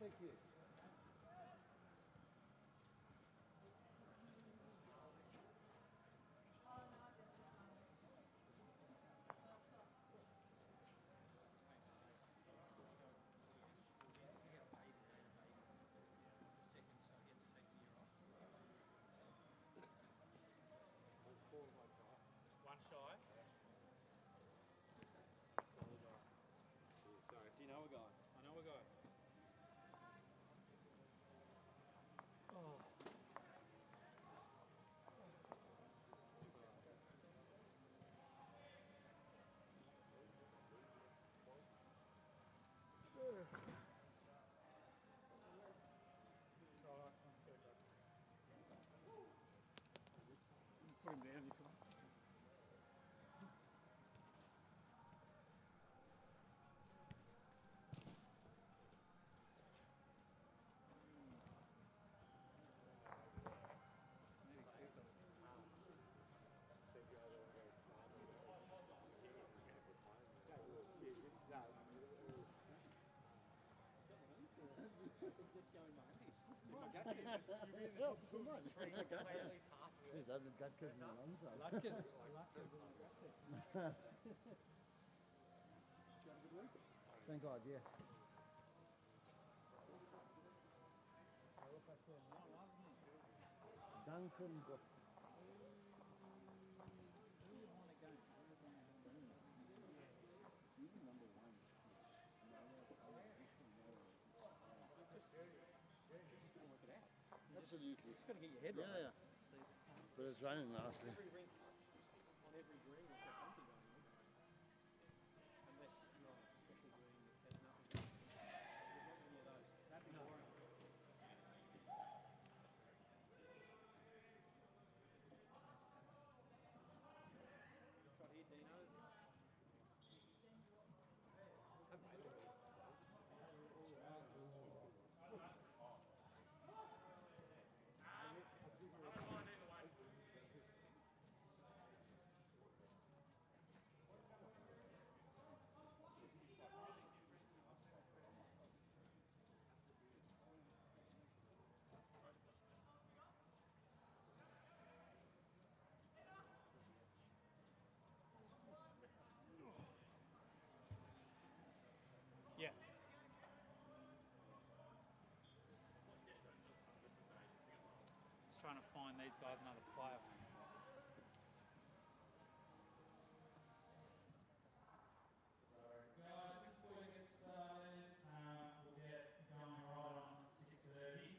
Thank you. One shy. Sorry, do you know a guy? I know a guy. Oh. Put him down if you like. Thank God, yeah. Duncan got absolutely. You just got to get your head right. Yeah, yeah. But it's raining nicely. On every green, it's got something going on. Unless you're on a special green that has nothing. There's not many of those. That'd be boring. Got here, Dino. Yeah. Just trying to find these guys another player. Guys, just before we get started, we'll get going right on at 6:30.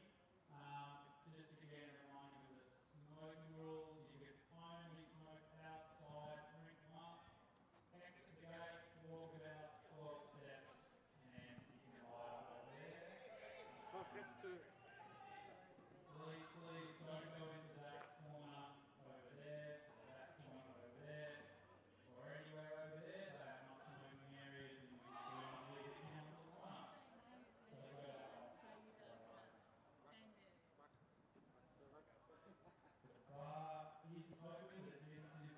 Just again, a reminder of the smoking rules. You can only smoke outside, drink them up, exit the gate, walk about 12 steps, and you can light up over there. 12 steps to... Please don't go into that corner over there, or that corner over there, or anywhere over there. They are not smoking areas, and we do not leave the council once. So go that way. The bar is open, the temperatures are hot, and we'll get started in 5 minutes.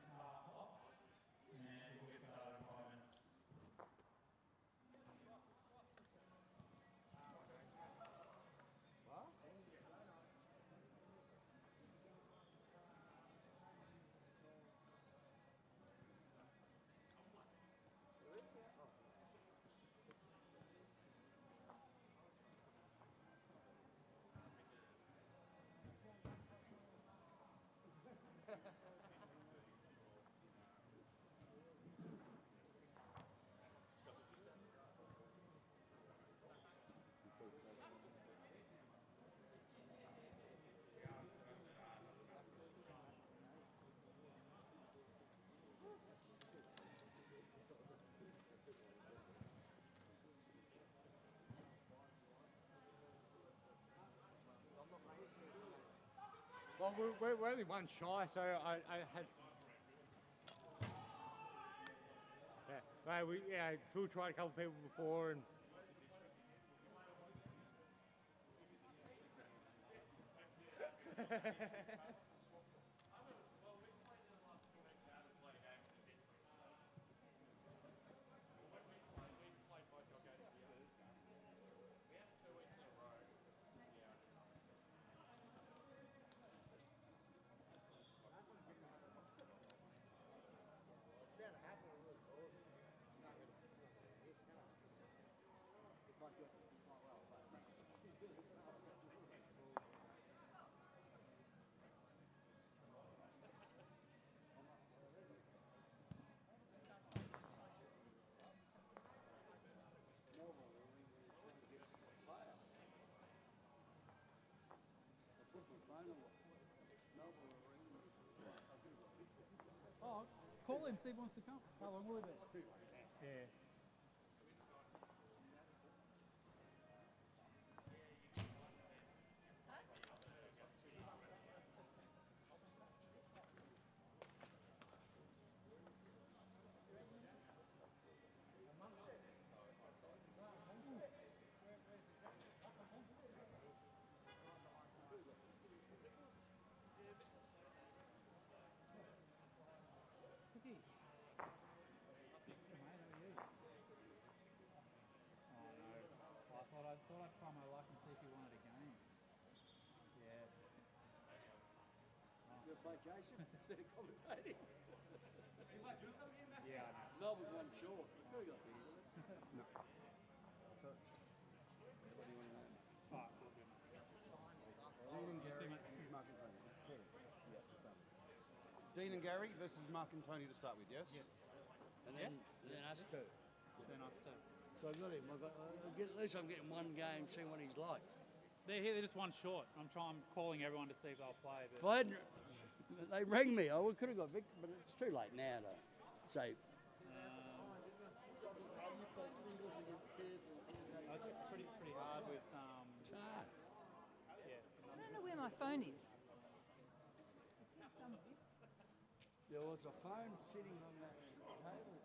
Well, we're only one shy, so I had... Yeah, Phil tried a couple of people before and... Oh, call him, see if he wants to come. How long will he be? Yeah. Cookie. Mate, how are you? Oh no. I thought I'd try my luck and see if he wanted a game. Yeah. You're by Jason instead of commentating. Yeah, I know. Melbourne's one short. You've got beers, isn't it? No. So, What do you want to know? Alright, all good. Dean and Gary versus Mark and Tony. Yeah, to start with. Dean and Gary versus Mark and Tony to start with, yes? Yes. And then, and then us two. They're nice too. So I've got him. At least I'm getting one game, seeing what he's like. They're here, they're just one short. I'm calling everyone to see if they'll play. If But I hadn't, they rang me. I could have got Vic, but it's too late now to say. it's pretty hard with It's hard. yeah. I don't know where my phone is. There was a phone sitting on that table.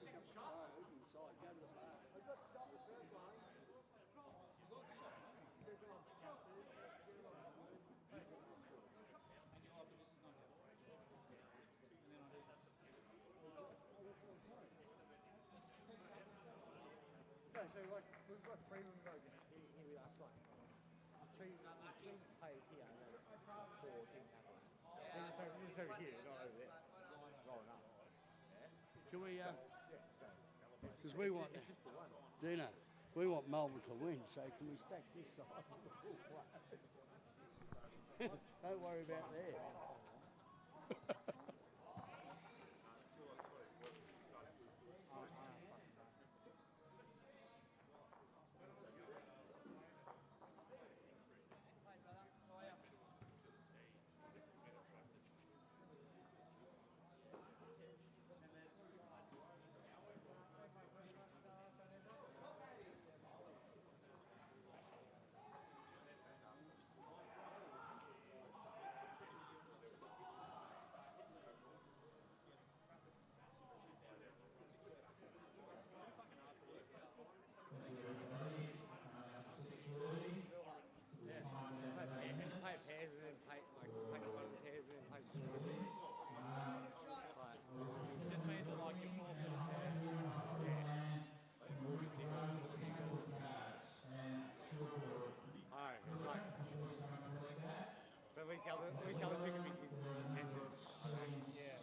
Inside, go to the bar. No, so like, we've got three windows here with us, right? Three players here, and then four didn't happen. We're just over here, not over there. Rolling up. Can we, because we want, Dino, we want Melbourne to win, so can we stack this side of the full players? Don't worry about there. It just means that like you're But we tell them we can be yeah.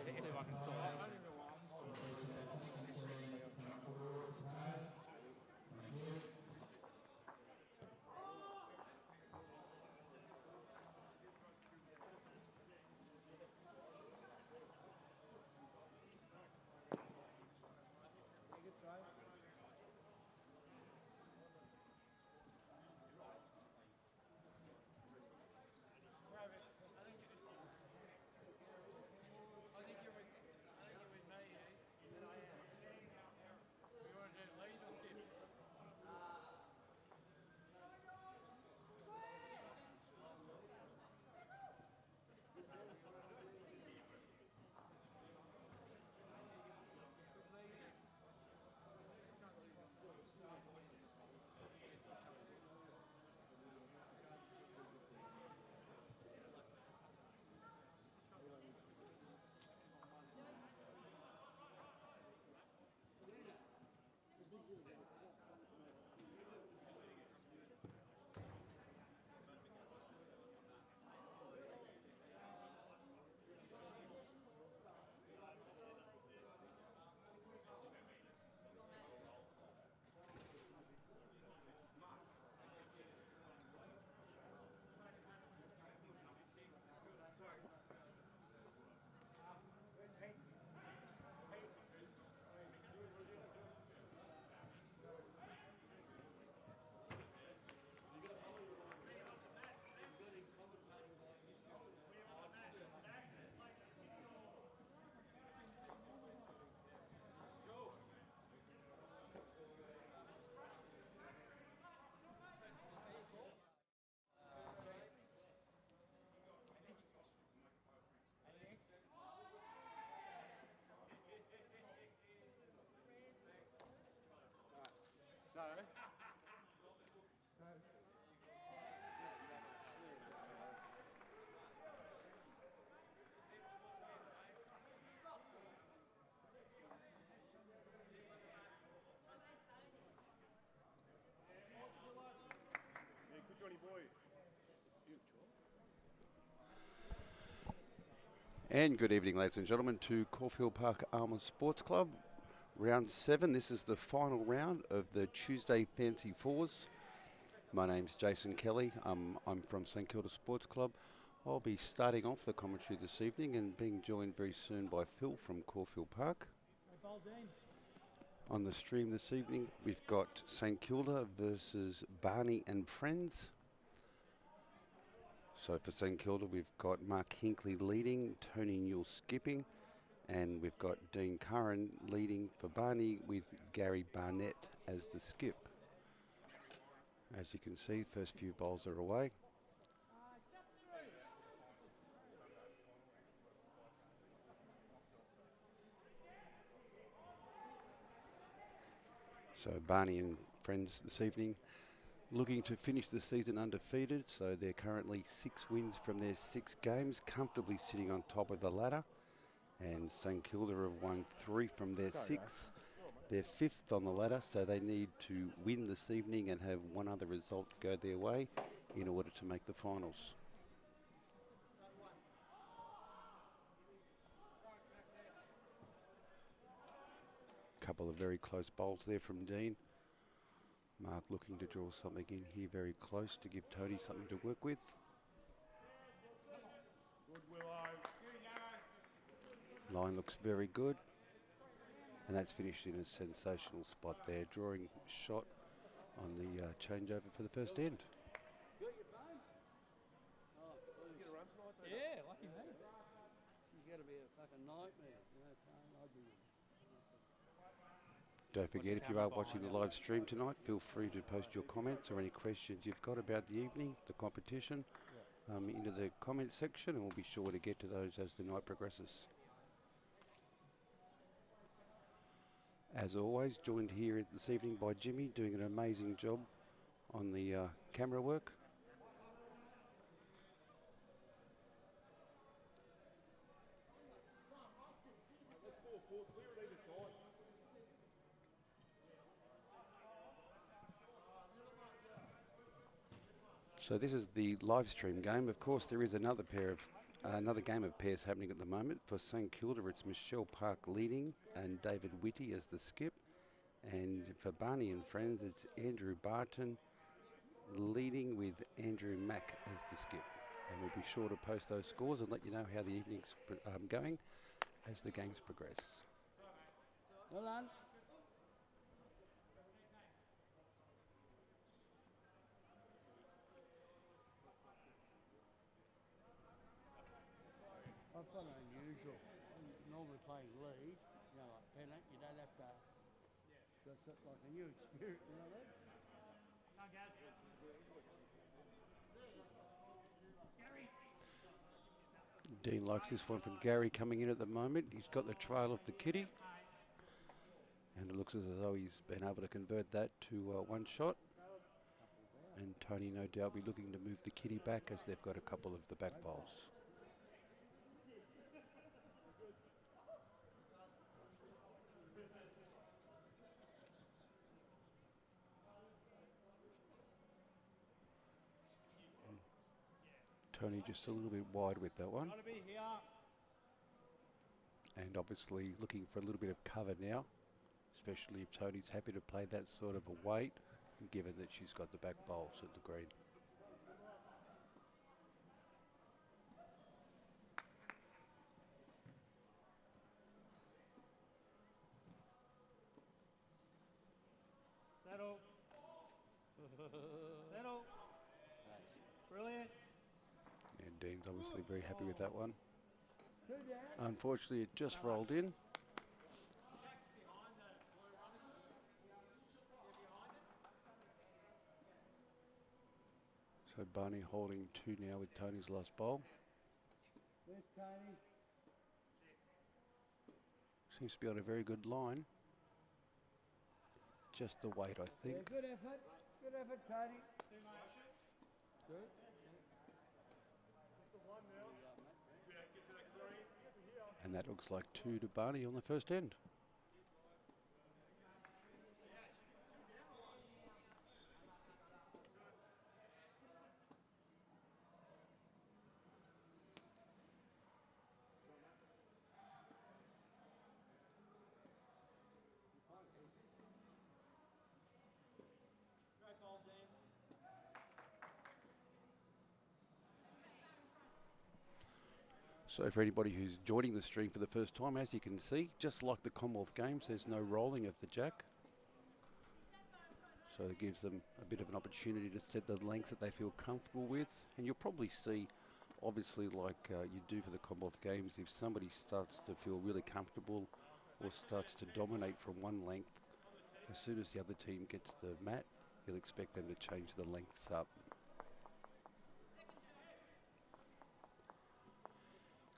If I can sort it. And good evening, ladies and gentlemen, to Caulfield Park Armours Sports Club. Round 7, this is the final round of the Tuesday Fancy 4's. My name's Jason Kelly. I'm from St Kilda Sports Club. I'll be starting off the commentary this evening and being joined very soon by Phil from Caulfield Park. On the stream this evening, we've got St Kilda versus Barney and Friends. So for St Kilda, we've got Mark Hinkley leading, Tony Newell skipping, and we've got Dean Curran leading for Barney with Gary Barnett as the skip. As you can see, first few bowls are away. So Barney and Friends this evening looking to finish the season undefeated, so they're currently 6 wins from their 6 games, comfortably sitting on top of the ladder. And St Kilda have won 3 from their 6. They're 5th on the ladder, so they need to win this evening and have one other result go their way in order to make the finals. Couple of very close bowls there from Dean. Mark looking to draw something in here very close to give Tony something to work with. Line looks very good. And that's finished in a sensational spot there. Drawing shot on the changeover for the first end. Yeah, lucky me. You've got to be a fucking nightmare. Don't forget, if you are watching the live stream tonight, feel free to post your comments or any questions you've got about the evening, the competition, into the comment section, and we'll be sure to get to those as the night progresses. As always, joined here this evening by Jimmy, doing an amazing job on the camera work. So this is the live stream game. Of course, there is another game of pairs happening at the moment. For St Kilda, it's Michelle Park leading and David Whitty as the skip. And for Barney and Friends, it's Andrew Barton leading with Andrew Mack as the skip. And we'll be sure to post those scores and let you know how the evening's going as the games progress. Well done. I've got an unusual. Normally playing lead, you know, like pennant, you don't have to. That's like a new experience, you know that? Dean likes this one from Gary coming in at the moment. He's got the trail of the kitty. And it looks as though he's been able to convert that to one shot. And Tony no doubt be looking to move the kitty back as they've got a couple of the back bowls. Tony just a little bit wide with that one. And obviously looking for a little bit of cover now, especially if Tony's happy to play that sort of a weight, given that she's got the back bowls at the green. Settle. Settle. Brilliant. And Dean's obviously very happy with that one. Unfortunately, it just rolled in. So Barney holding 2 now with Tony's last bowl. Where's Tony? Seems to be on a very good line. Just the weight, I think. Yeah, good effort. Good effort, Tony. Good. And that looks like 2 to Barney on the first end. So for anybody who's joining the stream for the first time, as you can see, just like the Commonwealth Games, there's no rolling of the jack. So it gives them a bit of an opportunity to set the lengths that they feel comfortable with. And you'll probably see, obviously, like you do for the Commonwealth Games, if somebody starts to feel really comfortable or starts to dominate from one length, as soon as the other team gets the mat, you'll expect them to change the lengths up.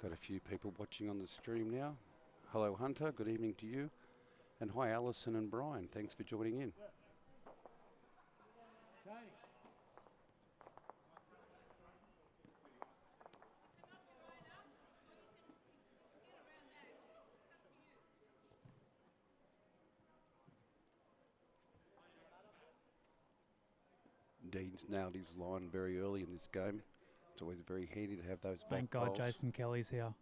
Got a few people watching on the stream now. Hello Hunter, good evening to you. And hi Alison and Brian, thanks for joining in. Dean's nailed his line very early in this game. It's always very handy to have those back Thank God bowls. Jason Kelly's here.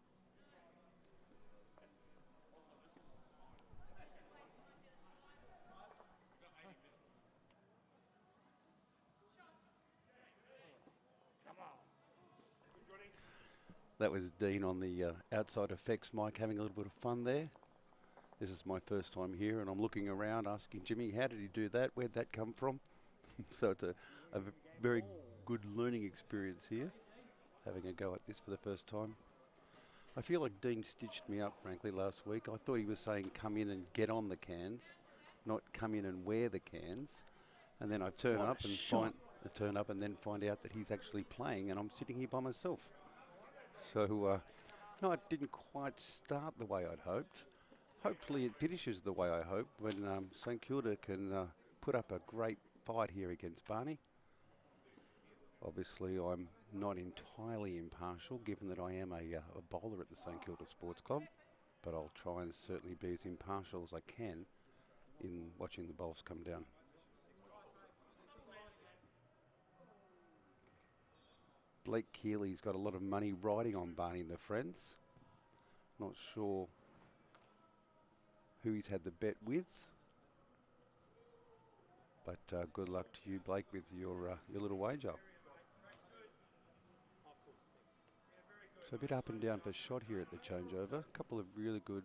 That was Dean on the outside effects mic having a little bit of fun there. This is my first time here and I'm looking around asking Jimmy, how did he do that? Where'd that come from? So it's a very good learning experience here, having a go at this for the first time. I feel like Dean stitched me up, frankly, last week. I thought he was saying come in and get on the cans, not come in and wear the cans. And then I turn up and then find out that he's actually playing and I'm sitting here by myself. So, no, it didn't quite start the way I'd hoped. Hopefully it finishes the way I hope when St Kilda can put up a great fight here against Barney. Obviously, I'm not entirely impartial, given that I am a bowler at the St Kilda Sports Club, but I'll try and certainly be as impartial as I can in watching the bowls come down. Blake Keeley's got a lot of money riding on Barney and the friends. Not sure who he's had the bet with, but good luck to you, Blake, with your little wager. So a bit up and down for shot here at the changeover. A couple of really good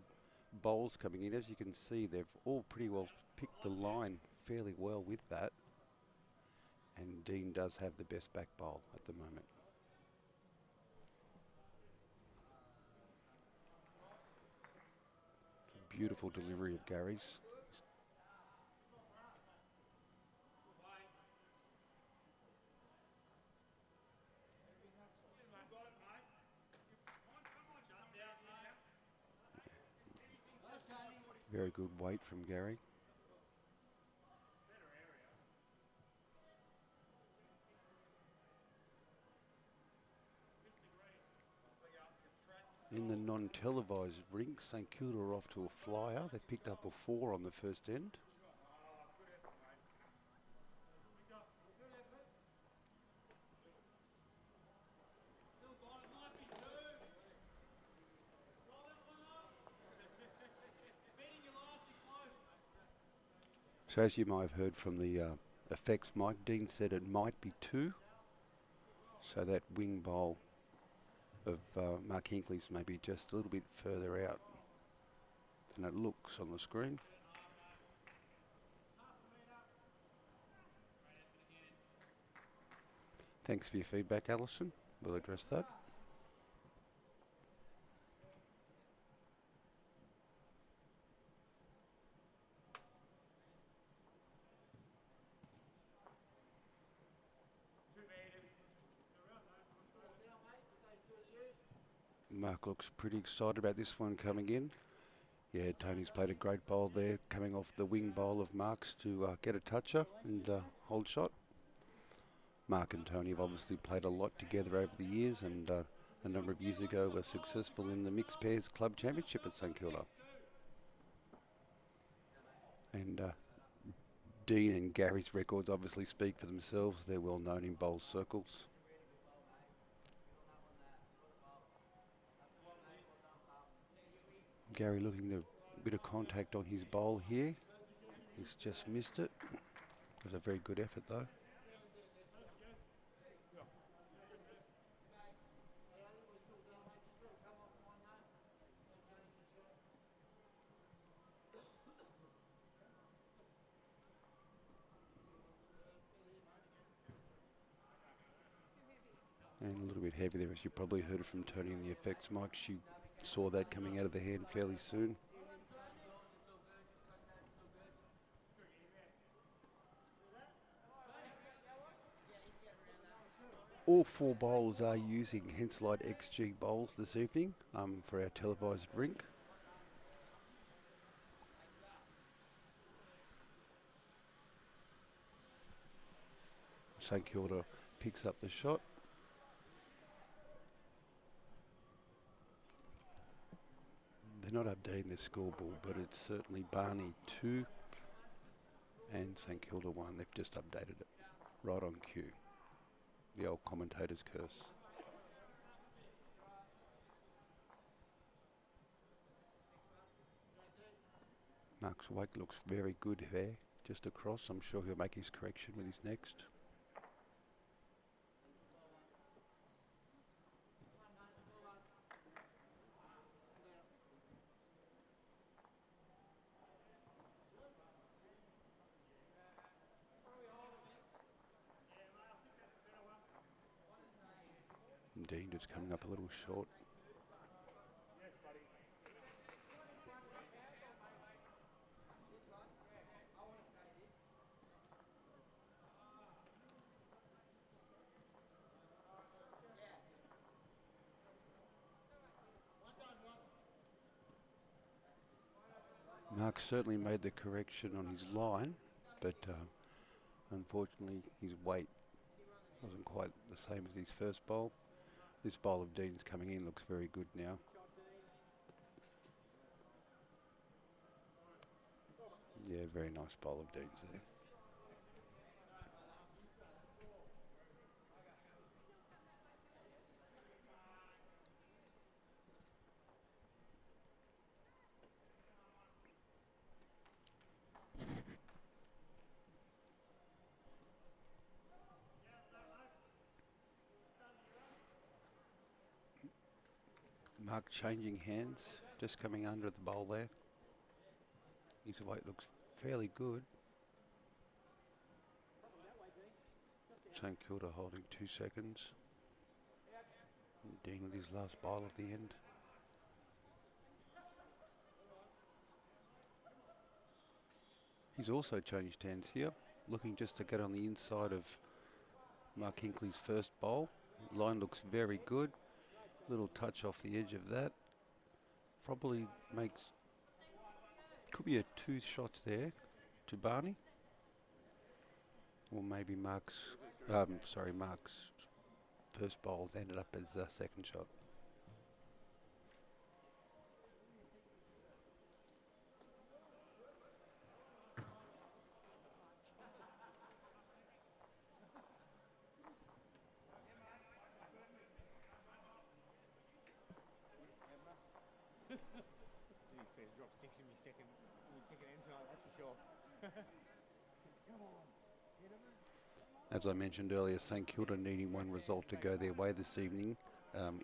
bowls coming in. As you can see, they've all pretty well picked the line fairly well with that. And Dean does have the best back bowl at the moment. Beautiful delivery of Gary's. Very good weight from Gary. In the non-televised rink, St Kilda are off to a flyer. They picked up a 4 on the first end. So as you might have heard from the effects mic, Dean said it might be 2. So that wing bowl of Mark Hinkley's maybe just a little bit further out than it looks on the screen. Thanks for your feedback, Alison. We'll address that. Mark looks pretty excited about this one coming in. Yeah, Tony's played a great bowl there, coming off the wing bowl of Mark's to get a toucher and hold shot. Mark and Tony have obviously played a lot together over the years, and a number of years ago were successful in the Mixed Pairs Club Championship at St Kilda. And Dean and Gary's records obviously speak for themselves. They're well known in bowl circles. Gary looking to a bit of contact on his bowl here. He's just missed it. It was a very good effort though. And a little bit heavy there, as you probably heard from Tony in the effects mic. She saw that coming out of the hand fairly soon. All four bowlers are using Henselite XG bowls this evening for our televised rink. St Kilda picks up the shot. They're not updating the scoreboard, but it's certainly Barney 2 and St Kilda 1. They've just updated it right on cue. The old commentator's curse. Mark's wake looks very good there, just across. I'm sure he'll make his correction with his next. Dean just coming up a little short. Mark certainly made the correction on his line, but unfortunately his weight wasn't quite the same as his first bowl. This bowl of Dean's coming in looks very good now. Yeah, very nice bowl of Dean's there. Mark changing hands, just coming under the bowl there. His weight looks fairly good. St Kilda holding 2 seconds. And Dean with his last bowl at the end. He's also changed hands here, looking just to get on the inside of Mark Hinkley's first bowl. Line looks very good. Little touch off the edge of that. Probably makes, could be a 2 shots there to Barney. Or maybe Mark's first bowl ended up as a second shot. Drop 6 in my second end tonight, that's for sure. Come on, hit him. As I mentioned earlier, St Kilda needing one result to go their way this evening.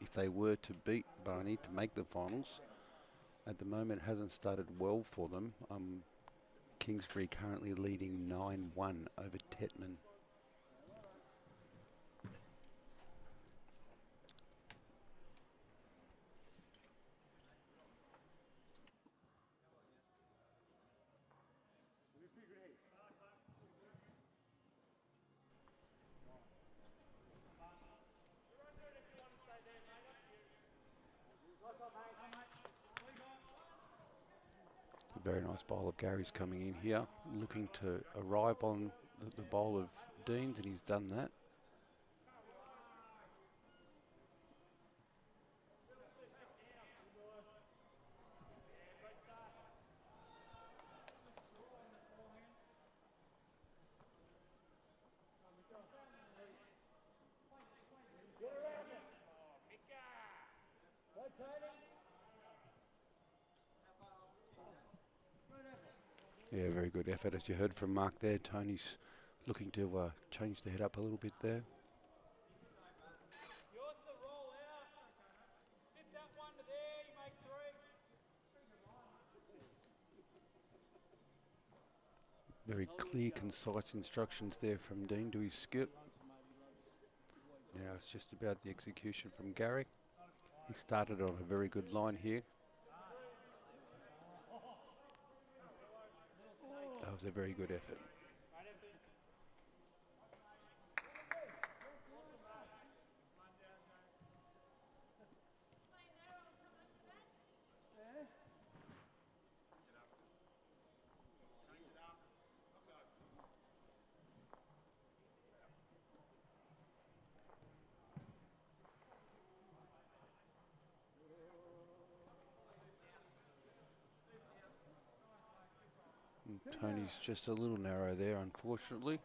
If they were to beat Barney to make the finals, at the moment it hasn't started well for them. Kingsbury currently leading 9-1 over Tetman. Very nice bowl of Gary's coming in here, looking to arrive on the bowl of Dean's, and he's done that. Yeah, very good effort. As you heard from Mark there, Tony's looking to change the head up a little bit there. Very clear, concise instructions there from Dean to his skip. Now it's just about the execution from Gary. He started on a very good line here. That was a very good effort. And Tony's just a little narrow there, unfortunately.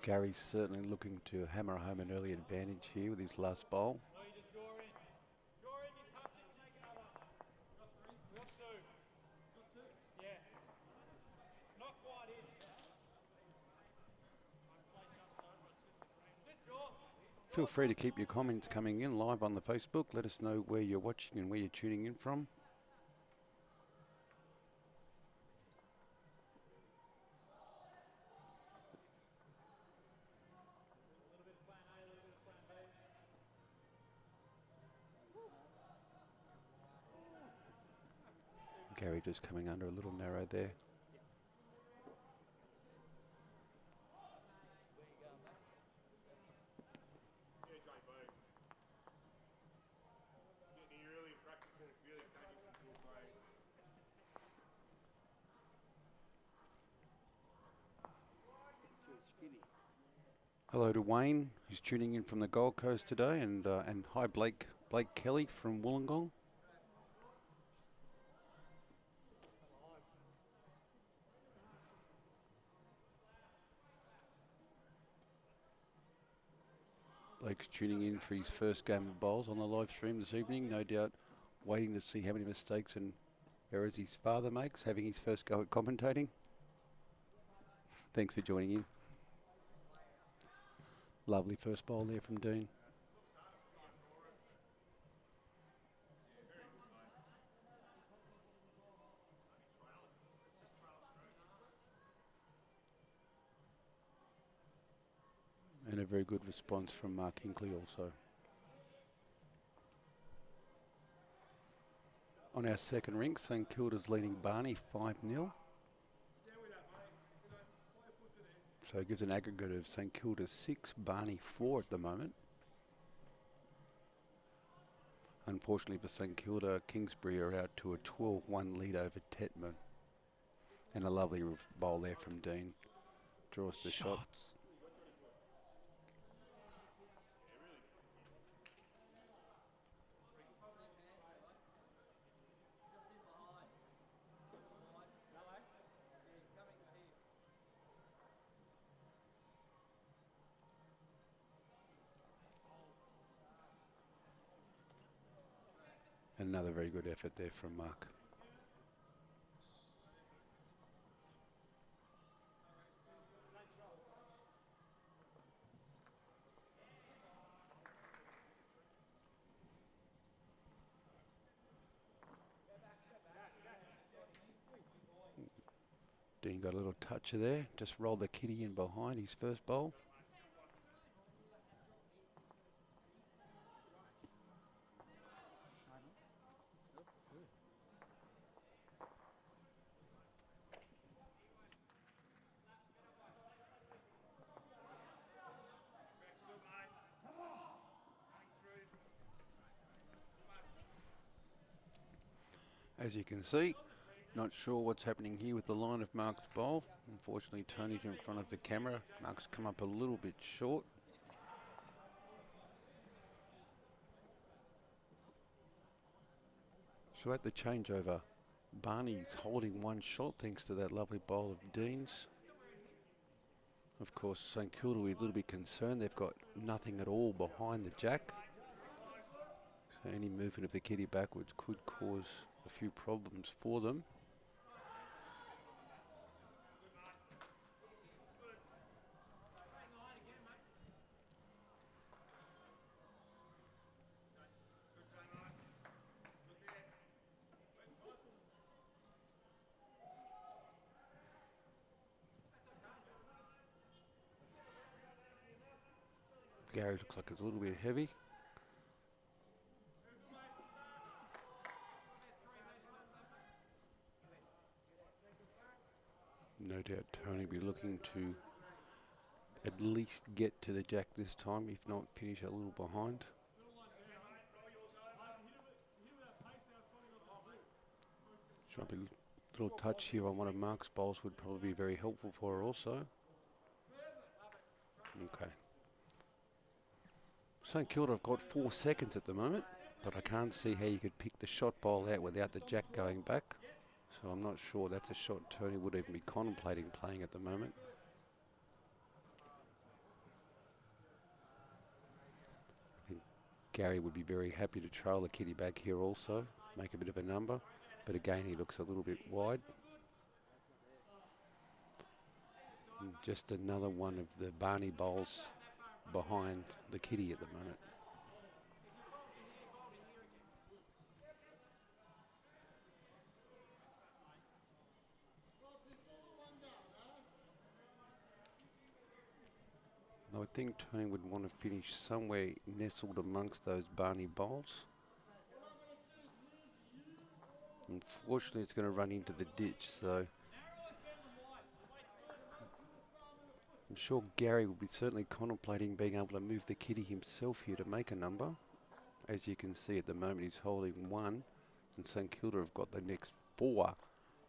Gary's certainly looking to hammer home an early advantage here with his last bowl. Feel free to keep your comments coming in live on the Facebook. Let us know where you're watching and where you're tuning in from. Gary just coming under a little narrow there. Hello to Wayne, who's tuning in from the Gold Coast today, and hi Blake Kelly from Wollongong. Blake's tuning in for his first game of bowls on the live stream this evening, no doubt waiting to see how many mistakes and errors his father makes, having his first go at commentating. Thanks for joining in. Lovely first bowl there from Dean. And a very good response from Mark Hinkley also. On our second ring, St Kilda's leading Barney 5-0. So it gives an aggregate of St Kilda 6, Barney 4 at the moment. Unfortunately for St Kilda, Kingsbury are out to a 12-1 lead over Tetman. And a lovely bowl there from Dean. Draws the shots. Another very good effort there from Mark. Dean got a little toucher there, just rolled the kitty in behind his first bowl. As you can see, not sure what's happening here with the line of Mark's bowl. Unfortunately, Tony's in front of the camera. Mark's come up a little bit short. So at the changeover, Barney's holding one shot thanks to that lovely bowl of Dean's. Of course, St Kilda will be a little bit concerned. They've got nothing at all behind the jack. So any movement of the kitty backwards could cause a few problems for them. Gary looks like it's a little bit heavy. No doubt Tony will be looking to at least get to the jack this time, if not finish a little behind. Trying to be a little touch here on one of Mark's bowls would probably be very helpful for her also. Okay. St Kilda have got 4 seconds at the moment, but I can't see how you could pick the shot bowl out without the jack going back. So I'm not sure that's a shot Tony would even be contemplating playing at the moment. I think Gary would be very happy to trail the kitty back here also, make a bit of a number. But again, he looks a little bit wide. And just another one of the Barney bowls behind the kitty at the moment. I would think Tony would want to finish somewhere nestled amongst those Barney bowls. Unfortunately, it's going to run into the ditch, so I'm sure Gary will be certainly contemplating being able to move the kitty himself here to make a number. As you can see at the moment, he's holding 1, and St Kilda have got the next 4,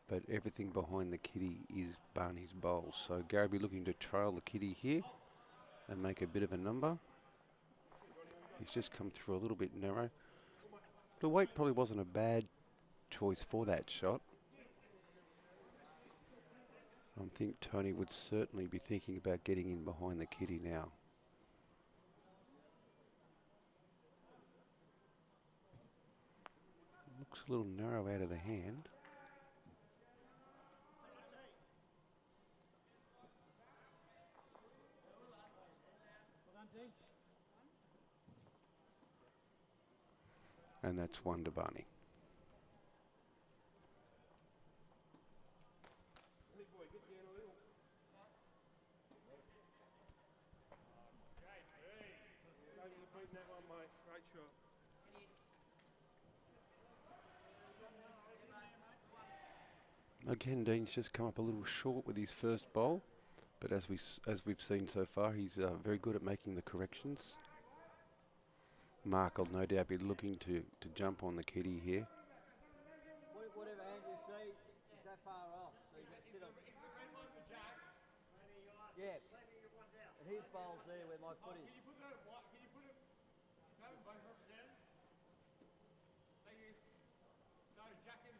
but everything behind the kitty is Barney's bowls. So Gary will be looking to trail the kitty here and make a bit of a number. He's just come through a little bit narrow. The weight probably wasn't a bad choice for that shot. I think Tony would certainly be thinking about getting in behind the kitty now. Looks a little narrow out of the hand. And that's 1 to Barney. Again, Dean's just come up a little short with his first bowl, but as we've seen so far, he's very good at making the corrections. Mark will no doubt be looking to jump on the kitty here. Whatever hand you see, is that far off, so you've got to sit on it. Yeah, and his bowl's there where my foot is. Can you put both representatives? Thank you. No, jack him.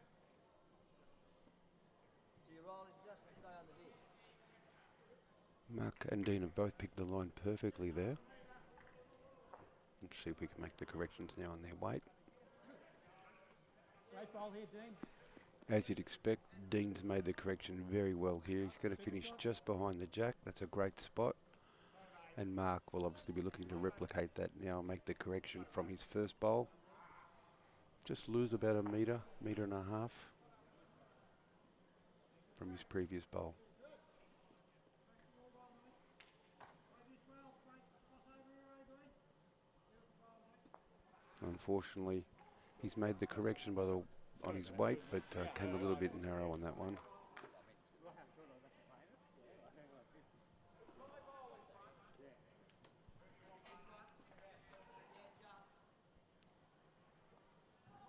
So you're rolling just to stay on the ditch. Mark and Dean have both picked the line perfectly there. Let's see if we can make the corrections now on their weight. Great bowl here, Dean. As you'd expect, Dean's made the correction very well here. He's going to finish just behind the jack. That's a great spot. And Mark will obviously be looking to replicate that now and make the correction from his first bowl. Just lose about a metre, metre and a half from his previous bowl. Unfortunately, he's made the correction on his weight, but came a little bit narrow on that one.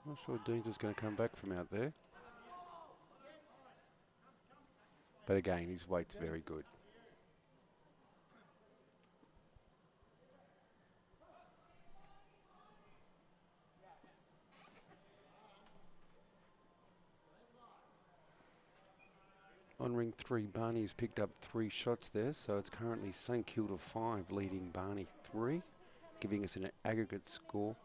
Not sure Dean's just going to come back from out there. But again, his weight's very good. On ring 3, Barney has picked up 3 shots there, so it's currently St Kilda 5 leading Barney 3, giving us an aggregate score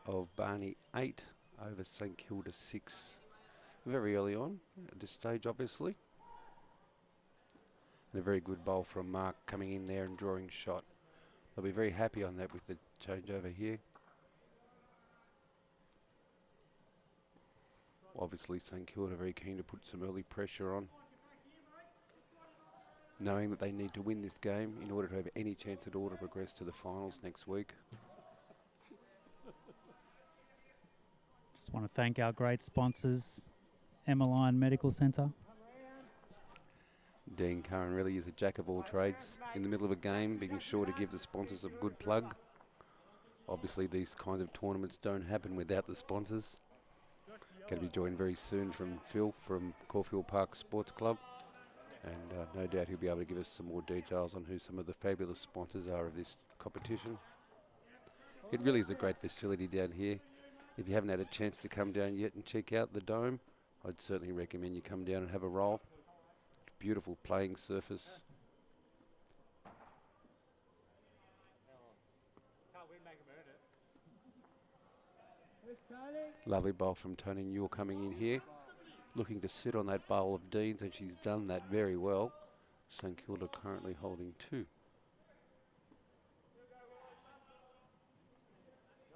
of Barney 8 over St Kilda 6. Very early on at this stage, obviously. And a very good bowl from Mark coming in there and drawing shot. They'll be very happy on that with the changeover here. Obviously, St Kilda very keen to put some early pressure on. knowing that they need to win this game in order to have any chance at all to progress to the finals next week. Just want to thank our great sponsors, Emmeline Medical Centre. Dean Curran really is a jack of all trades in the middle of a game, being sure to give the sponsors a good plug. Obviously, these kinds of tournaments don't happen without the sponsors. Going to be joined very soon from Phil from Caulfield Park Sports Club. And no doubt he'll be able to give us some more details on who some of the fabulous sponsors are of this competition. It really is a great facility down here. If you haven't had a chance to come down yet and check out the dome, I'd certainly recommend you come down and have a roll. Beautiful playing surface. Lovely bowl from Tony Newell coming in here, looking to sit on that bowl of Dean's, and she's done that very well. St Kilda currently holding 2. Not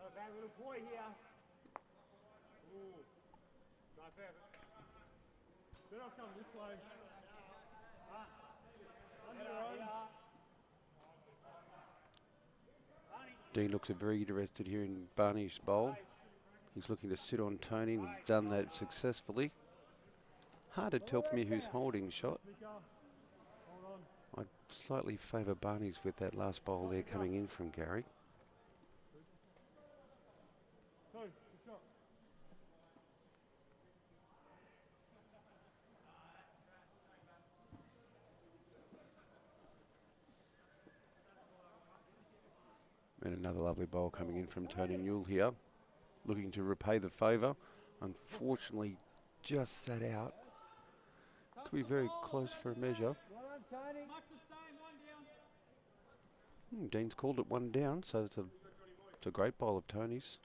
a bad little boy here. Ooh. Not fair. Better not come this way. Dean looks very interested here in Barney's bowl. He's looking to sit on Tony, and he's done that successfully. Hard to tell from here who's holding shot. I'd slightly favour Barney's with that last bowl there coming in from Gary. And another lovely bowl coming in from Tony Newell here, looking to repay the favour. Unfortunately, just sat out. Could be very close for a measure. Dean's called it 1 down, so it's a great bowl of Tony's.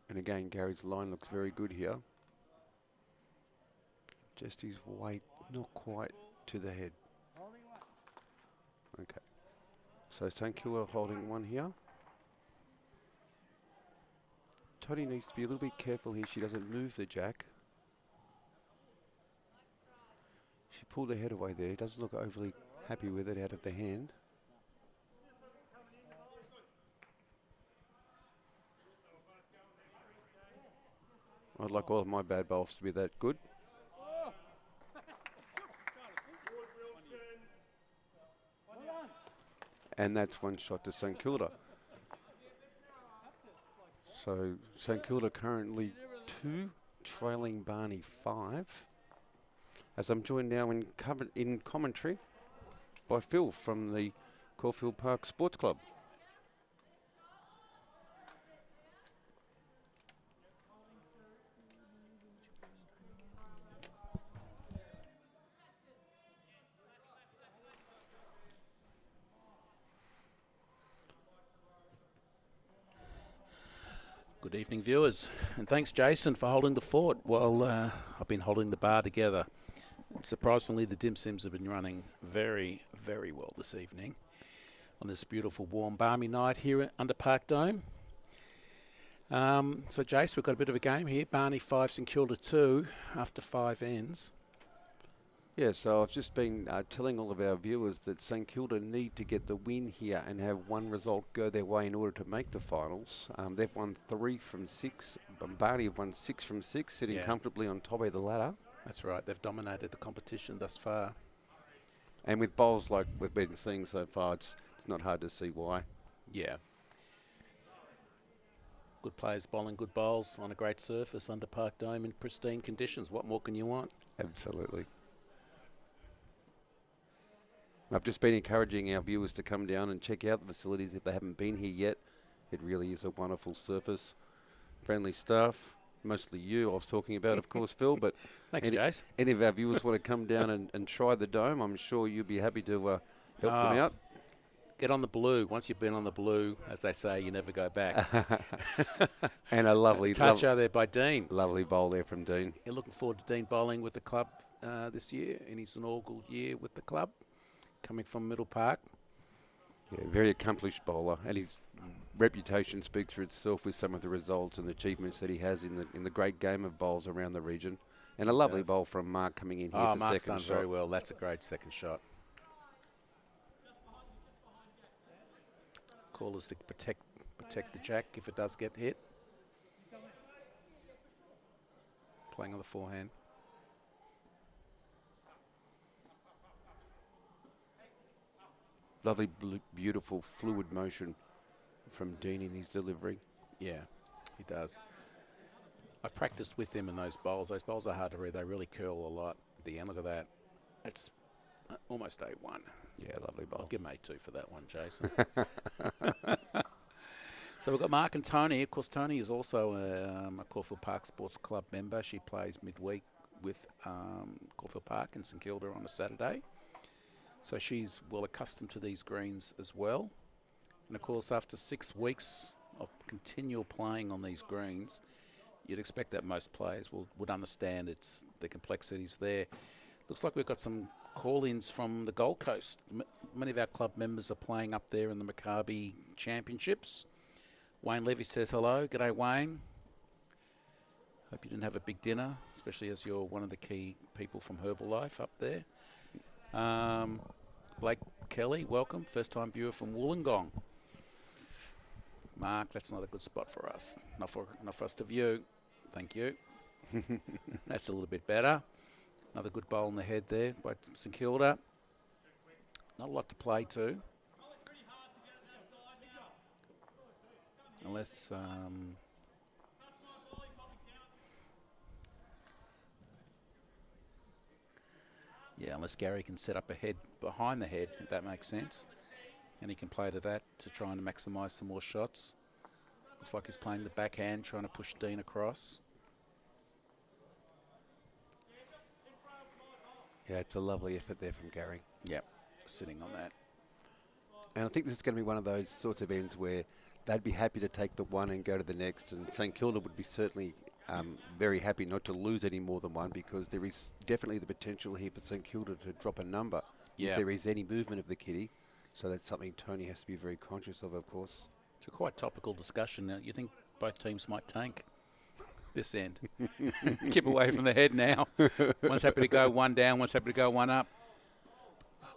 And again, Gary's line looks very good here. Just his weight, not quite to the head. Okay. So St Kilda holding 1 here. Tony needs to be a little bit careful here. She doesn't move the jack. She pulled her head away there. Doesn't look overly happy with it out of the hand. I'd like all of my bad bowls to be that good. And that's 1 shot to St Kilda. So St Kilda currently 2, trailing Barney 5. As I'm joined now in commentary by Phil from the Caulfield Park Sports Club. Good evening, viewers, and thanks, Jason, for holding the fort while I've been holding the bar together. Surprisingly, the dim sims have been running very, very well this evening on this beautiful, warm, balmy night here under Park Dome. So, Jace, we've got a bit of a game here. Barney 5, St Kilda 2 after 5 ends. Yeah, so I've just been telling all of our viewers that St Kilda need to get the win here and have 1 result go their way in order to make the finals. They've won 3 from 6. Barney have won 6 from 6, sitting comfortably on top of the ladder. That's right. They've dominated the competition thus far. And with bowls like we've been seeing so far, it's not hard to see why. Yeah. Good players bowling good bowls on a great surface under Park Dome in pristine conditions. What more can you want? Absolutely. I've just been encouraging our viewers to come down and check out the facilities if they haven't been here yet. It really is a wonderful surface. Friendly staff, mostly you I was talking about, of course, Phil. But thanks, Jace. Any of our viewers want to come down and try the dome, I'm sure you'll be happy to help them out. Get on the blue. Once you've been on the blue, as they say, you never go back. And a lovely toucher there by Dean. Lovely bowl there from Dean. You're looking forward to Dean bowling with the club this year in his inaugural year with the club, coming from Middle Park. Yeah, very accomplished bowler, and his reputation speaks for itself with some of the results and achievements that he has in the great game of bowls around the region. And a lovely bowl from Mark coming in here Oh, for Mark's second done shot. very well. That's a great second shot. Call is to protect the jack if it does get hit. Playing on the forehand. Lovely, beautiful, fluid motion from Dean in his delivery. Yeah, he does. I've practiced with him in those bowls. Those bowls are hard to read. They really curl a lot at the end. Look at that. It's almost A1. Yeah, lovely bowl. I'll give him A2 for that one, Jason. So we've got Mark and Tony. Of course, Tony is also a Caulfield Park Sports Club member. She plays midweek with Caulfield Park in St Kilda on a Saturday. So she's well accustomed to these greens as well. And of course, after 6 weeks of continual playing on these greens, you'd expect that most players would understand the complexities there. Looks like we've got some call-ins from the Gold Coast. Many of our club members are playing up there in the Maccabi Championships. Wayne Levy says hello. G'day, Wayne. Hope you didn't have a big dinner, especially as you're one of the key people from Herbalife up there. Blake Kelly, welcome. First-time viewer from Wollongong. Mark, that's not a good spot for us. Not for us to view. Thank you. That's a little bit better. Another good bowl in the head there by St Kilda. Not a lot to play to. Unless unless Gary can set up a head behind the head, if that makes sense. And he can play to that to try and maximise some more shots. Looks like he's playing the backhand, trying to push Dean across. Yeah, it's a lovely effort there from Gary. Yep, sitting on that. And I think this is going to be one of those sorts of ends where they'd be happy to take the one and go to the next. And St Kilda would be certainly very happy not to lose any more than one, because there is definitely the potential here for St Kilda to drop a number if there is any movement of the kitty. So that's something Tony has to be very conscious of course. It's a quite topical discussion now. You think both teams might tank this end? Keep away from the head now. One's happy to go one down, one's happy to go one up.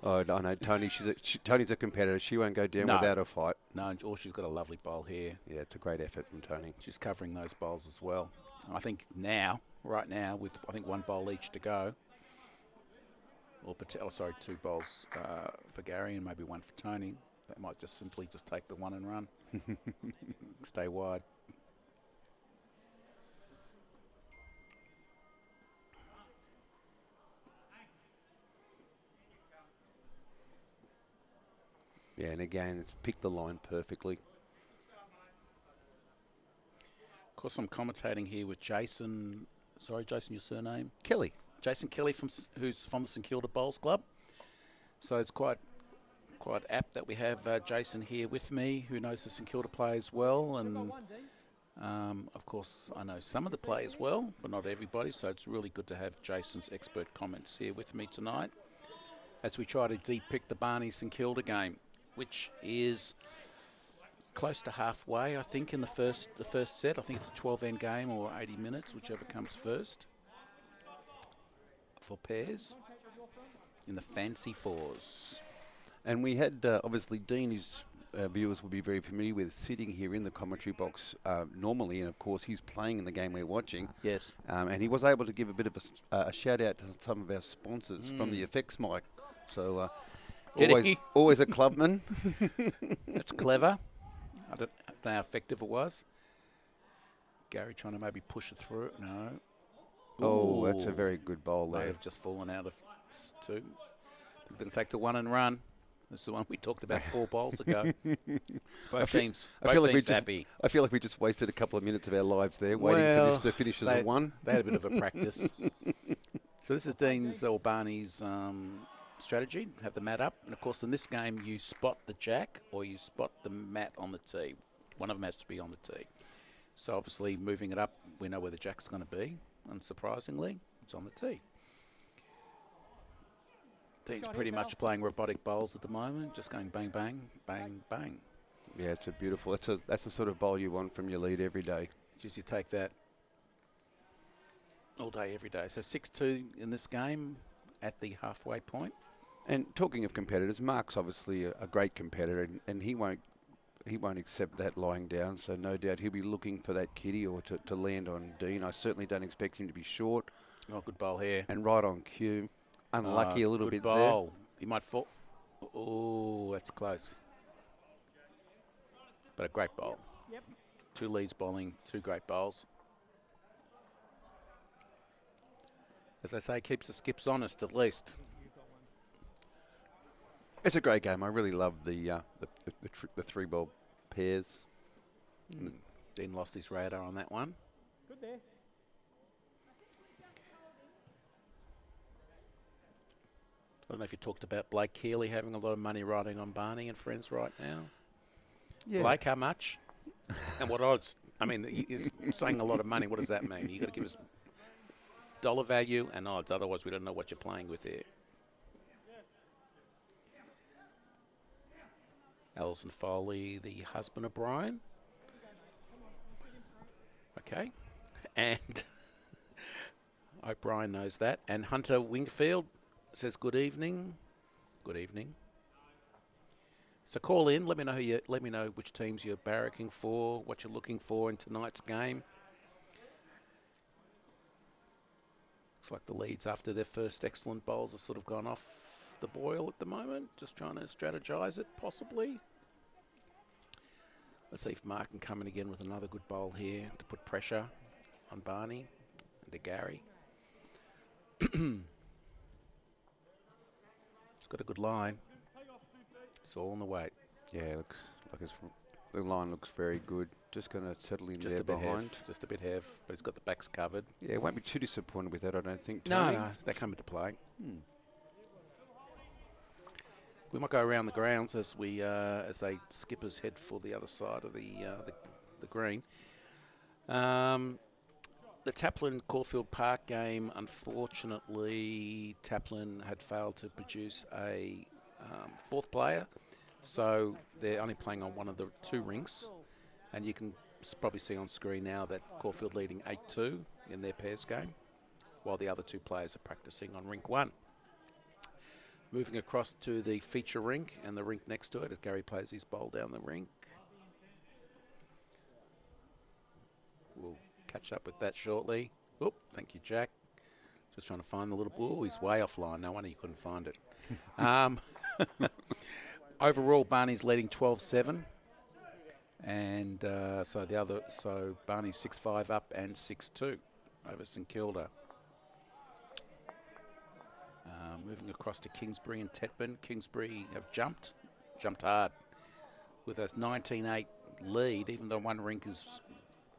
Oh, I know, Tony. Tony's a competitor. She won't go down without a fight. No, or she's got a lovely bowl here. Yeah, it's a great effort from Tony. She's covering those bowls as well. I think right now, with one bowl each to go, or 2 bowls for Gary and maybe one for Tony. They might just simply take the one and run. Stay wide. Yeah, and again, it's picked the line perfectly. Of course, I'm commentating here with Jason. Sorry, Jason, your surname? Kelly. Jason Kelly, who's from the St Kilda Bowls Club. So it's quite apt that we have Jason here with me, who knows the St Kilda players well. And, of course, I know some of the players well, but not everybody. So it's really good to have Jason's expert comments here with me tonight as we try to depict the Barney St Kilda game, which is close to halfway, I think, in the first set. I think it's a 12-end game or 80 minutes, whichever comes first, for pairs in the fancy 4's. And we had, obviously, Dean, whose viewers will be very familiar with, sitting here in the commentary box normally, and of course he's playing in the game we're watching. Yes. And he was able to give a bit of a shout-out to some of our sponsors from the effects mic. So always a clubman. That's clever. I don't know how effective it was. Gary trying to maybe push it through. No. Oh, that's a very good bowl there. They have just fallen out of 2. They'll take the one and run. This is the one we talked about 4 bowls ago. Both teams happy. I feel like we just wasted a couple of minutes of our lives there waiting for this to finish as a 1. They had a bit of a practice. So this is Dean's or Barney's strategy. Have the mat up. And, of course, in this game, you spot the jack or you spot the mat on the tee. One of them has to be on the tee. So, obviously, moving it up, we know where the jack's going to be. Unsurprisingly, it's on the tee. Dean's pretty much playing robotic bowls at the moment, just going bang, bang, bang, bang. Yeah, it's a beautiful. That's the sort of bowl you want from your lead every day. Just you take that all day, every day. So 6-2 in this game at the halfway point. And talking of competitors, Mark's obviously a great competitor, and he won't accept that lying down. So no doubt he'll be looking for that kitty or to land on Dean. I certainly don't expect him to be short. Oh, good bowl here. And right on cue. Unlucky a little bit bowl. He might fall. Oh, that's close. But a great bowl. Yep. 2 leads bowling, 2 great bowls. As I say, keeps the skips honest at least. It's a great game. I really love the 3-ball pairs. Dean lost his radar on that one. Good there. I don't know if you talked about Blake Keeley having a lot of money riding on Barney and friends right now. Yeah. Blake, how much? And what odds? I mean, he's saying a lot of money. What does that mean? You've got to give us dollar value and odds. Otherwise, we don't know what you're playing with here. Alison Foley, the husband of Brian. Okay. And I hope Brian knows that. And Hunter Wingfield says good evening. Good evening. So call in. Let me know which teams you're barracking for, what you're looking for in tonight's game. Looks like the leads after their first excellent bowls have sort of gone off the boil at the moment. Just trying to strategize it, possibly. Let's see if Mark can come in again with another good bowl here to put pressure on Barney and to Gary. It's got a good line. It's all on the weight. Yeah, it looks like the line looks very good. Just going to settle in Just there a bit behind. Just a bit heavy, but he's got the backs covered. Yeah, won't be too disappointed with that, I don't think. No, Tony. no, they come into play. We might go around the grounds as they skippers head for the other side of the green. The Taplin-Caulfield Park game, unfortunately, Taplin had failed to produce a 4th player, so they're only playing on one of the 2 rinks, and you can probably see on screen now that Caulfield leading 8-2 in their pairs game, while the other 2 players are practicing on rink 1. Moving across to the feature rink and the rink next to it as Gary plays his bowl down the rink. We'll catch up with that shortly. Oh, thank you, Jack. Just trying to find the little... Oh, he's way offline. No wonder you couldn't find it. Overall, Barney's leading 12-7. And so Barney's 6-5 up and 6-2 over St Kilda. Moving across to Kingsbury and Tetburn. Kingsbury have jumped hard with a 19-8 lead, even though one rink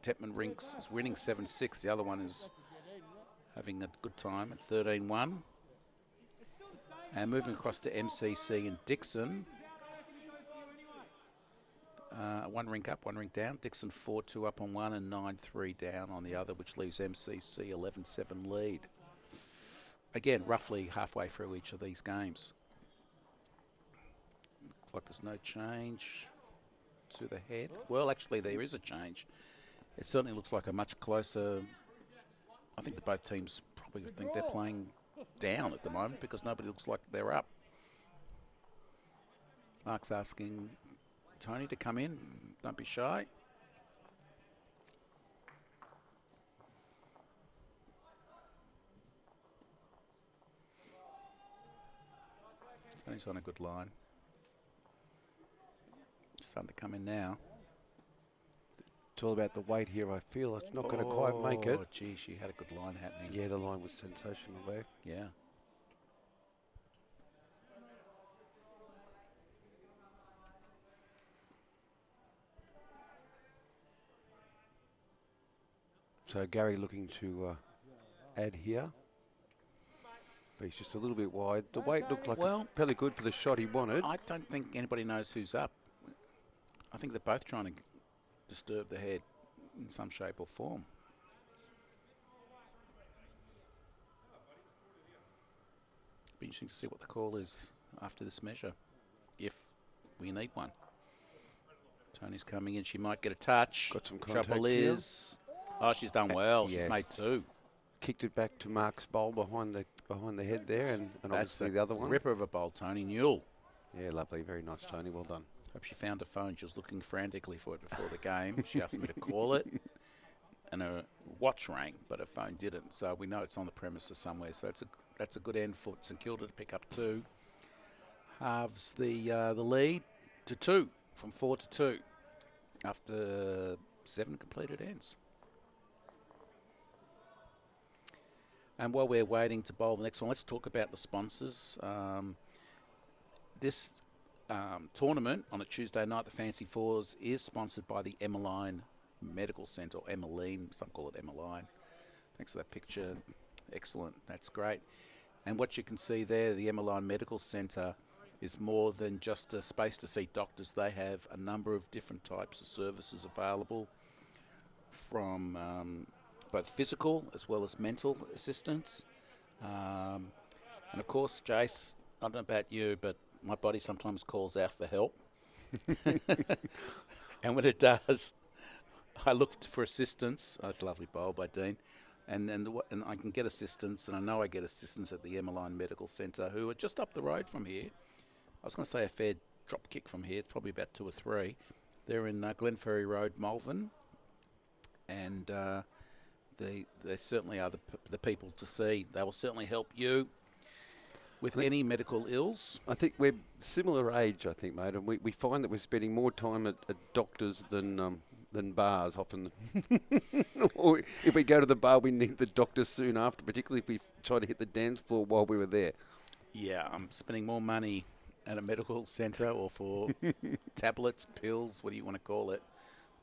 Tetburn rinks is winning 7-6. The other one is having a good time at 13-1. And moving across to MCC and Dixon. One rink up, one rink down. Dixon 4-2 up on one and 9-3 down on the other, which leaves MCC 11-7 lead. Again, roughly halfway through each of these games. Looks like there's no change to the head. Well, actually, there is a change. It certainly looks like a much closer... I think that both teams probably think they're playing down at the moment because nobody looks like they're up. Mark's asking Tony to come in. Don't be shy. Tony's on a good line. Starting to come in now. It's all about the weight here, I feel. It's not going to quite make it. Oh, gee, she had a good line happening. Yeah, the line was sensational there. Yeah. So Gary looking to add here. But he's just a little bit wide. The weight looked like fairly good for the shot he wanted. I don't think anybody knows who's up. I think they're both trying to disturb the head in some shape or form. Be interesting to see what the call is after this measure, if we need one. Tony's coming in. She might get a touch. Got some contact Trouble here. is, oh, she's done well. Yeah. She's made 2. Kicked it back to Mark's bowl behind the head there, and That's obviously a the other one. ripper of a bowl, Tony Newell. Yeah, lovely. Very nice, Tony. Well done. Hope she found her phone. She was looking frantically for it before the game. She asked me to call it, and her watch rang, but her phone didn't. So we know it's on the premises somewhere. So that's a good end for St Kilda to pick up 2. Halves the lead to 2, from 4 to 2, after 7 completed ends. And while we're waiting to bowl the next one, let's talk about the sponsors. This tournament on a Tuesday night, the Fancy 4's, is sponsored by the Emmeline Medical Centre, or Emmeline, some call it Emmeline. Thanks for that picture. Excellent. That's great. And what you can see there, the Emmeline Medical Centre is more than just a space to see doctors. They have a number of different types of services available, from both physical as well as mental assistance. And of course, Jace, I don't know about you, but my body sometimes calls out for help. And when it does, I look for assistance. Oh, that's a lovely bowl by Dean. And I can get assistance, and I know I get assistance at the Emmeline Medical Centre, who are just up the road from here. I was going to say a fair drop kick from here. It's probably about 2 or 3. They're in Glenferrie Road, Malvern, and they certainly are the people to see. They will certainly help you with any medical ills. I think we're similar age, I think, mate, and we find that we're spending more time at doctors than bars often. Or if we go to the bar, we need the doctor soon after, particularly if we try to hit the dance floor while we were there. Yeah, I'm spending more money at a medical centre or for tablets, pills, what do you want to call it,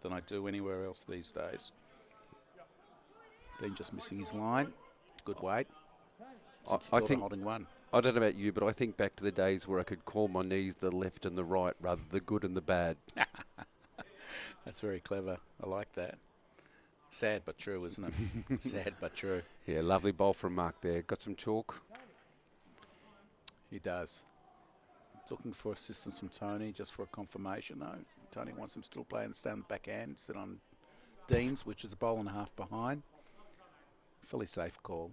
than I do anywhere else these days. Dean just missing his line. Good weight. I think holding 1. I don't know about you, but I think back to the days where I could call my knees the left and the right rather than the good and the bad. That's very clever. I like that. Sad but true, isn't it? Sad but true. Yeah, lovely bowl from Mark there. Got some chalk. He does. Looking for assistance from Tony, just for a confirmation. No, Tony wants him still playing the stand backhand, sit on Dean's, which is a bowl and a half behind. Fully safe call.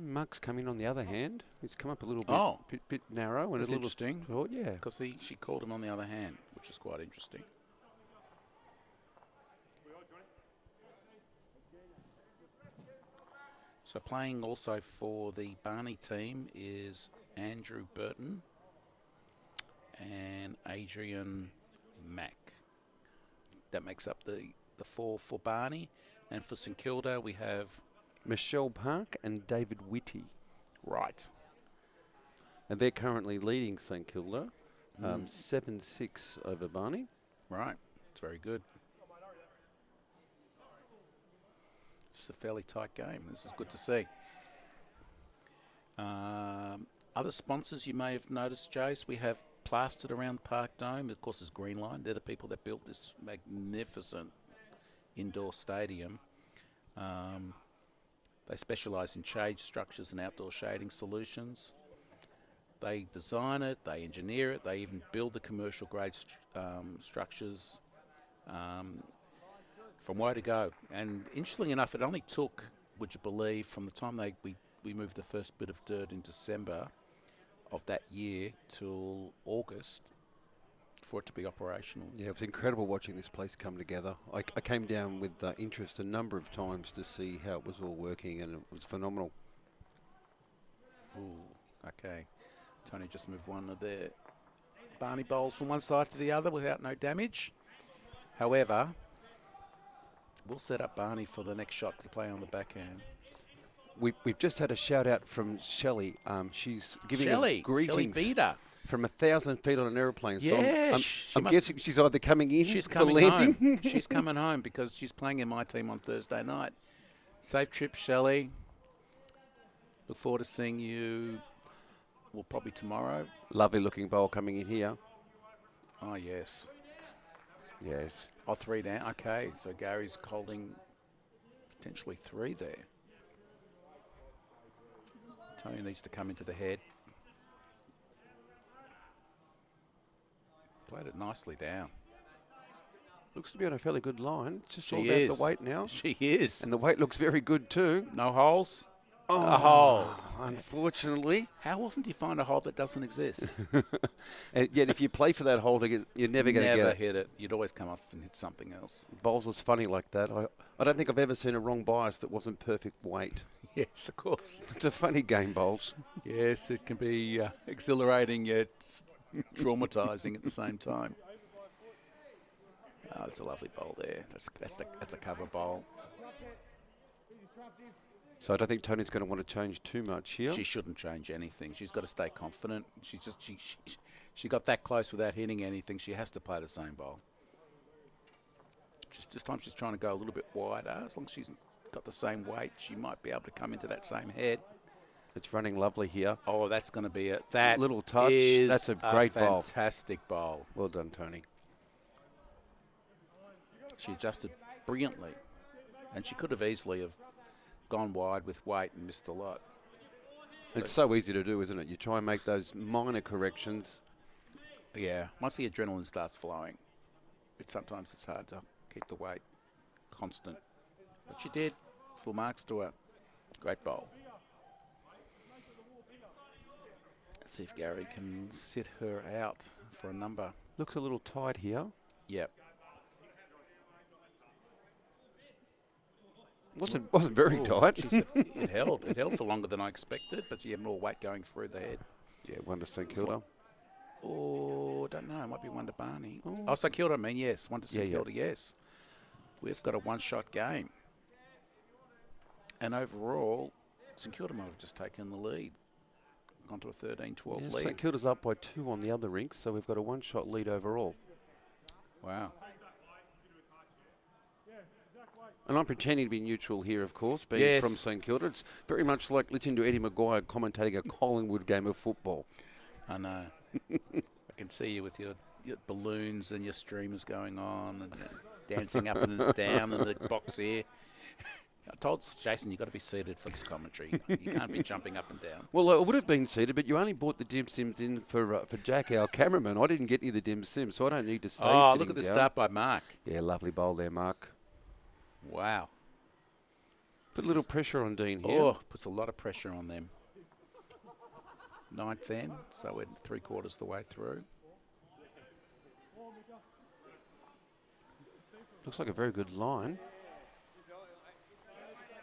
Mark's come in on the other hand. He's come up a little bit narrow and That's a little interesting. short, yeah. Because she called him on the other hand, which is quite interesting. So playing also for the Barney team is Andrew Burton and Adrian Mack. That makes up the 4 for Barney. And for St Kilda, we have Michelle Park and David Whitty. Right. And they're currently leading St Kilda, 7-6 over Barney. Right. It's very good. It's a fairly tight game. This is good to see. Other sponsors you may have noticed, Jace, we have plastered around the Park Dome. Of course, there's Greenline. They're the people that built this magnificent indoor stadium. They specialise in shade structures and outdoor shading solutions. They design it, they engineer it, they even build the commercial grade structures. From way to go. And interestingly enough, it only took, would you believe, from the time we moved the first bit of dirt in December of that year till August for it to be operational. Yeah, it was incredible watching this place come together. I came down with interest a number of times to see how it was all working, and it was phenomenal. Ooh, okay. Tony just moved one of their Barney bowls from one side to the other without no damage. However, we'll set up Barney for the next shot to play on the backhand. We've just had a shout out from Shelley. She's giving us Shelley greetings Beda. from 1,000 feet on an aeroplane. Yeah, so I'm guessing she's either coming in She's for coming landing. home. She's coming home because she's playing in my team on Thursday night. Safe trip, Shelley. Look forward to seeing you Well, probably tomorrow. Lovely looking bowl coming in here. Oh, yes. Yes. Oh, 3 down. Okay, so Gary's holding potentially 3 there. Tony needs to come into the head. Played it nicely down. Looks to be on a fairly good line. It's just She all about is. the weight now. She is. And the weight looks very good too. No holes? Oh, A hole. Unfortunately. How often do you find a hole that doesn't exist? And yet if you play for that hole, you're never going to get Never it. hit it. You'd always come off and hit something else. Bowls is funny like that. I don't think I've ever seen a wrong bias that wasn't perfect weight. Yes, of course. It's a funny game, bowls. Yes, it can be exhilarating yet traumatising at the same time. Oh, it's a lovely bowl there. That's a cover bowl. So I don't think Tony's going to want to change too much here. She shouldn't change anything. She's got to stay confident. She got that close without hitting anything. She has to play the same bowl. This time she's trying to go a little bit wider. As long as she's got the same weight, she might be able to come into that same head. It's running lovely here. Oh, that's going to be it. That little touch. is That's a great bowl. Fantastic bowl. Well done, Tony. She adjusted brilliantly, and she could have easily have gone wide with weight and missed a lot. It's so easy to do, isn't it? You try and make those minor corrections. Yeah, once the adrenaline starts flowing, sometimes it's hard to keep the weight constant. But she did. Full marks to her. Great bowl. Let's see if Gary can sit her out for a number. Looks a little tight here. Yep. Wasn't very Ooh, tight. It held. It held for longer than I expected, but you have more weight going through the head. Yeah, 1 to St Kilda. Oh, don't know. It might be 1 to Barney. Oh, St Kilda, I mean, yes. 1 to St Kilda, yes. We've got a one-shot game. And overall, St Kilda might have just taken the lead. Gone to a 13-12 lead. St Kilda's up by 2 on the other rink, so we've got a one-shot lead overall. Wow. And I'm pretending to be neutral here, of course, being from St Kilda. It's very much like listening to Eddie Maguire commentating a Collingwood game of football. I know. I can see you with your balloons and your streamers going on and dancing up and down in the box here. I told Jason, you've got to be seated for this commentary. You can't be jumping up and down. Well, I would have been seated, but you only brought the dim sims in for Jack, our cameraman. I didn't get any of the dim sims, so I don't need to stay Oh, sitting look at the down. start by Mark. Yeah, lovely bowl there, Mark. Wow. Put a little pressure on Dean here. Oh, puts a lot of pressure on them. 9th then, so we're 3/4 the way through. Looks like a very good line.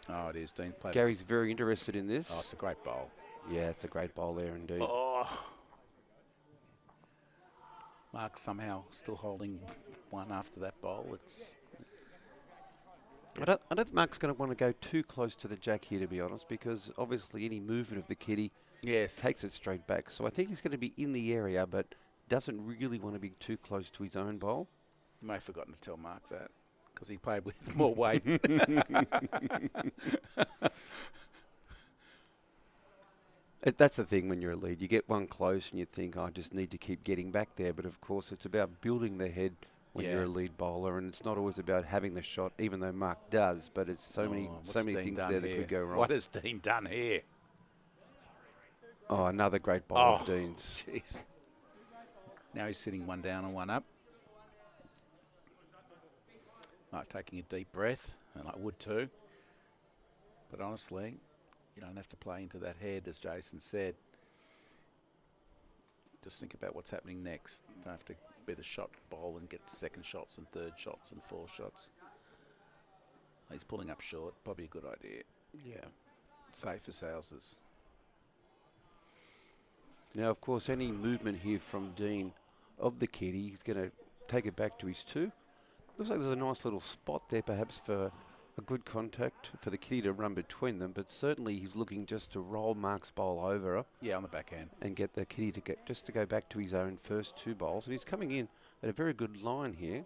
Oh, it is. Dean played. Gary's very interested in this. Oh, it's a great bowl. Yeah, it's a great bowl there indeed. Oh. Mark's somehow still holding one after that bowl. I don't think Mark's going to want to go too close to the jack here, to be honest, because obviously any movement of the kitty takes it straight back. So I think he's going to be in the area, but doesn't really want to be too close to his own bowl. You may have forgotten to tell Mark that, because he played with more weight. That's the thing when you're a lead. You get one close and you think, I just need to keep getting back there. But of course, it's about building the head when you're a lead bowler, and it's not always about having the shot, even though Mark does. But it's so many things there that could go wrong. What has Dean done here? Oh, another great bowl of Dean's. Jeez. Now he's sitting 1 down and 1 up. Taking a deep breath, and I would too. But honestly, you don't have to play into that head, as Jason said. Just think about what's happening next. You don't have to be the shot bowl and get second shots and third shots and fourth shots. He's pulling up short. Probably a good idea. Yeah. Safe as houses. Now, of course, any movement here from Dean of the kitty, he's going to take it back to his 2. Looks like there's a nice little spot there, perhaps for a good contact for the kitty to run between them. But certainly he's looking just to roll Mark's bowl over. Yeah, on the backhand. And get the kitty to go back to his own first 2 bowls. And he's coming in at a very good line here.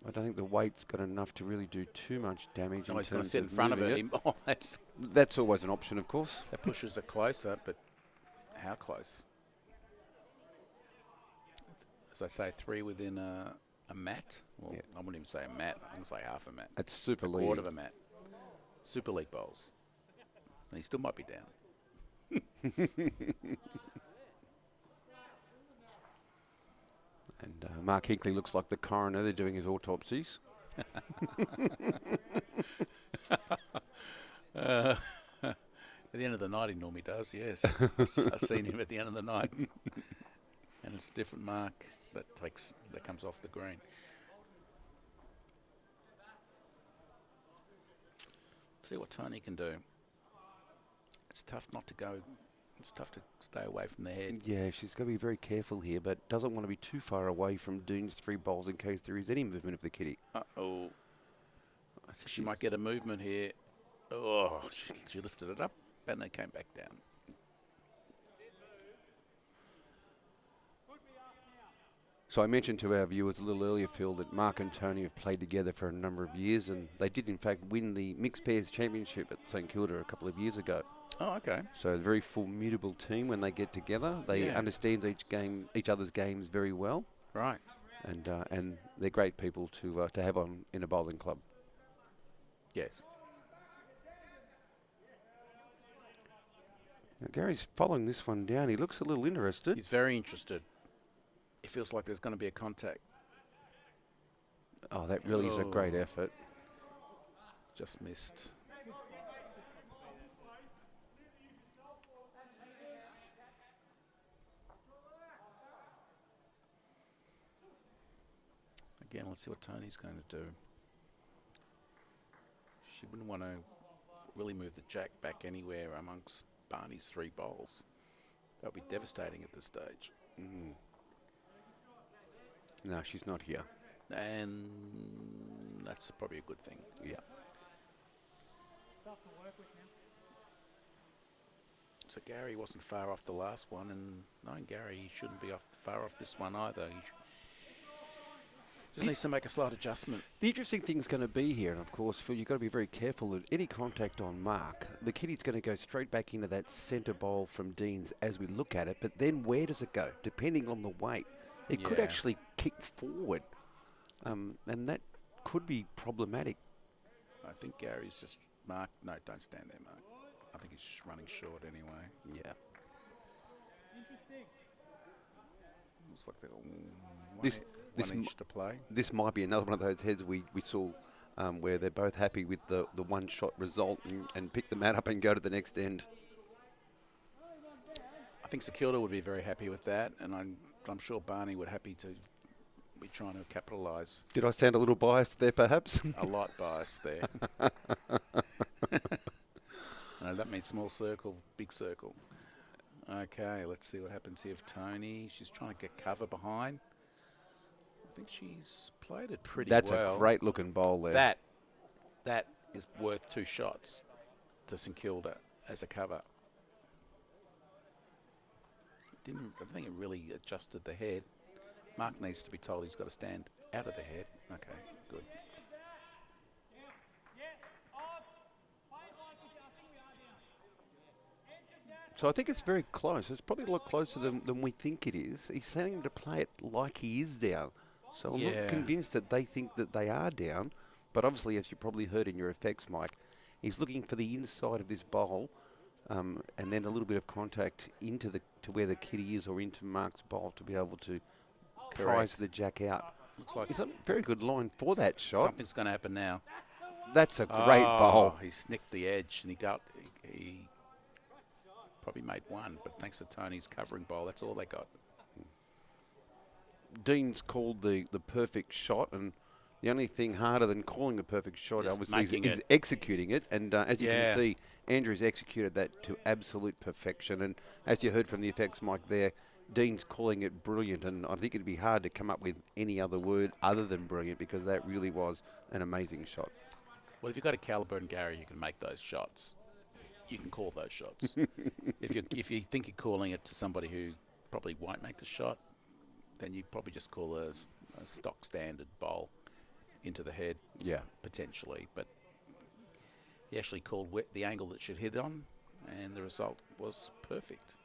I don't think the weight's got enough to really do too much damage. He's going to sit in front of it. That's always an option, of course. That pushes it closer, but how close? As I say, 3 within a mat. Well, Yeah. I wouldn't even say a mat. I'm going to say half a mat. It's Super A League. quarter of a mat. Super League bowls. And he still might be down. And Mark Hinkley looks like the coroner. They're doing his autopsies. At the end of the night, he normally does, yes. I've seen him at the end of the night. And it's a different mark that comes off the green. See what Tony can do. It's tough not to go. It's tough to stay away from the head. Yeah, she's got to be very careful here, but doesn't want to be too far away from Dean's 3 bowls in case there is any movement of the kitty. Uh-oh. She might get a movement here. Oh, she lifted it up and then came back down. So I mentioned to our viewers a little earlier, Phil, that Mark and Tony have played together for a number of years, and they did in fact win the Mixed Pairs Championship at St Kilda a couple of years ago. Oh, okay. So a very formidable team when they get together. They understand each other's games very well. Right. And they're great people to have on in a bowling club. Yes. Now, Gary's following this one down. He looks a little interested. He's very interested. It feels like there's going to be a contact. Oh, that really is a great effort. Just missed. Again, let's see what Tony's going to do. She wouldn't want to really move the jack back anywhere amongst Barney's 3 bowls. That would be devastating at this stage. Mm. No, she's not here. And that's probably a good thing. Yeah. So Gary wasn't far off the last one, and knowing Gary, he shouldn't be far off this one either. He just needs to make a slight adjustment. The interesting thing's going to be here, and of course, Phil, you've got to be very careful that any contact on Mark, the kitty's going to go straight back into that centre bowl from Dean's as we look at it, but then where does it go? Depending on the weight. It could actually kick forward, and that could be problematic. I think Gary's just... Mark, no, don't stand there, Mark. I think he's running short anyway. Yeah. Looks like they've got one inch to play. This might be another one of those heads we saw where they're both happy with the one-shot result and pick the mat up and go to the next end. I think Kilda would be very happy with that, and I'm sure Barney would happy to be trying to capitalise. Did I sound a little biased there, perhaps? A lot biased there. No, that means small circle, big circle. Okay, let's see what happens here with Tony. She's trying to get cover behind. I think she's played it pretty well. That's a great looking bowl there. That is worth 2 shots to St Kilda as a cover. I don't think it really adjusted the head. Mark needs to be told he's got to stand out of the head. Okay, good. So I think it's very close. It's probably a lot closer than we think it is. He's telling to play it like he is down. So I'm not convinced that they think that they are down. But obviously, as you probably heard in your effects, Mike, he's looking for the inside of this bowl and then a little bit of contact into to where the kitty is or into Mark's bowl to be able to prize the jack out. Looks like it's a very good line for that shot. Something's going to happen now. That's a great bowl. He snicked the edge and he probably made one, but thanks to Tony's covering bowl, that's all they got. Dean's called the perfect shot, and the only thing harder than calling the perfect shot obviously is executing it. And as you can see, Andrew's executed that to absolute perfection. And as you heard from the effects mic there, Dean's calling it brilliant, and I think it'd be hard to come up with any other word other than brilliant because that really was an amazing shot. Well, if you've got a caliber and Gary, you can make those shots. You can call those shots. If you think you're calling it to somebody who probably won't make the shot, then you probably just call a stock standard bowl into the head, potentially. But he actually called the angle that should hit on, and the result was perfect.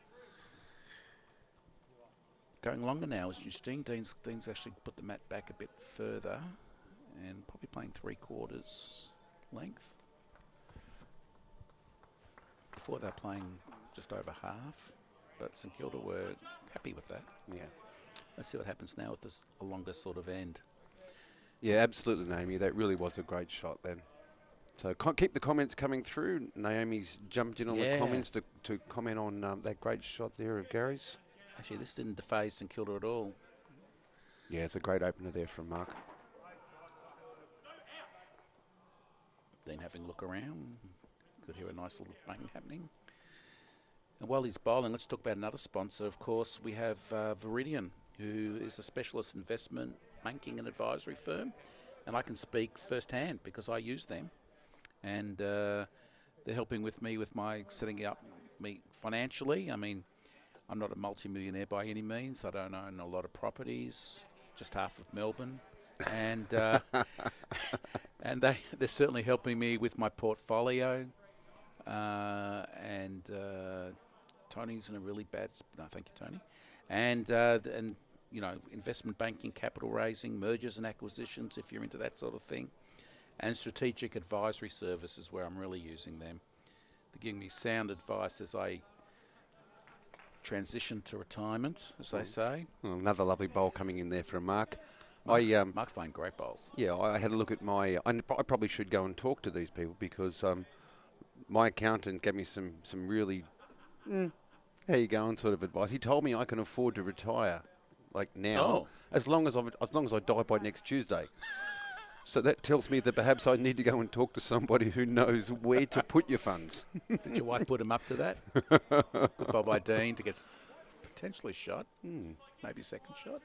going longer now is interesting. Dean's actually put the mat back a bit further and probably playing 3/4 length. Before they were playing just over half, but St Kilda were happy with that. Yeah. Let's see what happens now with this a longer sort of end. Yeah, absolutely, Naomi. That really was a great shot then. So keep the comments coming through. Naomi's jumped in on the comments to comment on that great shot there of Gary's. Actually, this didn't deface St Kilda at all. Yeah, it's a great opener there from Mark. Then having a look around, could hear a nice little bang happening. And while he's bowling, let's talk about another sponsor. Of course, we have Viridian, who is a specialist investment banking and advisory firm. And I can speak firsthand because I use them. And they're helping with me with my setting up me financially. I mean, I'm not a multi-millionaire by any means. I don't own a lot of properties, just half of Melbourne. And and they're certainly helping me with my portfolio. And Tony's in a really bad... No, thank you, Tony. And you know, investment banking, capital raising, mergers and acquisitions, if you're into that sort of thing. And strategic advisory services, where I'm really using them. They're giving me sound advice as I transition to retirement, as they say. Well, another lovely bowl coming in there from Mark. Mark's playing great bowls. Yeah, I had a look at my... I probably should go and talk to these people because my accountant gave me some really... how you going sort of advice. He told me I can afford to retire, like now, as long as I die by next Tuesday. So that tells me that perhaps I need to go and talk to somebody who knows where to put your funds. Did your wife put him up to that? Bye-bye, Dean, to get potentially shot. Maybe second shot.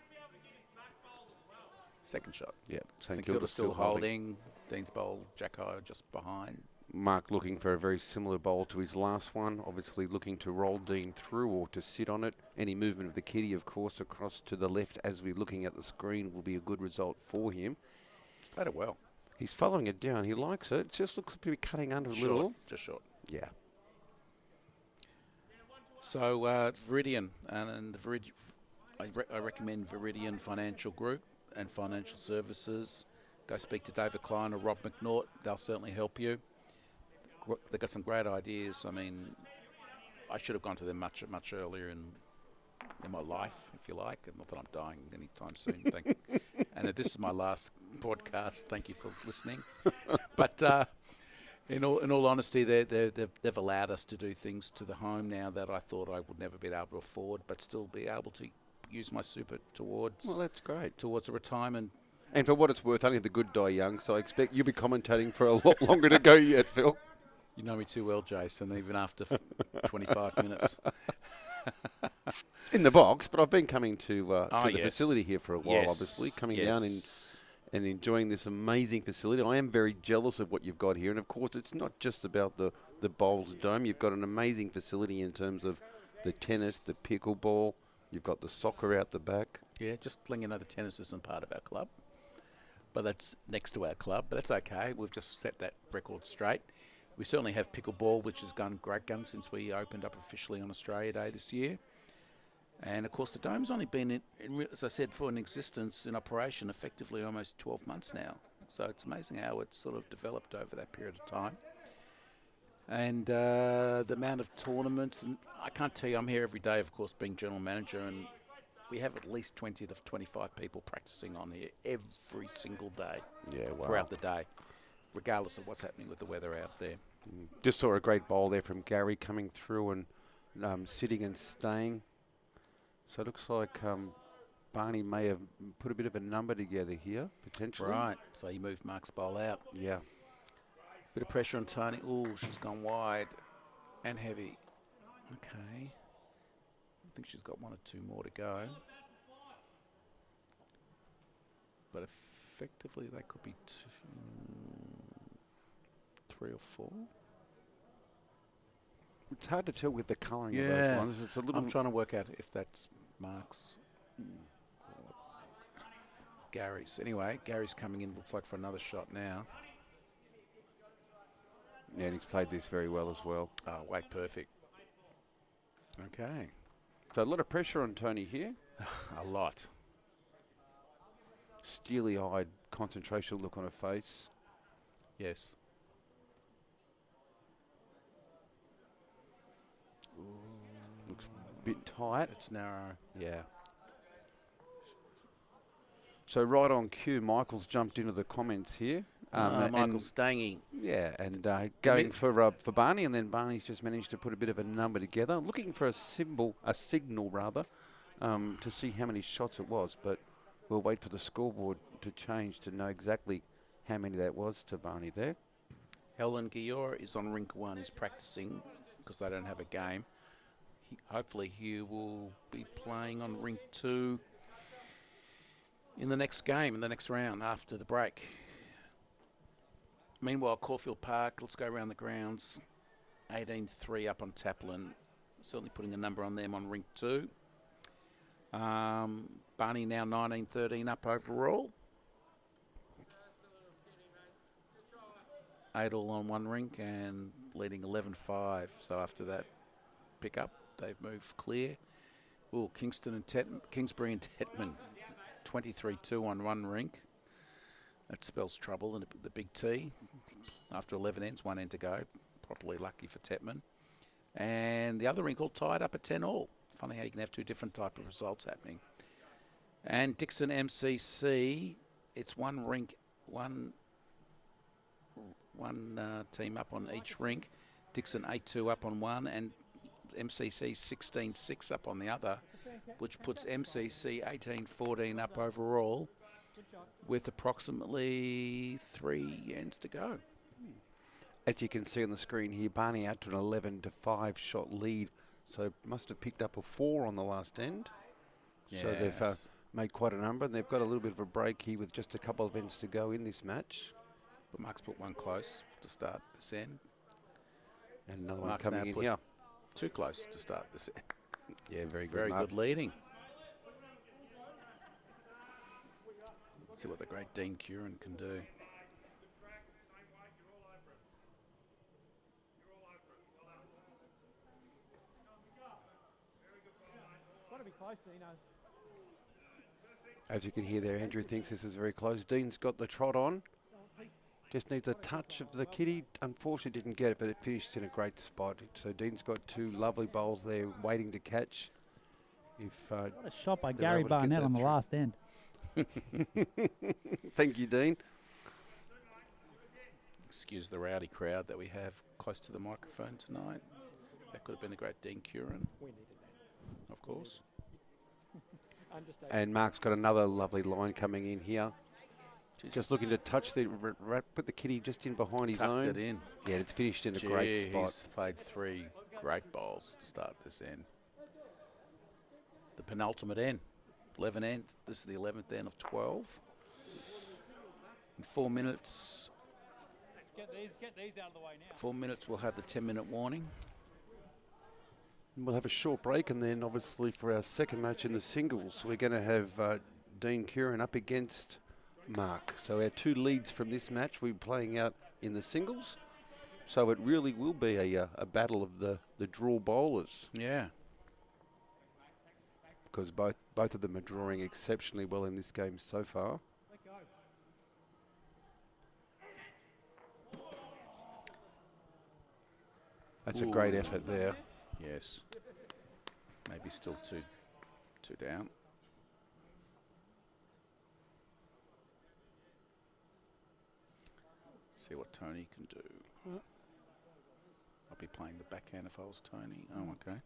Second shot. Yeah. St Kilda still holding. Dean's bowl, Jack High just behind. Mark looking for a very similar bowl to his last one. Obviously looking to roll Dean through or to sit on it. Any movement of the kitty, of course, across to the left as we're looking at the screen will be a good result for him. Played it well. He's following it down. He likes it. It just looks to be cutting under a little. Just short. Yeah. So Viridian, and the I recommend Viridian Financial Group and Financial Services. Go speak to David Klein or Rob McNaught. They'll certainly help you. They've got some great ideas. I mean, I should have gone to them much earlier in my life, if you like. Not that I'm dying anytime soon. And this is my last broadcast. Thank you for listening. But in all honesty, they've allowed us to do things to the home now that I thought I would never be able to afford, but still be able to use my super towards. Well, that's great. Towards a retirement. And for what it's worth, only the good die young. So I expect you'll be commentating for a lot longer to go yet, Phil. You know me too well, Jason, even after 25 minutes. In the box, but I've been coming to the facility here for a while, obviously, coming down and enjoying this amazing facility. I am very jealous of what you've got here. And, of course, it's not just about the bowls dome. You've got an amazing facility in terms of the tennis, the pickleball. You've got the soccer out the back. Yeah, just letting you know the tennis isn't part of our club. But that's next to our club. But that's okay. We've just set that record straight. We certainly have pickleball, which has gone great gun since we opened up officially on Australia Day this year. And, of course, the dome's only been, as I said, in existence, in operation, effectively almost 12 months now. So it's amazing how it's sort of developed over that period of time. And the amount of tournaments, and I can't tell you, I'm here every day, of course, being general manager, and we have at least 20 to 25 people practicing on here every single day throughout the day, regardless of what's happening with the weather out there. Just saw a great bowl there from Gary coming through and sitting and staying. So it looks like Barney may have put a bit of a number together here, potentially. Right, so he moved Mark's bowl out. Yeah. Bit of pressure on Tony. Oh, she's gone wide and heavy. Okay. I think she's got one or two more to go. But effectively, they could be 3 or 4. It's hard to tell with the colouring of those ones. It's a little. I'm trying to work out if that's Mark's or Gary's. Anyway, Gary's coming in, looks like, for another shot now. Yeah, and he's played this very well as well. Oh, weight perfect. Okay. So a lot of pressure on Tony here. A lot. Steely-eyed concentration look on her face. Yes. Looks a bit tight. It's narrow. Yeah. So right on cue, Michael's jumped into the comments here. Michael Stangy. Yeah, and going for Barney, and then Barney's just managed to put a bit of a number together, looking for a signal rather, to see how many shots it was. But we'll wait for the scoreboard to change to know exactly how many that was to Barney there. Helen Gior is on rink 1. He's practicing because they don't have a game. Hopefully he will be playing on rink 2 in the next game, in the next round after the break. Meanwhile, Caulfield Park, let's go around the grounds. 18-3 up on Taplin. Certainly putting a number on them on rink 2. Barney now 19-13 up overall. 8 all on one rink and leading 11-5. So after that pick-up, they've moved clear. Oh, Kingsbury and Tetman, 23-2 on one rink. That spells trouble in the big T. After 11 ends, 1 end to go. Probably lucky for Tetman. And the other rink all tied up at 10 all. Funny how you can have two different type of results happening. And Dixon MCC, it's one rink, one team up on each rink. Dixon 8-2 up on one, and MCC 16-6 up on the other, which puts MCC 18-14 up overall, with approximately 3 ends to go. As you can see on the screen here, Barney out to an 11-5 shot lead, so must have picked up a 4 on the last end. Yeah, so they've made quite a number, and they've got a little bit of a break here with just a couple of ends to go in this match. But Mark's put one close to start this end. And another one Mark's coming now in put here. Too close to start this end. Yeah, very good. Very Mark. good leading. Let's see what the great Dean Curran can do. Got to be close, Dino. As you can hear there, Andrew thinks this is very close. Dean's got the trot on. Just needs a touch of the kitty. Unfortunately didn't get it, but it finished in a great spot. So Dean's got two lovely bowls there waiting to catch. What a shot by they're Gary able to get Barnett that on the through. last end. Thank you, Dean. Excuse the rowdy crowd that we have close to the microphone tonight. That could have been the great Dean Curran, We needed that. of course. Understatement. And Mark's got another lovely line coming in here. Jeez. Just looking to touch the, put the kitty just in behind his own. Tucked it in. Yeah, it's finished in a great spot. He's played 3 great bowls to start this end. The penultimate end, 11 end. This is the 11th end of 12. In 4 minutes, Get these out of the way now. 4 minutes, we'll have the 10-minute warning. We'll have a short break, and then obviously for our second match in the singles, we're going to have Dean Curran up against Mark. So our two leads from this match we're playing out in the singles. So it really will be a battle of the draw bowlers, Yeah. because both of them are drawing exceptionally well in this game so far. That's a great effort there. Yes. Maybe still two down. See what Tony can do. I'll be playing the backhand if I was Tony. Oh, okay.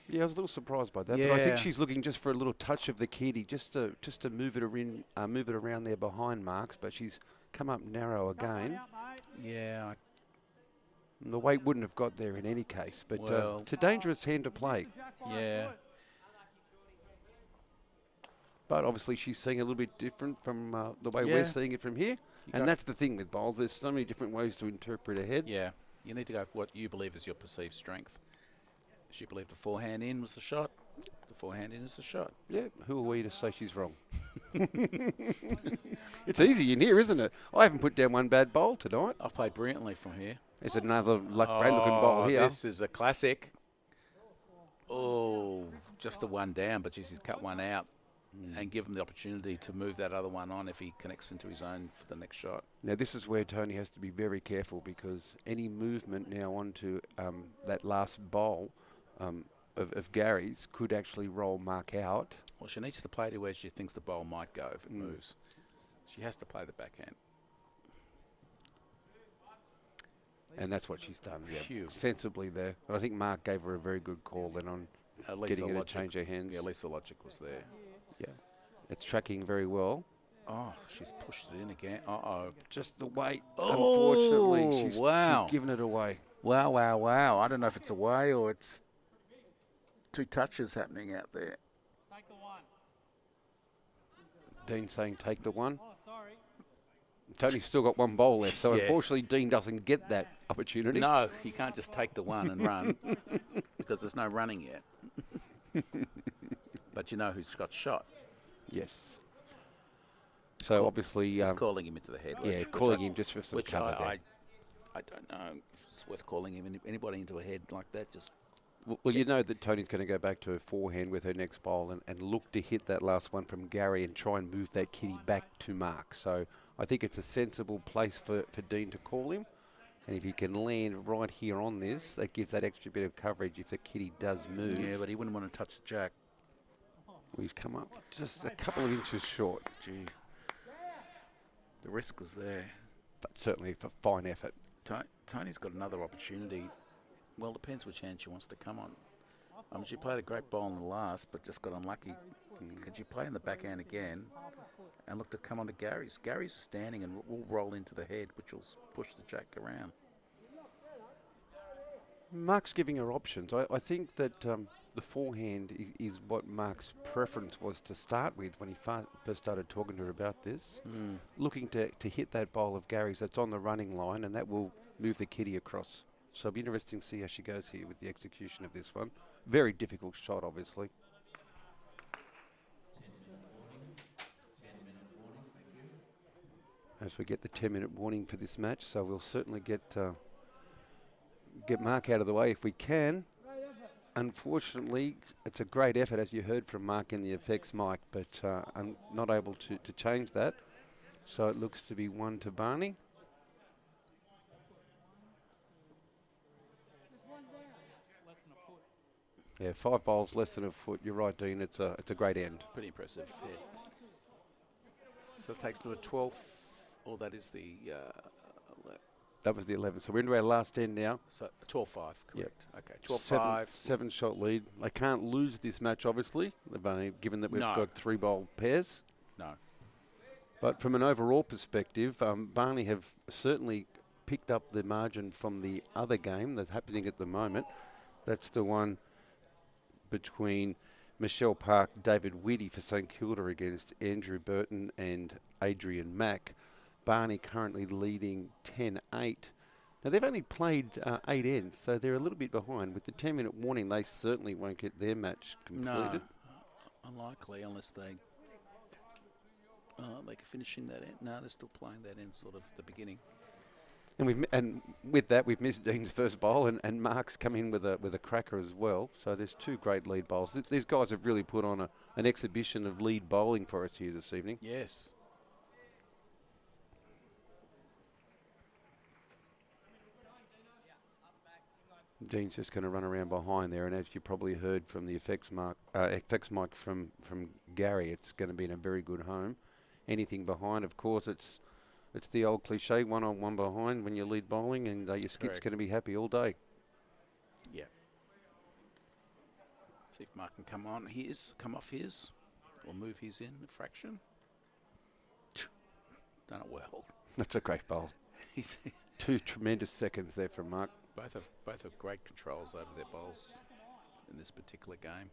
Yeah, I was a little surprised by that, but I think she's looking just for a little touch of the kitty, just to move it around there behind Marks, but she's come up narrow again. Yeah. And the weight wouldn't have got there in any case, but Well, it's a dangerous hand to play. Yeah. But obviously she's seeing a little bit different from the way Yeah. we're seeing it from here. You And got- that's the thing with bowls. There's so many different ways to interpret a head. Yeah. You need to go for what you believe is your perceived strength. She believed the forehand in was the shot. The forehand in is the shot. Yeah, who are we to say she's wrong? It's easy in here, isn't it? I haven't put down one bad bowl tonight. I've played brilliantly from here. There's another great looking bowl here. This is a classic. Oh, just the one down, but geez, he's cut one out and give him the opportunity to move that other one on if he connects into his own for the next shot. Now, this is where Tony has to be very careful, because any movement now onto that last bowl of Gary's could actually roll Mark out. Well, she needs to play to where she thinks the bowl might go if it moves. She has to play the backhand. And that's what she's done, Phew. sensibly there. But I think Mark gave her a very good call then on At least getting the her to change her hands. Yeah, at least the logic was there. Yeah, it's tracking very well. Oh, she's pushed it in again. Uh-oh. Just the weight, Oh, unfortunately. She's given it away. Wow, wow, wow. I don't know if it's away or it's two touches happening out there. Take the one. Dean saying take the one. Oh, sorry. Tony's still got one bowl left, so Yeah. unfortunately Dean doesn't get that opportunity. No, you can't just take the one and run because there's no running yet. But you know who's got shot. Yes. So obviously, He's calling him into the head. yeah, calling him just for some Which cover there. I don't know if it's worth calling him anybody into a head like that. Just Well, you know that Tony's going to go back to her forehand with her next bowl and look to hit that last one from Gary and try and move that kitty back to Mark. So I think it's a sensible place for Dean to call him. And if he can land right here on this, that gives that extra bit of coverage if the kitty does move. yeah, but he wouldn't want to touch the jack. We've come up just a couple of inches short, Gee, the risk was there. but certainly for fine effort. Tony's got another opportunity. Well, depends which hand she wants to come on. I mean, she played a great bowl in the last, but just got unlucky. Could she play in the backhand again and look to come on to Gary's? Gary's is standing and will roll into the head, which will push the jack around. Mark's giving her options. I think that the forehand is what Mark's preference was to start with when he first started talking to her about this. Looking to hit that bowl of Gary's that's on the running line, and that will move the kitty across. So it'll be interesting to see how she goes here with the execution of this one. Very difficult shot, obviously. As we get the 10-minute warning for this match, so we'll certainly get Mark out of the way if we can. Unfortunately, it's a great effort, as you heard from Mark in the effects mic, but I'm not able to change that. So it looks to be 1 to Barney. Yeah, 5 bowls, less than a foot. You're right, Dean. It's a great end. Pretty impressive head. So it takes to a 12th, or that is the... That was the 11th. So we're into our last end now. So 12-5, correct. Yep. Okay, 12-5. 7-shot lead. They can't lose this match, obviously, given that we've No. got 3 bowl pairs. No. But from an overall perspective, Barney have certainly picked up the margin from the other game that's happening at the moment. That's the one between Michelle Park, David Whitty for St Kilda against Andrew Burton and Adrian Mack. Barney currently leading 10-8. Now, they've only played 8 ends, so they're a little bit behind. With the 10-minute warning, they certainly won't get their match completed. No, unlikely, unless they... they're finishing that end. No, they're still playing that end sort of at the beginning. And with that, we've missed Dean's first bowl, and Mark's come in with a cracker as well. So there's 2 great lead bowls. These guys have really put on an exhibition of lead bowling for us here this evening. Yes. Dean's just going to run around behind there, and as you probably heard from the effects mic from Gary, it's going to be in a very good home. Anything behind, of course, it's the old cliche, 1-on-1 behind when you lead bowling, and your skip's Correct. going to be happy all day. Yeah. See if Mark can come off his, or move his in a fraction. Done it well. That's a great bowl. He's 2 tremendous seconds there from Mark. both have great controls over their bowls in this particular game.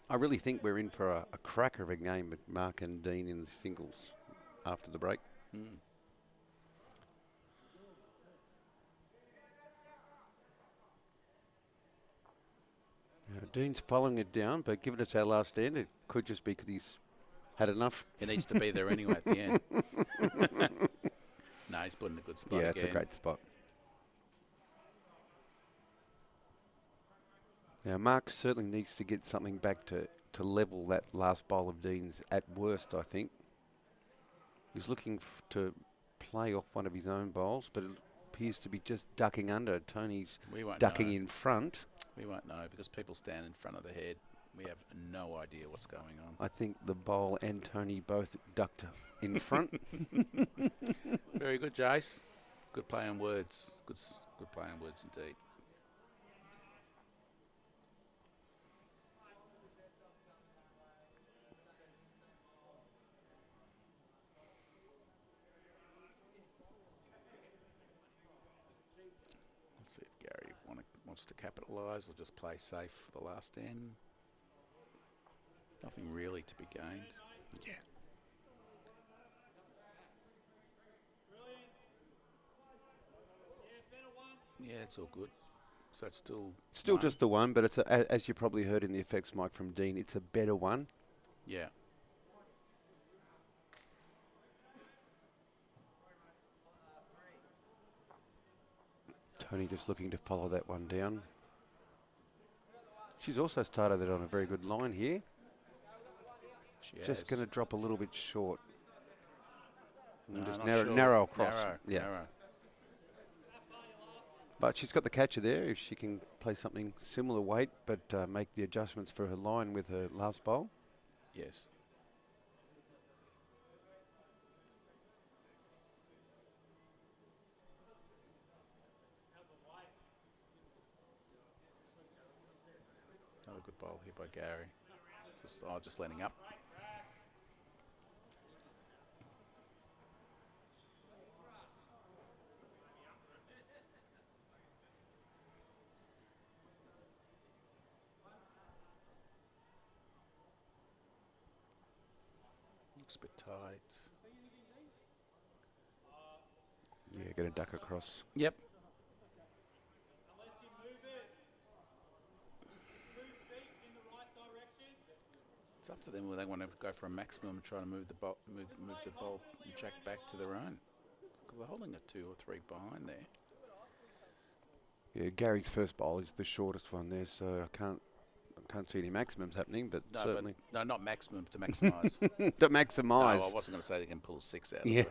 I really think we're in for a cracker of a game with Mark and Dean in the singles after the break. Mm. Dean's following it down, but given it's our last end, it could just be because he's had enough. He needs to be there anyway at the end. No, he's put in a good spot Yeah, again. it's a great spot. Now, Mark certainly needs to get something back to level that last bowl of Dean's at worst, I think. He's looking to play off one of his own bowls, but it appears to be just ducking under. Tony's ducking in front. We won't know because people stand in front of the head. We have no idea what's going on. I think the bowl and Tony both ducked in front. Very good, Jace. Good play on words. Good play on words indeed. Let's see if Gary wants to capitalise or just play safe for the last end. Nothing really to be gained. Yeah. Yeah, it's all good. So it's still Still just the one, but it's as you probably heard in the effects mic from Dean, it's a better one. Yeah. Tony just looking to follow that one down. She's also started it on a very good line here. Just going to drop a little bit short. And just narrow across. Narrow. But she's got the catcher there. If she can play something similar weight, but make the adjustments for her line with her last bowl. Yes. Another good bowl here by Gary. Just letting up. Looks a bit tight. Yeah, going to duck across. Yep. It's up to them whether they want to go for a maximum and try to move the ball and jack back to their own. Because they're holding a 2 or 3 behind there. Yeah, Gary's first bowl is the shortest one there, so I can't see any maximums happening, but certainly. Not maximum, to maximise. To maximise. No, I wasn't going to say they can pull a 6 out. Yeah.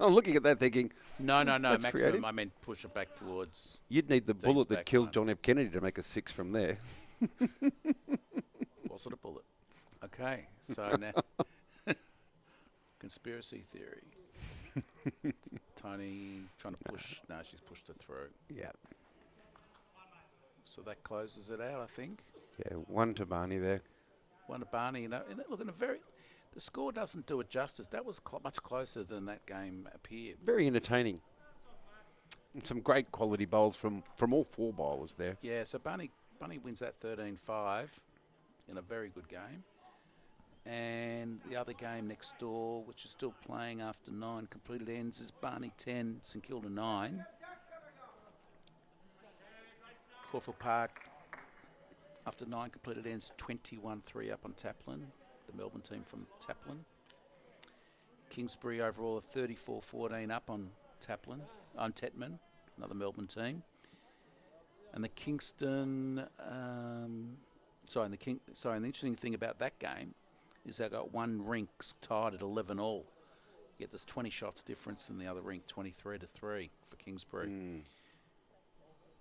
I'm looking at that thinking. No, maximum. Creative. I meant push it back towards. You'd need the bullet that killed John F. Kennedy to make a 6 from there. What sort of bullet? Okay, so now conspiracy theory. Tony trying to push. No, she's pushed it through. Yeah. So that closes it out, I think. Yeah, 1 to Barney there. 1 to Barney. You know, and look, the score doesn't do it justice. That was much closer than that game appeared. Very entertaining. And some great quality bowls from all 4 bowlers there. Yeah, so Barney wins that 13-5 in a very good game. And the other game next door, which is still playing after 9 completed ends, is Barney 10, St Kilda 9. Caulfield Park, after 9 completed ends, 21-3 up on Taplin, the Melbourne team from Taplin. Kingsbury overall 34-14 up on Tetman, another Melbourne team. And the Kingston, and the interesting thing about that game is they got one rink tied at 11-all. Yet there's 20 shots difference in the other rink, 23-3 for Kingsbury.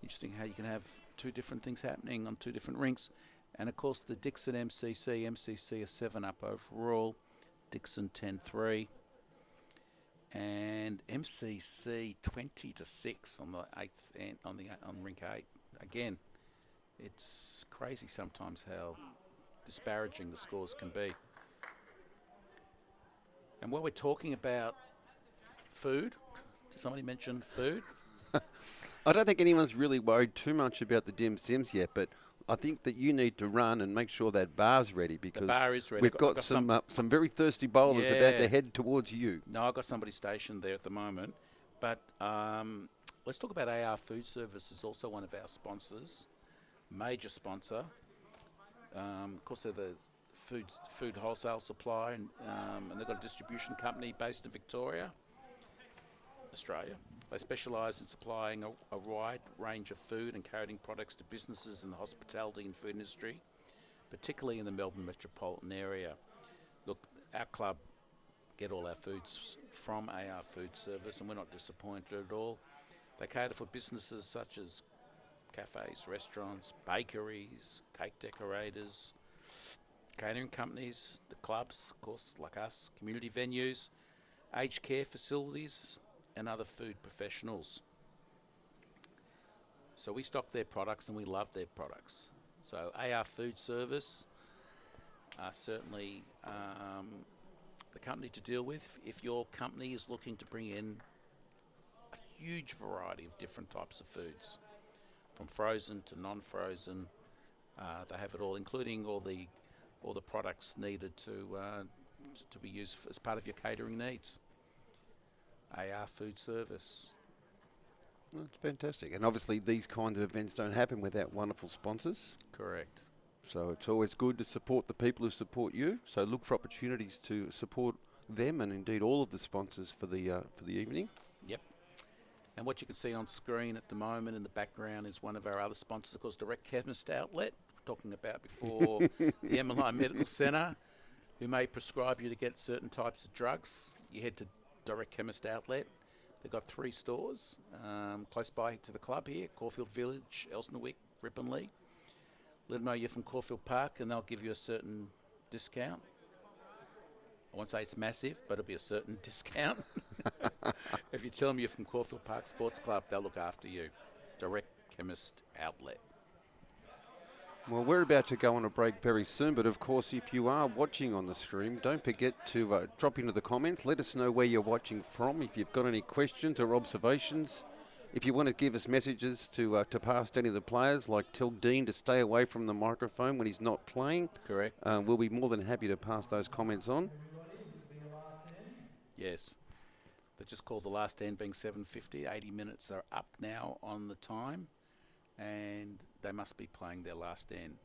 Interesting how you can have 2 different things happening on 2 different rinks. And, of course, the Dixon MCC are 7 up overall. Dixon 10-3. And MCC 20-6 on the 8th and on rink 8. Again, it's crazy sometimes how disparaging the scores can be. And while we're talking about food, did somebody mention food? I don't think anyone's really worried too much about the dim sims yet, but I think that you need to run and make sure that bar's ready, because the bar is ready. We've got some very thirsty bowlers about to head towards you. No, I've got somebody stationed there at the moment. But let's talk about AR Food Services, also one of our sponsors, major sponsor. Of course, they're the food wholesale supply, and they've got a distribution company based in Victoria. Australia. They specialise in supplying a wide range of food and catering products to businesses in the hospitality and food industry, particularly in the Melbourne metropolitan area. Look, our club get all our foods from AR Food Service, and we're not disappointed at all. They cater for businesses such as cafes, restaurants, bakeries, cake decorators, catering companies, the clubs, of course, like us, community venues, aged care facilities, and other food professionals. So we stock their products and we love their products. So AR Food Service are certainly the company to deal with if your company is looking to bring in a huge variety of different types of foods, from frozen to non-frozen. They have it all, including all the products needed to be used as part of your catering needs. AR Food Service. Well, it's fantastic. And obviously these kinds of events don't happen without wonderful sponsors. Correct. So it's always good to support the people who support you. So look for opportunities to support them and indeed all of the sponsors for the evening. Yep. And what you can see on screen at the moment in the background is one of our other sponsors, of course, Direct Chemist Outlet, talking about before, the MLI Medical Centre, who may prescribe you to get certain types of drugs. You head to Direct Chemist Outlet. They've got 3 stores close by to the club here, Caulfield Village, Elstonwick, Ripponlea. Let them know you're from Caulfield Park and they'll give you a certain discount. I won't say it's massive, but it'll be a certain discount. If you tell them you're from Caulfield Park Sports Club, they'll look after you. Direct Chemist Outlet. Well, we're about to go on a break very soon, but of course, if you are watching on the stream, don't forget to drop into the comments. Let us know where you're watching from. If you've got any questions or observations, if you want to give us messages to pass to any of the players, like tell Dean to stay away from the microphone when he's not playing. Correct. We'll be more than happy to pass those comments on. Yes. They just called the last end being 7:50. 80 minutes are up now on the time, and they must be playing their last end.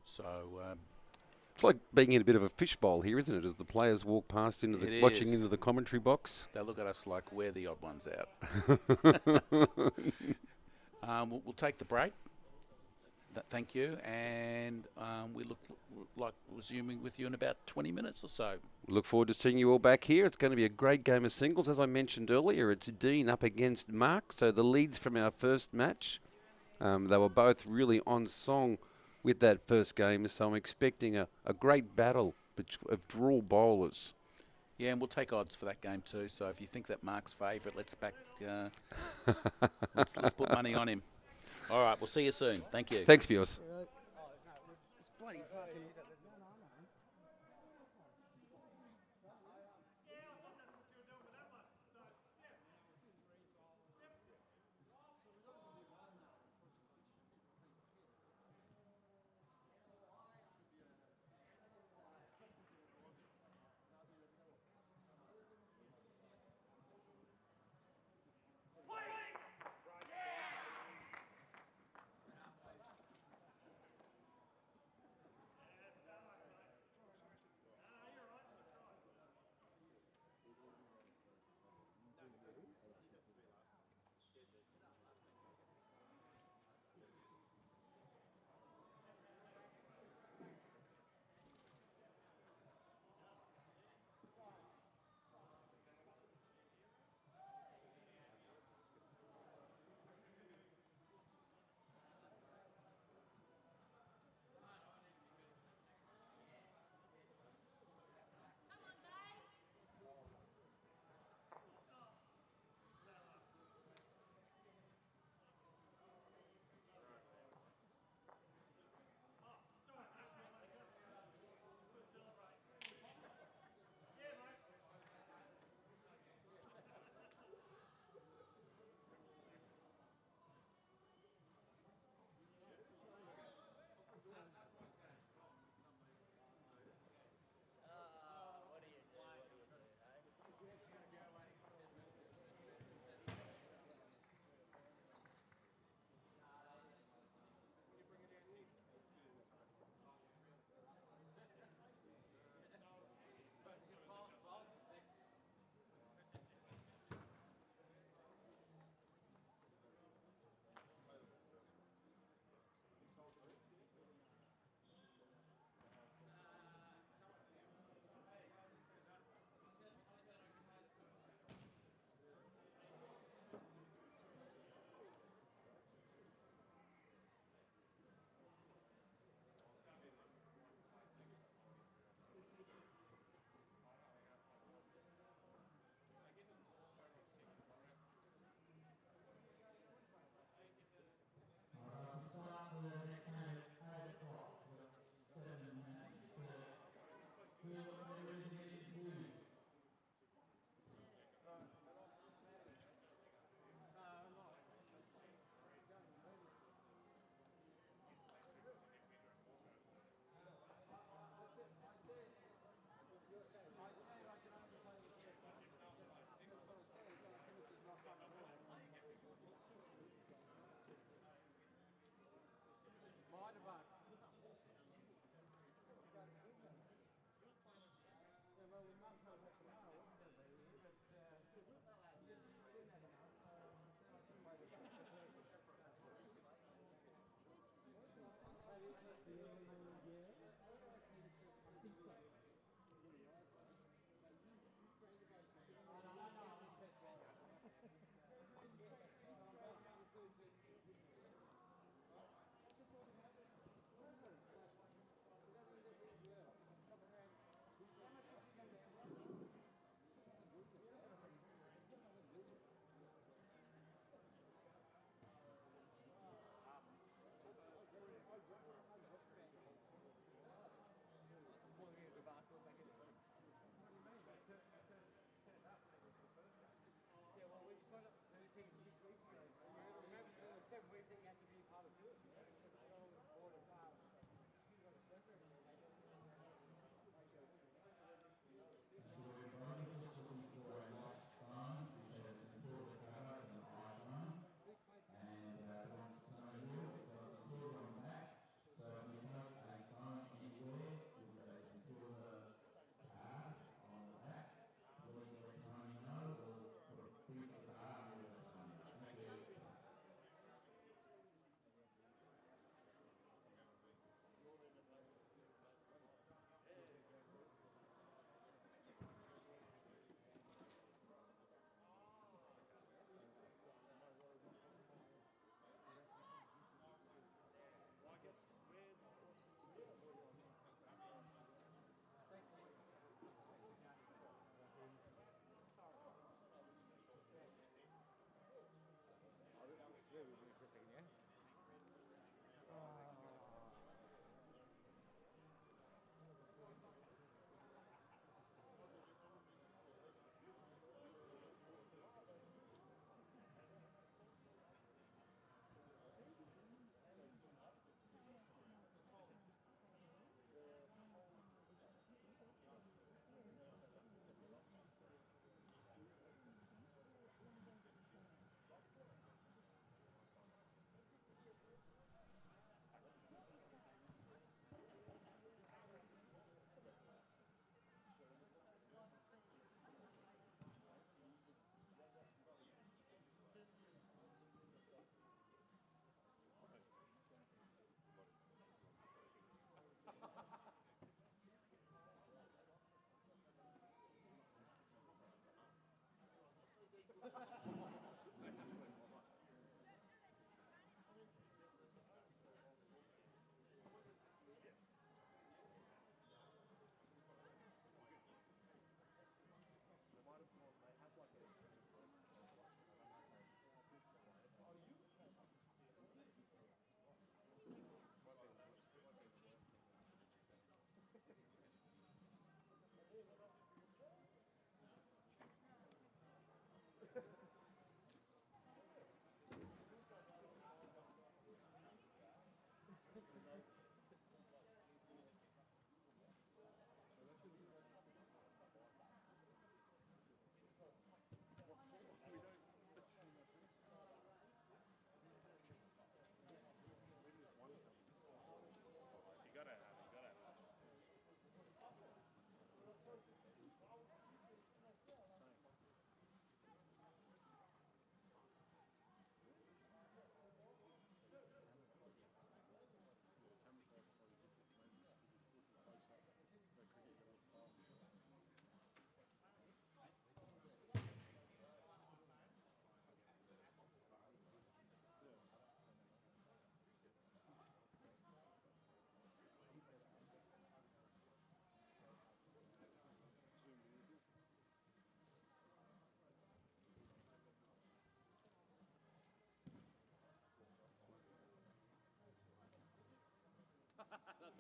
So it's like being in a bit of a fishbowl here, isn't it? As the players walk past watching into the commentary box. They look at us like we're the odd ones out. We'll take the break. Thank you, and we look like resuming with you in about 20 minutes or so. Look forward to seeing you all back here. It's going to be a great game of singles. As I mentioned earlier, it's Dean up against Mark. So the leads from our first match, they were both really on song with that first game. So I'm expecting a great battle of draw bowlers. Yeah, and we'll take odds for that game too. So if you think that Mark's favourite, let's put money on him. All right, we'll see you soon. Thank you. Thanks, viewers.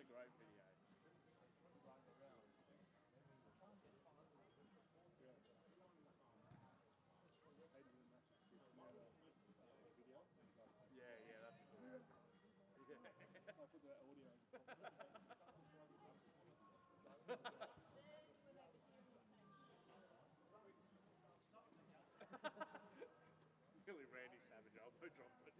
a great video. Yeah, that's a good one. Yeah. I'll put the audio as a Really Randy Savage elbow drop it.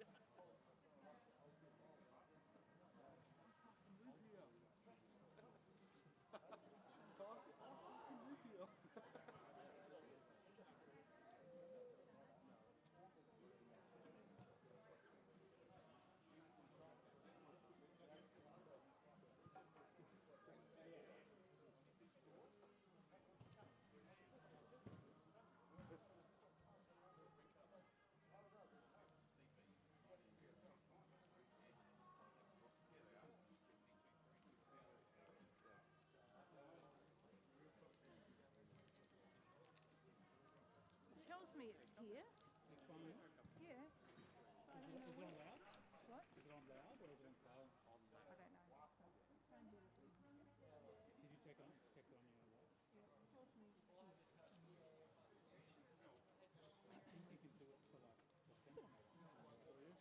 It tells me it's here. It's fine. Yeah. I don't Is know it where. on loud? What? Is it on loud or is it on silent? I don't know. Did you check it on your watch? Yeah, it tells me it's here. I think you can do it for like the centimetre. It'll be here. Can't happen every week.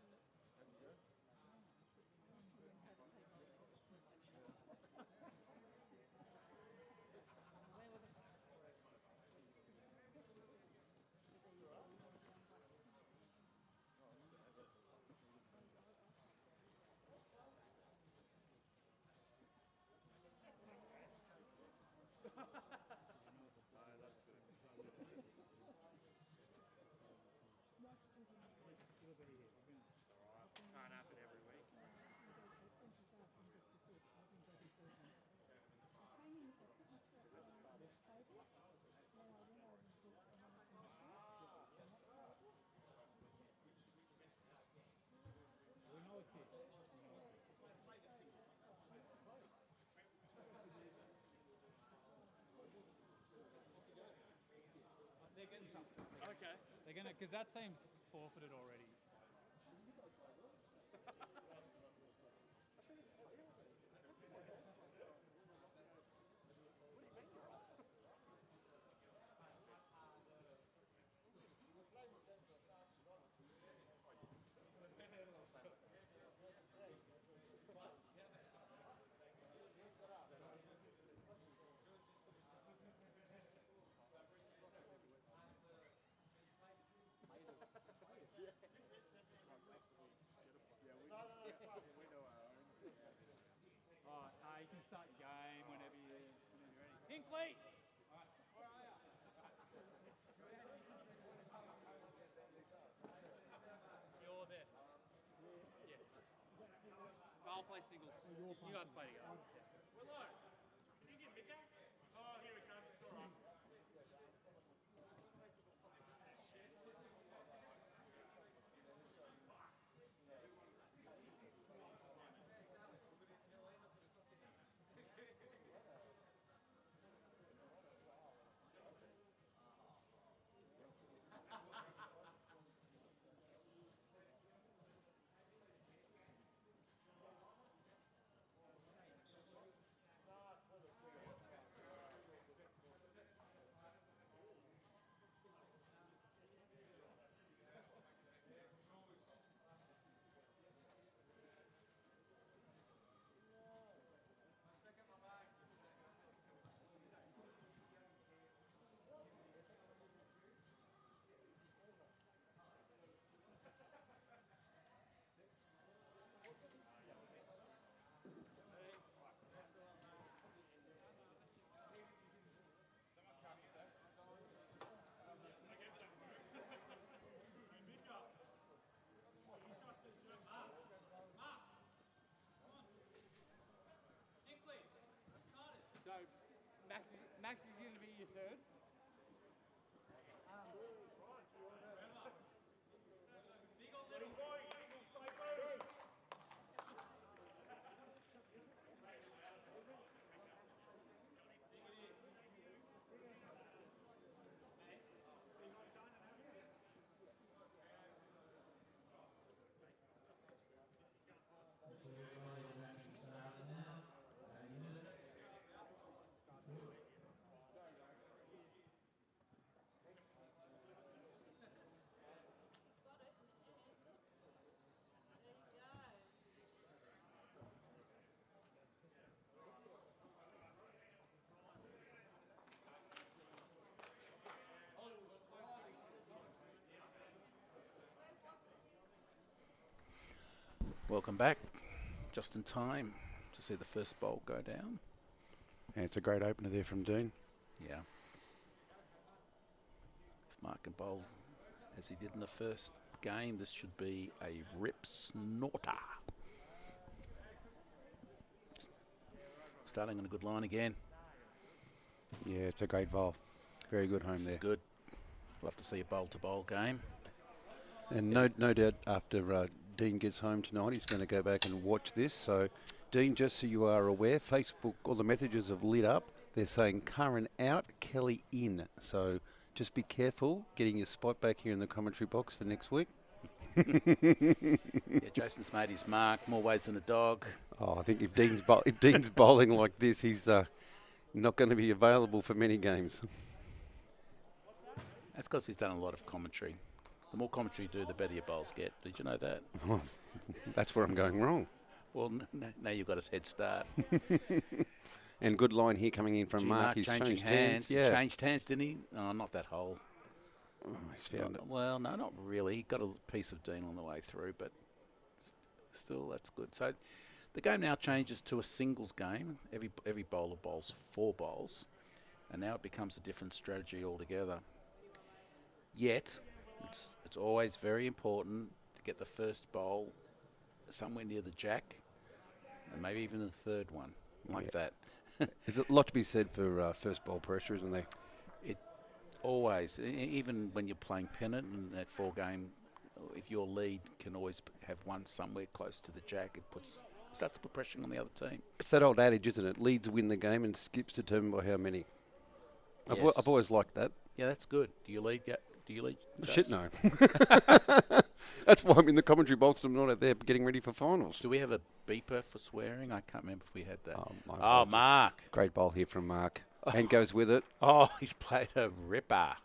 We know it's here. They're getting something. Okay. They're gonna, because that team's forfeited already. We know our own. Oh, you can start your game whenever you're ready. Hinkley! You're there. Yeah. I'll play singles. You guys play together. Willow, can you get Mika? Oh, here it comes. It's all right. So, Max is going to be your third. Starting now. Welcome back. Just in time to see the first bowl go down. Yeah, it's a great opener there from Dean. Yeah. If Mark can bowl as he did in the first game, this should be a rip snorter. Starting on a good line again. Yeah, it's a great bowl. Very good home This there. is good. Love to see a bowl-to-bowl game. And no doubt after Dean gets home tonight, he's going to go back and watch this. So, Dean, just so you are aware, Facebook, all the messages have lit up. They're saying Curran out, Kelly in. So just be careful getting your spot back here in the commentary box for next week. Yeah, Jason's made his mark, more ways than a dog. Oh, I think if Dean's bowling like this, he's not going to be available for many games. That's because he's done a lot of commentary. The more commentary you do, the better your bowls get. Did you know that? That's where I'm going wrong. Well, now you've got a head start. And good line here coming in from Gee, Mark. He's changing changed hands. Yeah. He changed hands, didn't he? Oh, not that hole. Oh, he's found it. Well, no, not really. He got a piece of Dean on the way through, but still, that's good. So the game now changes to a singles game. Every bowler bowls 4 bowls, and now it becomes a different strategy altogether. Yet, it's always very important to get the first bowl somewhere near the jack, and maybe even the third one, like that. There's a lot to be said for first bowl pressure, isn't there? It always, even when you're playing pennant and that 4-game, if your lead can always have one somewhere close to the jack, it starts to put pressure on the other team. It's that old adage, isn't it? Leads win the game and skips determined by how many. Yes. I've always liked that. Yeah, that's good. Do you lead? Shit, no. That's why I'm in the commentary box. I'm not out there getting ready for finals. Do we have a beeper for swearing? I can't remember if we had that. Oh, Mark. Great bowl here from Mark. And goes with it. Oh, he's played a ripper.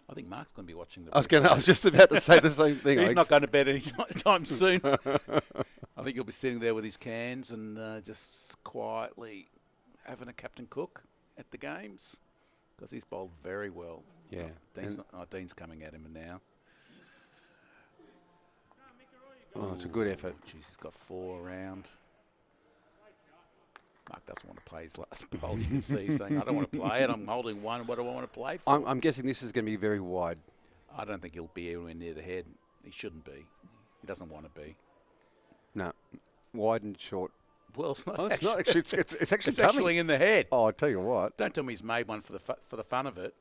I think Mark's going to be watching the. I was just about to say the same thing. He's not going to bed anytime soon. I think he'll be sitting there with his cans and just quietly having a Captain Cook at the games because he's bowled very well. Yeah. Dean's coming at him now. Oh, it's a good effort. Jeez, he's got 4 around. Mark doesn't want to play his last bowl. You can see he's saying, I don't want to play it. I'm holding one. What do I want to play for? I'm guessing this is going to be very wide. I don't think he'll be anywhere near the head. He shouldn't be. He doesn't want to be. No. Wide and short. Well, it's not. Oh, it's not actually. It's actually It's coming. actually in the head. Oh, I tell you what. Don't tell me he's made one for the fun of it.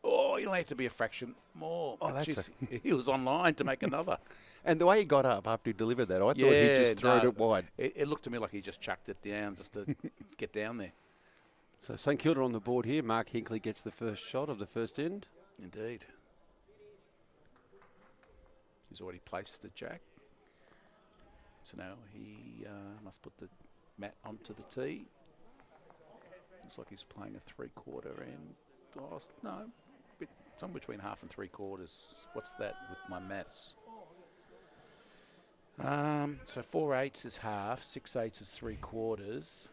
Oh, he'll have to be a fraction more. Oh, that's Jeez, he was online to make another. And the way he got up after he delivered that, I thought he just threw it wide. It looked to me like he just chucked it down just to get down there. So St Kilda on the board here. Mark Hinckley gets the first shot of the first end. Indeed. He's already placed the jack. So now he must put the mat onto the tee. Looks like he's playing a 3/4 end. Oh, no, somewhere between half and 3/4. What's that with my maths? So 4/8 is half, 6/8 is 3/4.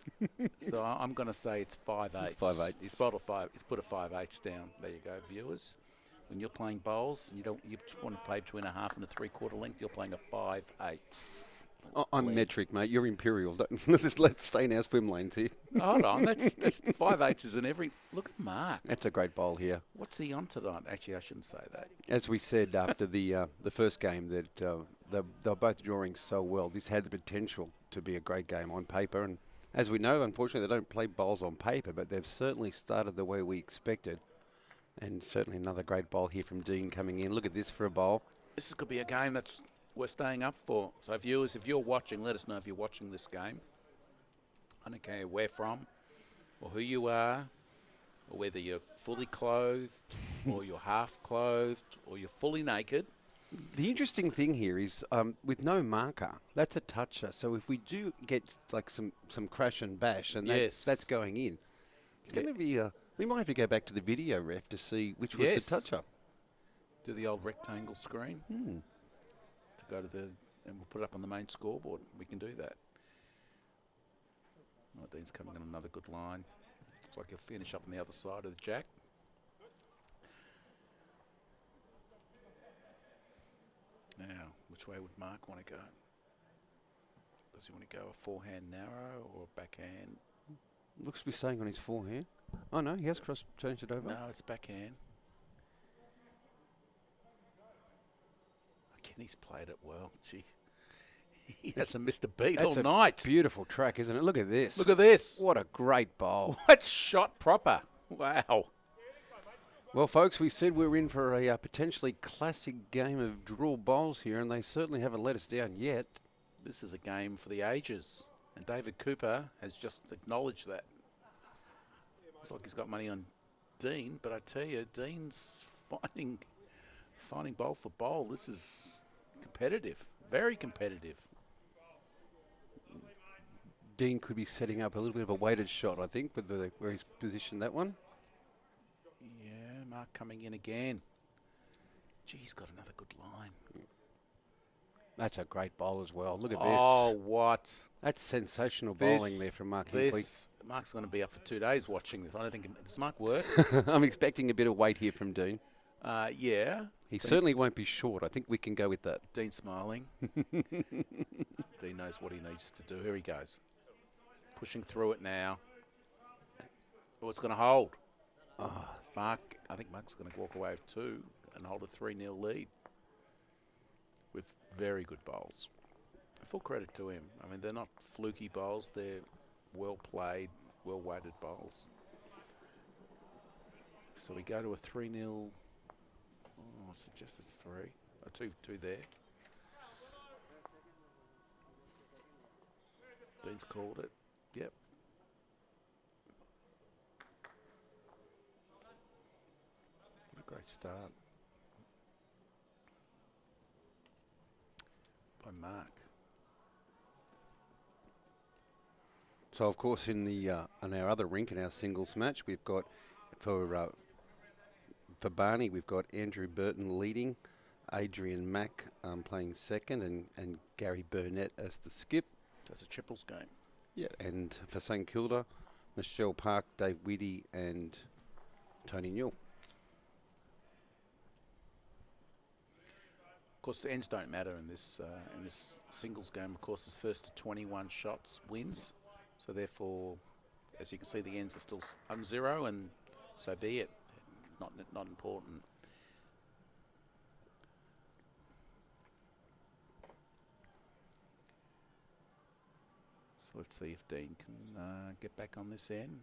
So I'm going to say it's 5/8. 5/8. He's put a 5/8 down. There you go, viewers. When you're playing bowls, you want to play between a half and a 3/4 length. You're playing a 5/8. Oh, I'm metric, mate. You're imperial. Let's stay in our swim lanes here. Hold on, that's 5/8 is in every. Look at Mark. That's a great bowl here. What's he on tonight? Actually, I shouldn't say that. As we said after the first game, that they're both drawing so well. This had the potential to be a great game on paper, and as we know, unfortunately, they don't play bowls on paper, but they've certainly started the way we expected. And certainly another great bowl here from Dean coming in. Look at this for a bowl. This could be a game that's we're staying up for. So viewers, if you're watching, let us know if you're watching this game. I don't care where from or who you are or whether you're fully clothed or you're half clothed or you're fully naked. The interesting thing here is with no marker, that's a toucher. So if we do get like some crash and bash, and that's going in, it's going to be we might have to go back to the video ref to see which was the toucher. Do the old rectangle screen to go to and we'll put it up on the main scoreboard. We can do that. Oh, Dean's coming on another good line. Looks like he'll finish up on the other side of the jack. Now, which Which way would Mark want to go? Does he want to go a forehand narrow or backhand? Looks to be staying on his forehand. Oh no, he has changed it over. No, it's backhand. Again, he's played it well. Gee, he hasn't missed a beat all night. Beautiful track, isn't it? Look at this. Look at this. What a great bowl. What shot proper. Wow. Well, folks, we said we were in for a potentially classic game of draw bowls here, and they certainly haven't let us down yet. This is a game for the ages, and David Cooper has just acknowledged that. Looks like he's got money on Dean, but I tell you, Dean's finding bowl for bowl. This is competitive, very competitive. Dean could be setting up a little bit of a weighted shot, I think, with where he's positioned that one. Yeah, Mark coming in again. Gee, he's got another good line. That's a great bowl as well. Look at Oh, this. what? That's sensational bowling there from Mark Hinkley. Mark's going to be up for 2 days watching this. I don't think does Mark work? I'm expecting a bit of weight here from Dean. Yeah. He certainly won't be short. I think we can go with that. Dean smiling. Dean knows what he needs to do. Here he goes. Pushing through it now. Oh, it's going to hold. Oh. I think Mark's going to walk away with 2 and hold a 3-0 lead with very good bowls. Full credit to him. I mean, they're not fluky bowls. They're well played, well weighted bowls. So we go to a 3-0. I suggest it's 3. 2 there. Dean's called it. Yep. What a great start by Mark. So, of course, in on our other rink, in our singles match, we've got for Barney, we've got Andrew Burton leading, Adrian Mack playing second, and Gary Burnett as the skip. That's a triples game. Yeah, and for St Kilda, Michelle Park, Dave Whitty, and Tony Newell. Of course, the ends don't matter in this singles game. Of course, this first to 21 shots wins. So therefore, as you can see, the ends are still 0, and so be it. Not important. So let's see if Dean can get back on this end.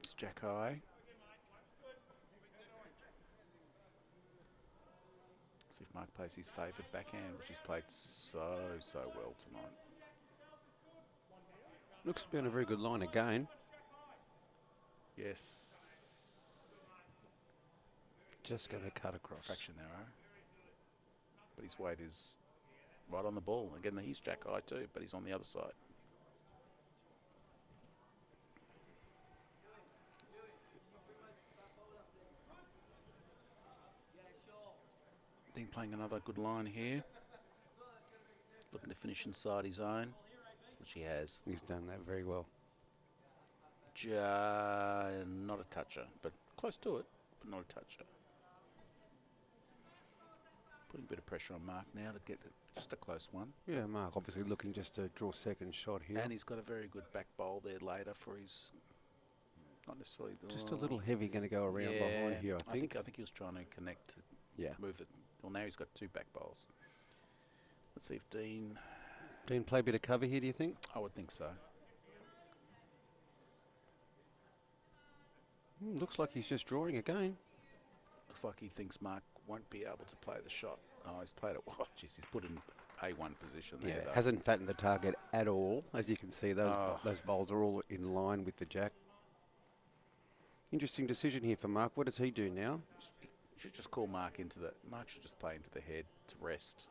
It's Jack High. See if Mark plays his favoured backhand, which he's played so well tonight. Looks to be on a very good line again. Yes. Just going to cut across. Fraction arrow. But his weight is right on the ball. Again, he's Jack High too, but he's on the other side. Dean playing another good line here. Looking to finish inside his own, which he has. He's done that very well. Not a toucher, but close to it, but not a toucher. Putting a bit of pressure on Mark now to get just a close one. Yeah, Mark obviously looking just to draw second shot here. And he's got a very good back bowl there later for his, not necessarily. Just a little heavy going to go around behind here, I think. I think he was trying to connect to move it. Well, now he's got 2 back bowls. Let's see if Dean play a bit of cover here, do you think? I would think so. Looks like he's just drawing again. Looks like he thinks Mark won't be able to play the shot. Oh, he's played it well. Jeez, he's put in A1 position there. Yeah, hasn't fattened the target at all. As you can see, those bowls are all in line with the jack. Interesting decision here for Mark. What does he do now? Should just call Mark into that. Mark should just play into the head to rest.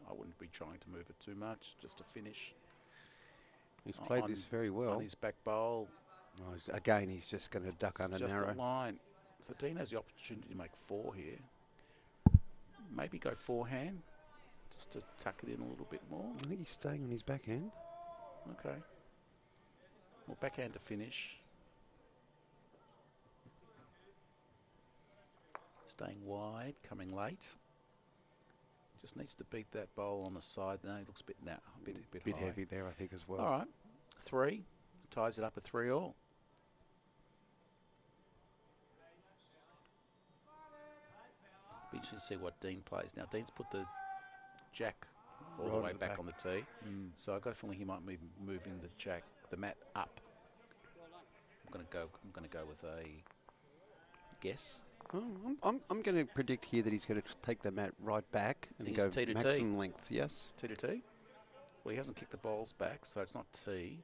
I wouldn't be trying to move it too much, just to finish. He's played this very well. On his back bowl. Oh, again, he's just going to duck under just narrow. A line. So Dean has the opportunity to make 4 here. Maybe go forehand, just to tuck it in a little bit more. I think he's staying on his backhand. Okay. Well, backhand to finish. Staying wide, coming late. Just needs to beat that bowl on the side. No, he looks a bit Bit high. heavy there, I think, as well. All right, 3 ties it up at 3-all. Be interesting to see what Dean plays now. Dean's put the jack all the Right way at the back back. on the tee, so I've got a feeling he might be moving the mat up. I'm going to go with a guess. Oh, I'm going to predict here that he's going to take the mat right back and Think go it's tee to tee? maximum length. Yes. Tee to tee. Well, he hasn't kicked the balls back, so it's not tee.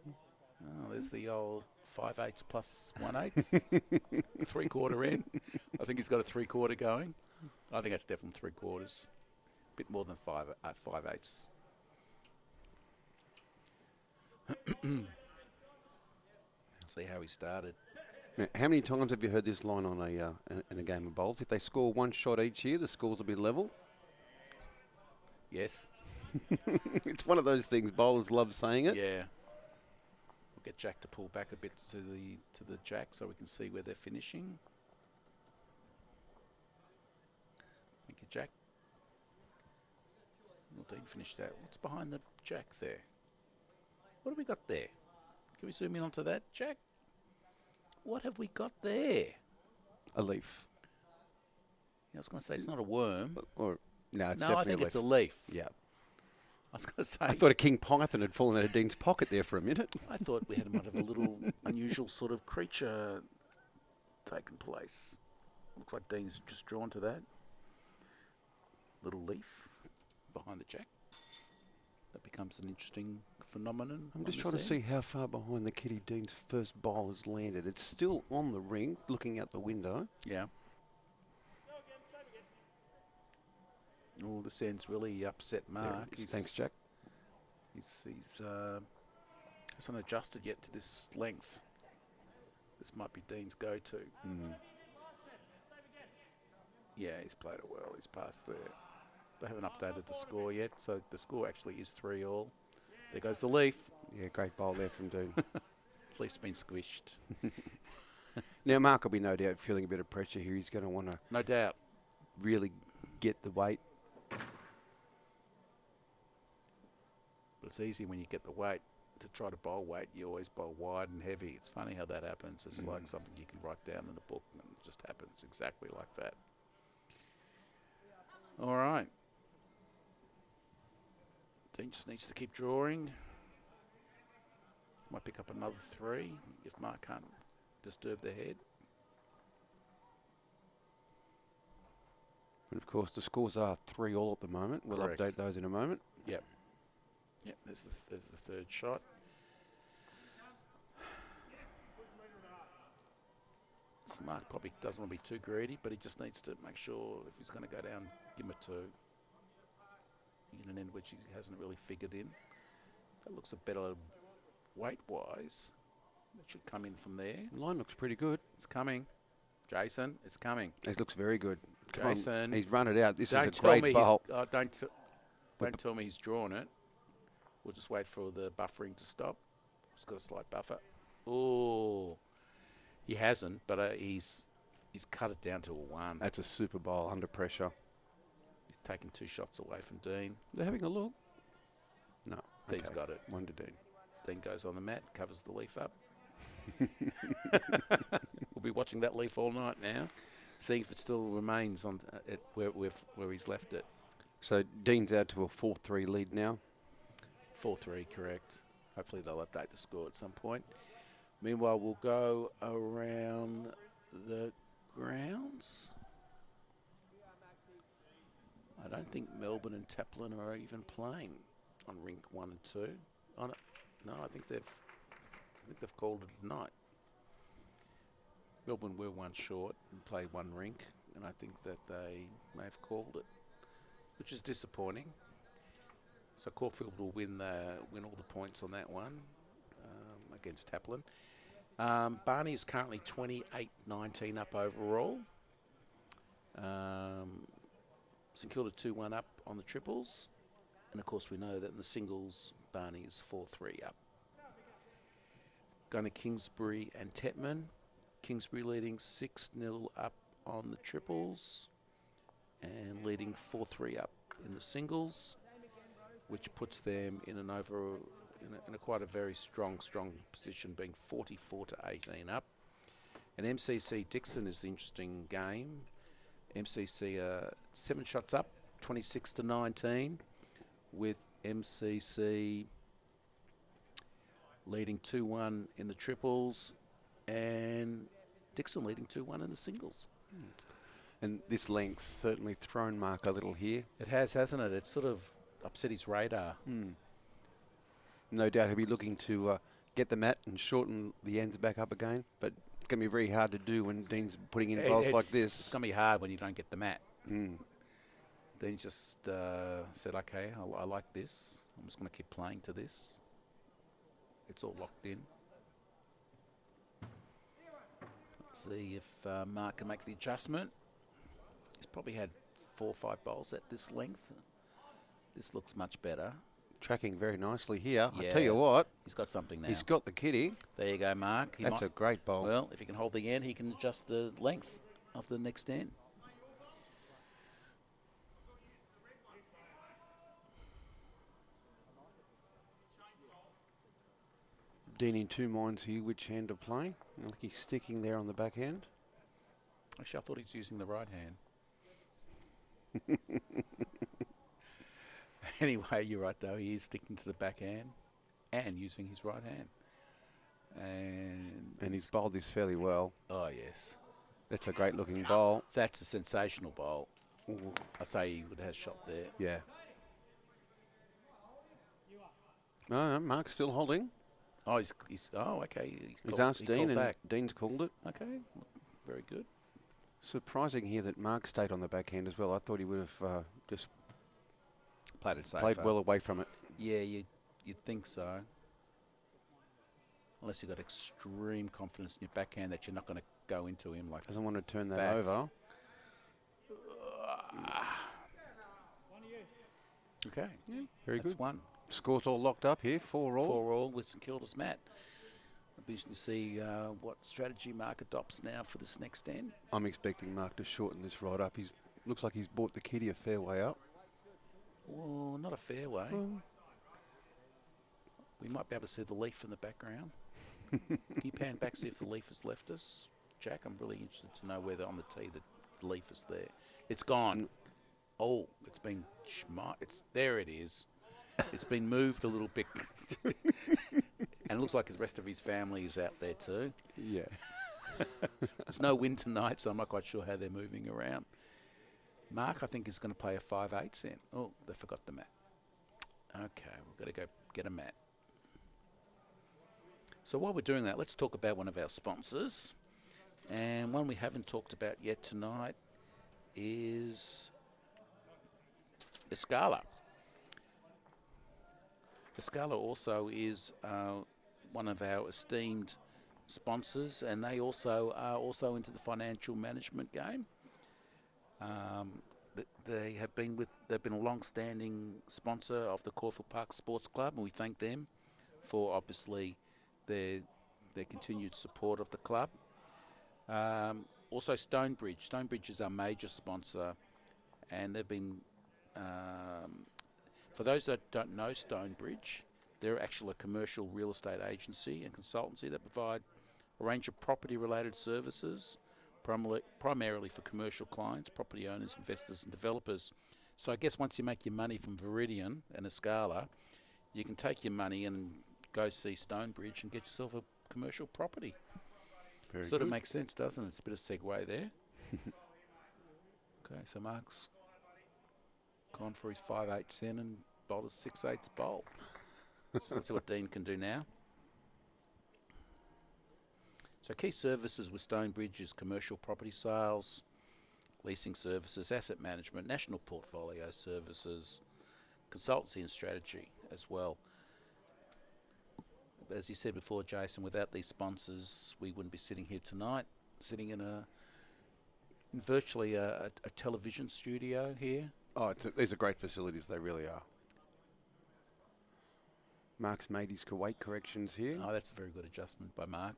Oh, there's the old 5/8 plus 1/8, 3/4 in. I think he's got a 3/4 going. I think that's definitely 3/4. Bit more than 5/8. See how he started. Now, how many times have you heard this line on in a game of bowls? If they score one shot each year, the scores will be level. Yes. It's one of those things. Bowlers love saying it. Yeah. We'll get Jack to pull back a bit to the jack so we can see where they're finishing. Thank you, Jack. Well, Dean finished that. What's behind the jack there? What have we got there? Can we zoom in onto that, Jack? What have we got there? A leaf. I was going to say it's not a worm. Or no, it's No, I definitely think a it's a leaf. leaf. Yeah. I was going to say. I thought a king python had fallen out of Dean's pocket there for a minute. I thought we might have a little unusual sort of creature taking place. Looks like Dean's just drawn to that. Little leaf behind the jack. That becomes an interesting phenomenon. I'm just trying to see how far behind the kitty Dean's first bowl has landed. It's still on the ring, looking out the window. Yeah. Oh, this end's really upset Mark. Thanks, Jack. He's hasn't adjusted yet to this length. This might be Dean's go-to. Yeah, he's played it well. He's passed there. They haven't updated the score yet, so the score actually is 3-all. There goes the leaf. Yeah, great bowl there from Dean. Leaf's been squished. Now, Mark will be no doubt feeling a bit of pressure here. He's going to want to No doubt. really get the weight. But it's easy when you get the weight. To try to bowl weight, you always bowl wide and heavy. It's funny how that happens. It's like something you can write down in a book, and it just happens exactly like that. All right. Dean just needs to keep drawing. Might pick up another 3 if Mark can't disturb the head. And of course, the scores are 3-all at the moment. We'll Correct. update those in a moment. Yep. Yep, there's the third shot. So Mark probably doesn't want to be too greedy, but he just needs to make sure if he's going to go down, give him a 2. In an end which he hasn't really figured in. That looks a better weight-wise. That should come in from there. The line looks pretty good. It's coming. Jason, it's coming. It looks very good. Come on, Jason. he's run it out. This Don't is a tell great me bowl. don't tell me he's drawn it. We'll just wait for the buffering to stop. He's got a slight buffer. Oh, he hasn't, but he's cut it down to a 1. That's a super bowl under pressure. He's taken 2 shots away from Dean. They're having a look. No. Dean's okay. got it. 1 to Dean. Dean goes on the mat, covers the leaf up. We'll be watching that leaf all night now, seeing if it still remains on where he's left it. So Dean's out to a 4-3 lead now. 4-3, correct. Hopefully they'll update the score at some point. Meanwhile, we'll go around the grounds. I don't think Melbourne and Taplin are even playing on rink 1 and 2. No, I think they've called it a night. Melbourne were 1 short and played 1 rink, and I think that they may have called it, which is disappointing. So Caulfield will win all the points on that one against Taplin. Barney is currently 28-19 up overall. St Kilda 2-1 up on the triples. And of course we know that in the singles, Barney is 4-3 up. Going to Kingsbury and Tetman. Kingsbury leading 6-0 up on the triples and leading 4-3 up in the singles, which puts them in in a quite a very strong position, being 44-18 up. And MCC Dixon is the interesting game. MCC 7 shots up, 26-19, with MCC leading 2-1 in the triples and Dixon leading 2-1 in the singles. And this length's certainly thrown Mark a little here. It has, hasn't it? It's sort of upset his radar. No doubt he'll be looking to get the mat and shorten the ends back up again, but it's going to be very hard to do when Dean's putting in bowls like this. It's going to be hard when you don't get the mat. Dean just said, okay, I like this. I'm just going to keep playing to this. It's all locked in. Let's see if Mark can make the adjustment. He's probably had 4 or 5 bowls at this length. This looks much better. Tracking very nicely here. Yeah. I tell you what. He's got something now. He's got the kitty. There you go, Mark. That's a great bowl. Well, if he can hold the end, he can adjust the length of the next end. Dean in 2 minds here, which hand to play. Look, he's sticking there on the back hand. Actually, I thought he was using the right hand. Anyway, you're right, though. He is sticking to the backhand and using his right hand. And he's bowled this fairly well. Oh, yes. That's a great looking bowl. That's a sensational bowl. Ooh. I'd say he would have shot there. Yeah. No, Mark's still holding. Oh, he's okay. He's asked Dean, and back. Dean's called it. Okay, very good. Surprising here that Mark stayed on the backhand as well. I thought he would have just played it safe. Played well away from it. Yeah, you'd think so. Unless you've got extreme confidence in your backhand that you're not going to go into him like. Doesn't want to turn that facts. over. Okay. Yeah, very That's good. one. Score's all locked up here, 4 all. 4 all with St Kilda's mat. I'll be interested to see what strategy Mark adopts now for this next end. I'm expecting Mark to shorten this right up. He's looks like he's bought the kitty a fair way up. Well, not a fair way. We might be able to see the leaf in the background. Can you pan back, see if the leaf has left us? Jack, I'm really interested to know whether on the tee the leaf is there. It's gone. Oh, it's been there it is. It's been moved a little bit. And it looks like the rest of his family is out there too. Yeah. There's no wind tonight, so I'm not quite sure how they're moving around. Mark, I think, is going to play a 5/8 cent. Oh, they forgot the mat. Okay, we've got to go get a mat. So while we're doing that, let's talk about one of our sponsors. And one we haven't talked about yet tonight is Escala. Escala also is one of our esteemed sponsors, and they also are also into the financial management game. They've been a long-standing sponsor of the Caulfield Park Sports Club, and we thank them for obviously their continued support of the club. Also Stonebridge. Stonebridge is our major sponsor, and they've been, for those that don't know Stonebridge, they're actually a commercial real estate agency and consultancy that provide a range of property-related services, primarily for commercial clients, property owners, investors and developers. So I guess once you make your money from Viridian and Escala, you can take your money and go see Stonebridge and get yourself a commercial property. Very sort good. of makes sense, doesn't it? It's a bit of segue there. Okay, so Mark's gone for his 5/8 cent and bowled a 6/8 bowl. So let's see what Dean can do now. So key services with Stonebridge is commercial property sales, leasing services, asset management, national portfolio services, consultancy and strategy as well. As you said before, Jason, without these sponsors, we wouldn't be sitting here tonight, sitting in virtually a television studio here. Oh, these are great facilities. They really are. Mark's made his Kuwait corrections here. Oh, that's a very good adjustment by Mark.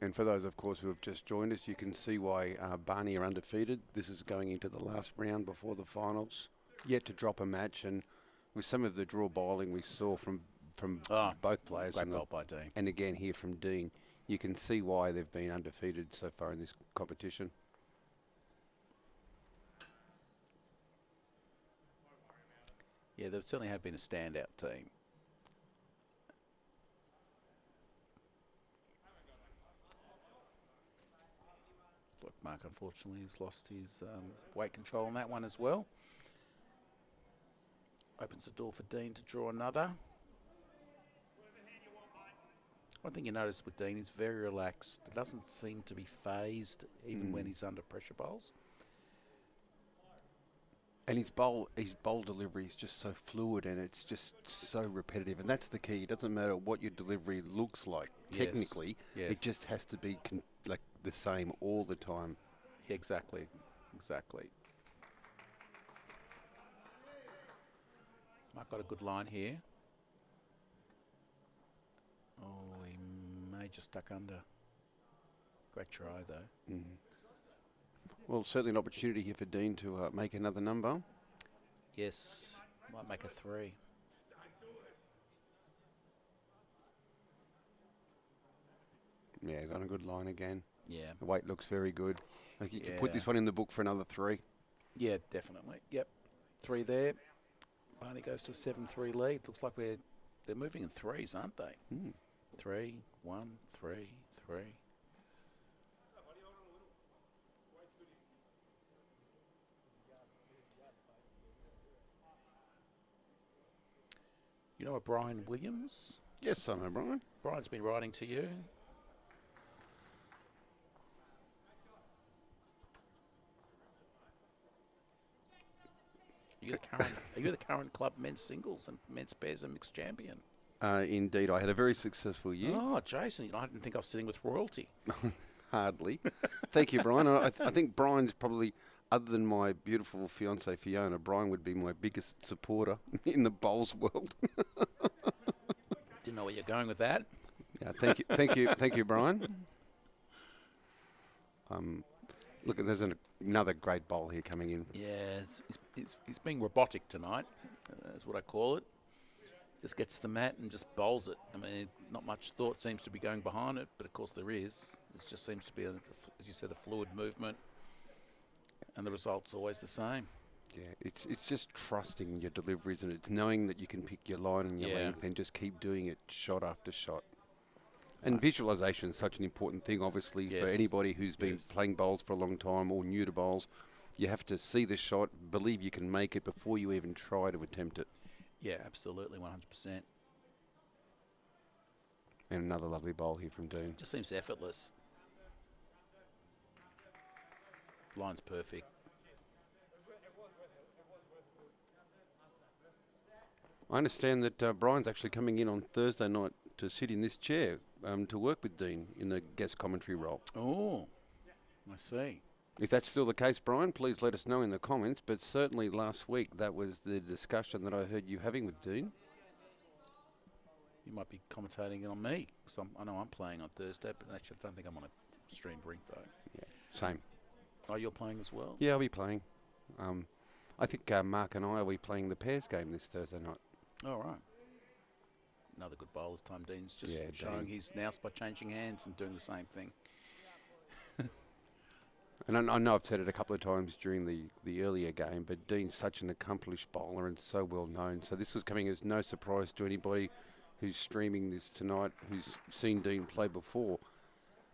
And for those, of course, who have just joined us, you can see why Barney are undefeated. This is going into the last round before the finals. Yet to drop a match, and with some of the draw bowling we saw from both players, Great bowl by Dean. and again here from Dean, you can see why they've been undefeated so far in this competition. Yeah, there certainly have been a standout team. Look, Mark unfortunately has lost his weight control on that one as well. Opens the door for Dean to draw another. One thing you notice with Dean, he's very relaxed. He doesn't seem to be phased even when he's under pressure bowls. And his bowl delivery is just so fluid, and it's just so repetitive, and that's the key. It doesn't matter what your delivery looks like. Yes. Technically, it just has to be like the same all the time. Yeah, exactly. Mark got a good line here. Oh, he may just duck under. Great try, though. Well, certainly an opportunity here for Dean to make another number. Yes, might make a 3. Yeah, got a good line again. Yeah. The weight looks very good. I think you can put Yeah. this one in the book for another 3. Yeah, definitely. Yep. 3 there. Barney goes to a 7-3 lead. Looks like they're moving in 3s, aren't they? 3, 1, 3, 3. You know a Brian Williams? Yes, I know, Brian. Brian's been writing to you. Are you the current club men's singles and men's pairs and mixed champion? Indeed, I had a very successful year. Oh, Jason, I didn't think I was sitting with royalty. Hardly. Thank you, Brian. I think Brian's probably, other than my beautiful fiancée Fiona, Brian would be my biggest supporter in the bowls world. Didn't know where you're going with that. Yeah, thank you, Brian. Look, there's another great bowl here coming in. Yeah, he's being robotic tonight. That's what I call it. Just gets the mat and just bowls it. I mean, not much thought seems to be going behind it, but of course there is. It just seems to be, as you said, a fluid movement, and the result's always the same. Yeah, it's just trusting your deliveries, and it's knowing that you can pick your line and your length and just keep doing it shot after shot. And visualisation is such an important thing, obviously, for anybody who's been playing bowls for a long time or new to bowls. You have to see the shot, believe you can make it before you even try to attempt it. Yeah, absolutely, 100%. And another lovely bowl here from Dean. Just seems effortless. Line's perfect. I understand that Brian's actually coming in on Thursday night to sit in this chair to work with Dean in the guest commentary role. Oh, I see. If that's still the case, Brian, please let us know in the comments. But certainly last week, that was the discussion that I heard you having with Dean. You might be commentating it on me. I know I'm playing on Thursday, but actually I don't think I'm on a streamed rink, though. Yeah, same. Oh, you're playing as well? Yeah, I'll be playing. I think Mark and I will be playing the pairs game this Thursday night. All right. Another good bowl this time. Dean's just showing his nous by changing hands and doing the same thing. And I know I've said it a couple of times during the earlier game, but Dean's such an accomplished bowler and so well known. So this is coming as no surprise to anybody who's streaming this tonight, who's seen Dean play before,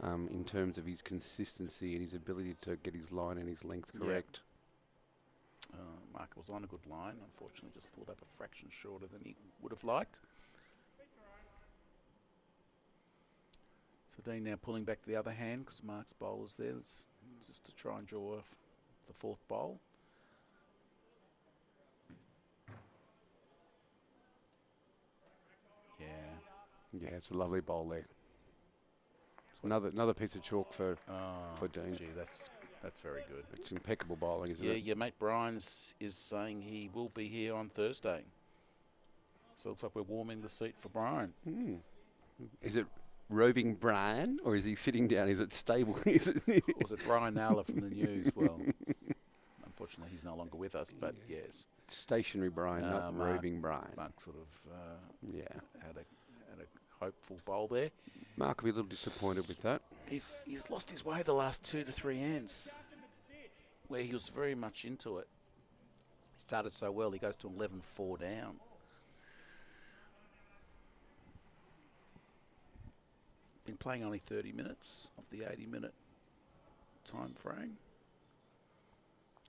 in terms of his consistency and his ability to get his line and his length correct. Mark was on a good line. Unfortunately, just pulled up a fraction shorter than he would have liked. So Dean now pulling back the other hand because Mark's bowl is there. It's just to try and draw off the fourth bowl. Yeah, it's a lovely bowl there. Another piece of chalk for Dean. Gee, that's very good. It's impeccable bowling, isn't Yeah, it? your mate Brian is saying he will be here on Thursday. So it looks like we're warming the seat for Brian. Is it roving Brian, or is he sitting down? Is it stable? Is it Or was it Brian Naylor from the news? Well, unfortunately, he's no longer with us, but yes. Stationary Brian, not roving Brian. Mark sort of Yeah. had a hopeful bowl there. Mark will be a little disappointed with that. He's lost his way the last 2 to 3 ends, where he was very much into it. He started so well, he goes to 11-4 down. Been playing only 30 minutes of the 80-minute time frame.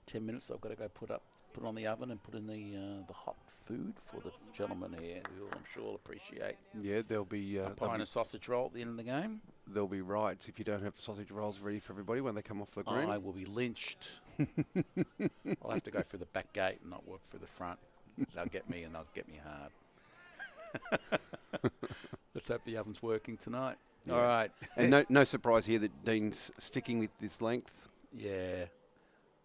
10 minutes I've got to go put on the oven and put in the hot food for the gentlemen here, who I'm sure will appreciate. Yeah, there'll be a pint of sausage roll at the end of the game. There'll be riots if you don't have the sausage rolls ready for everybody when they come off the green. I will be lynched. I'll have to go through the back gate and not work through the front. They'll get me, and they'll get me hard. Let's hope the oven's working tonight. Yeah. All right. And no surprise here that Dean's sticking with this length. Yeah.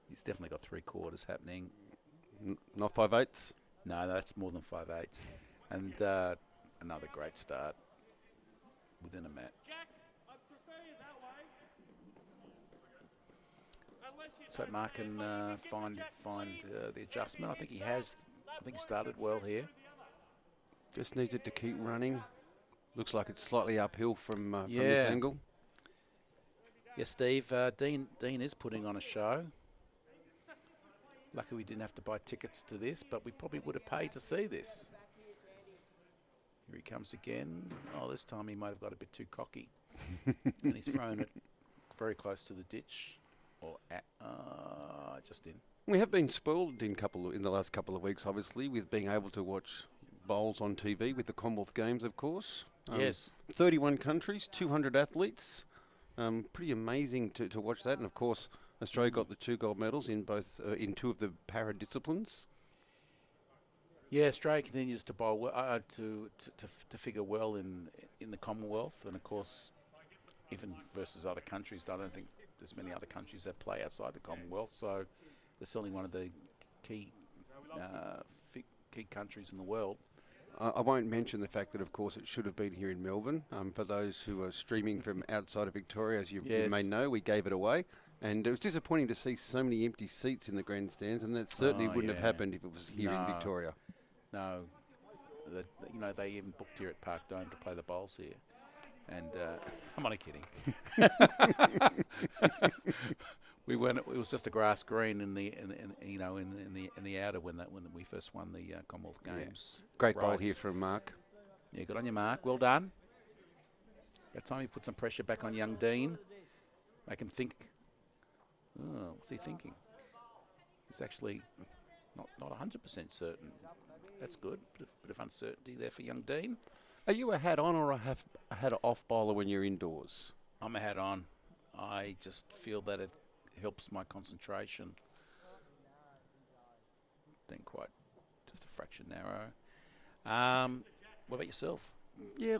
He's definitely got 3/4 happening. Not 5/8? No, that's more than 5/8. And another great start within a mat. So Mark can find the adjustment. I think he has. I think he started well here. Just needs it to keep running. Looks like it's slightly uphill from this angle. Yes, Steve. Dean is putting on a show. Lucky we didn't have to buy tickets to this, but we probably would have paid to see this. Here he comes again. Oh, this time he might have got a bit too cocky. And he's thrown it very close to the ditch. Or just in. We have been spoiled in the last couple of weeks, obviously, with being able to watch bowls on TV with the Commonwealth Games, of course. Yes. 31 countries, 200 athletes. Pretty amazing to watch that. And, of course, Australia got the 2 gold medals in both in 2 of the para disciplines. Yeah, Australia continues to bowl well, to figure well in the Commonwealth, and of course, even versus other countries, I don't think there's many other countries that play outside the Commonwealth. So they're certainly one of the key countries in the world. I won't mention the fact that, of course, it should have been here in Melbourne. For those who are streaming from outside of Victoria, as you may know, we gave it away. And it was disappointing to see so many empty seats in the grandstands, and that certainly wouldn't have happened if it was here in Victoria. No. They even booked here at Park Dome to play the bowls here. And I'm only kidding. We went. It was just a grass green in the outer when we first won the Commonwealth Games. Yeah. Great bowl here from Mark. Yeah, good on you, Mark. Well done. About time you put some pressure back on young Dean. Make him think. Oh, what's he thinking? He's actually not 100% certain. That's good. Bit of uncertainty there for young Dean. Are you a hat-on or a hat-off bowler when you're indoors? I'm a hat-on. I just feel that it helps my concentration. Didn't quite, just a fraction narrow. What about yourself? Yeah,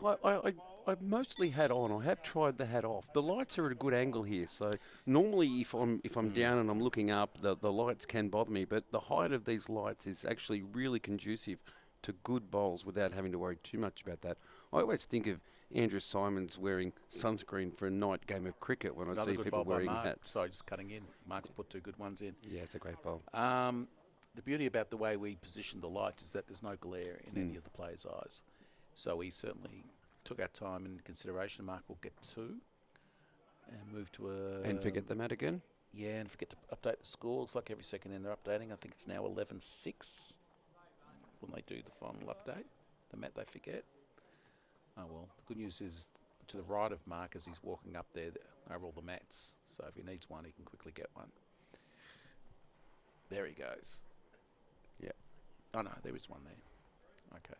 I mostly hat-on. I have tried the hat-off. The lights are at a good angle here, so normally if I'm down and I'm looking up, the lights can bother me, but the height of these lights is actually really conducive to good bowls without having to worry too much about that. I always think of Andrew Simons wearing sunscreen for a night game of cricket when I see people wearing hats. Sorry, just cutting in. Mark's put 2 good ones in. Yeah, it's a great bowl. The beauty about the way we position the lights is that there's no glare in any of the players' eyes. So we certainly took our time into consideration. Mark will get 2 and move to a... And forget the mat again? Yeah, and forget to update the score. Looks like every second end they're updating. I think it's now 11-6 when they do the final update. The mat they forget. Oh, well, the good news is to the right of Mark as he's walking up there are all the mats. So if he needs one, he can quickly get one. There he goes. Yeah. Oh, no, there is one there. Okay.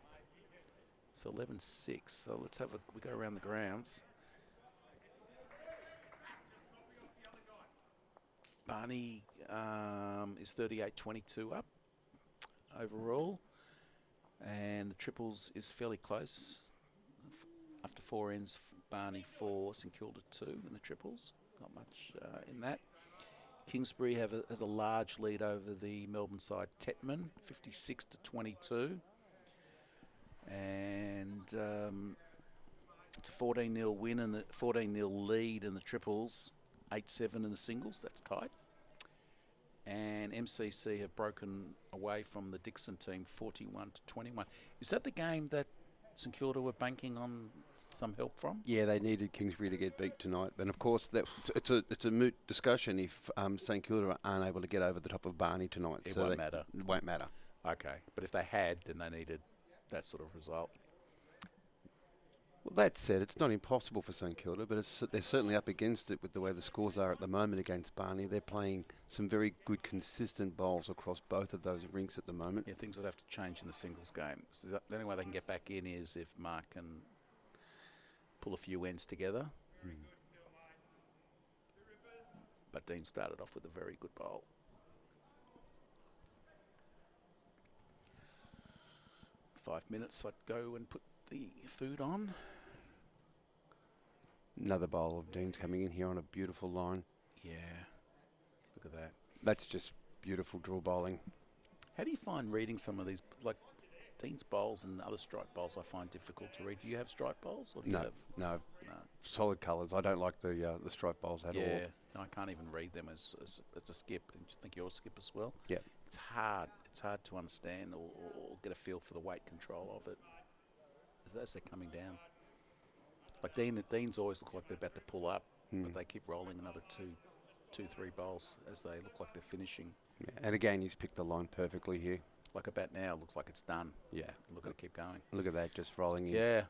So 11-6. So let's have we go around the grounds. Barney is 38-22 up overall. And the triples is fairly close. After 4 ends, Barney 4, St Kilda 2 in the triples. Not much in that. Kingsbury has a large lead over the Melbourne side, Tetman, 56-22. And It's a 14-0 win and the 14-0 lead in the triples, 8-7 in the singles. That's tight. And MCC have broken away from the Dixon team 41-21. Is that the game that St Kilda were banking on some help from? Yeah, they needed Kingsbury to get beat tonight, and of course it's a moot discussion if St Kilda aren't able to get over the top of Barney tonight. It won't matter. It won't matter. Okay, but if they had, then they needed that sort of result. Well, that said, it's not impossible for St Kilda, but they're certainly up against it with the way the scores are at the moment against Barney. They're playing some very good, consistent bowls across both of those rinks at the moment. Yeah, things would have to change in the singles game. So the only way they can get back in is if Mark can pull a few ends together. But Dean started off with a very good bowl. "5 minutes, I'd go and put the food on." Another bowl of Dean's coming in here on a beautiful line. Yeah, look at that. That's just beautiful draw bowling. How do you find reading some of these, like Dean's bowls and other strike bowls? I find difficult to read. Do you have strike bowls, or do you have no, solid colours. I don't like the stripe bowls at all. Yeah, no, I can't even read them as a skip. I think you're a skip as well. Yeah, it's hard. It's hard to understand or get a feel for the weight control of it as they're coming down. Like Dean's always look like they're about to pull up, but they keep rolling another two, 3 bowls as they look like they're finishing. Yeah. And again, he's picked the line perfectly here. Like a bat now, looks like it's done. Yeah. Look at it keep going. Look at that, just rolling in. Yeah.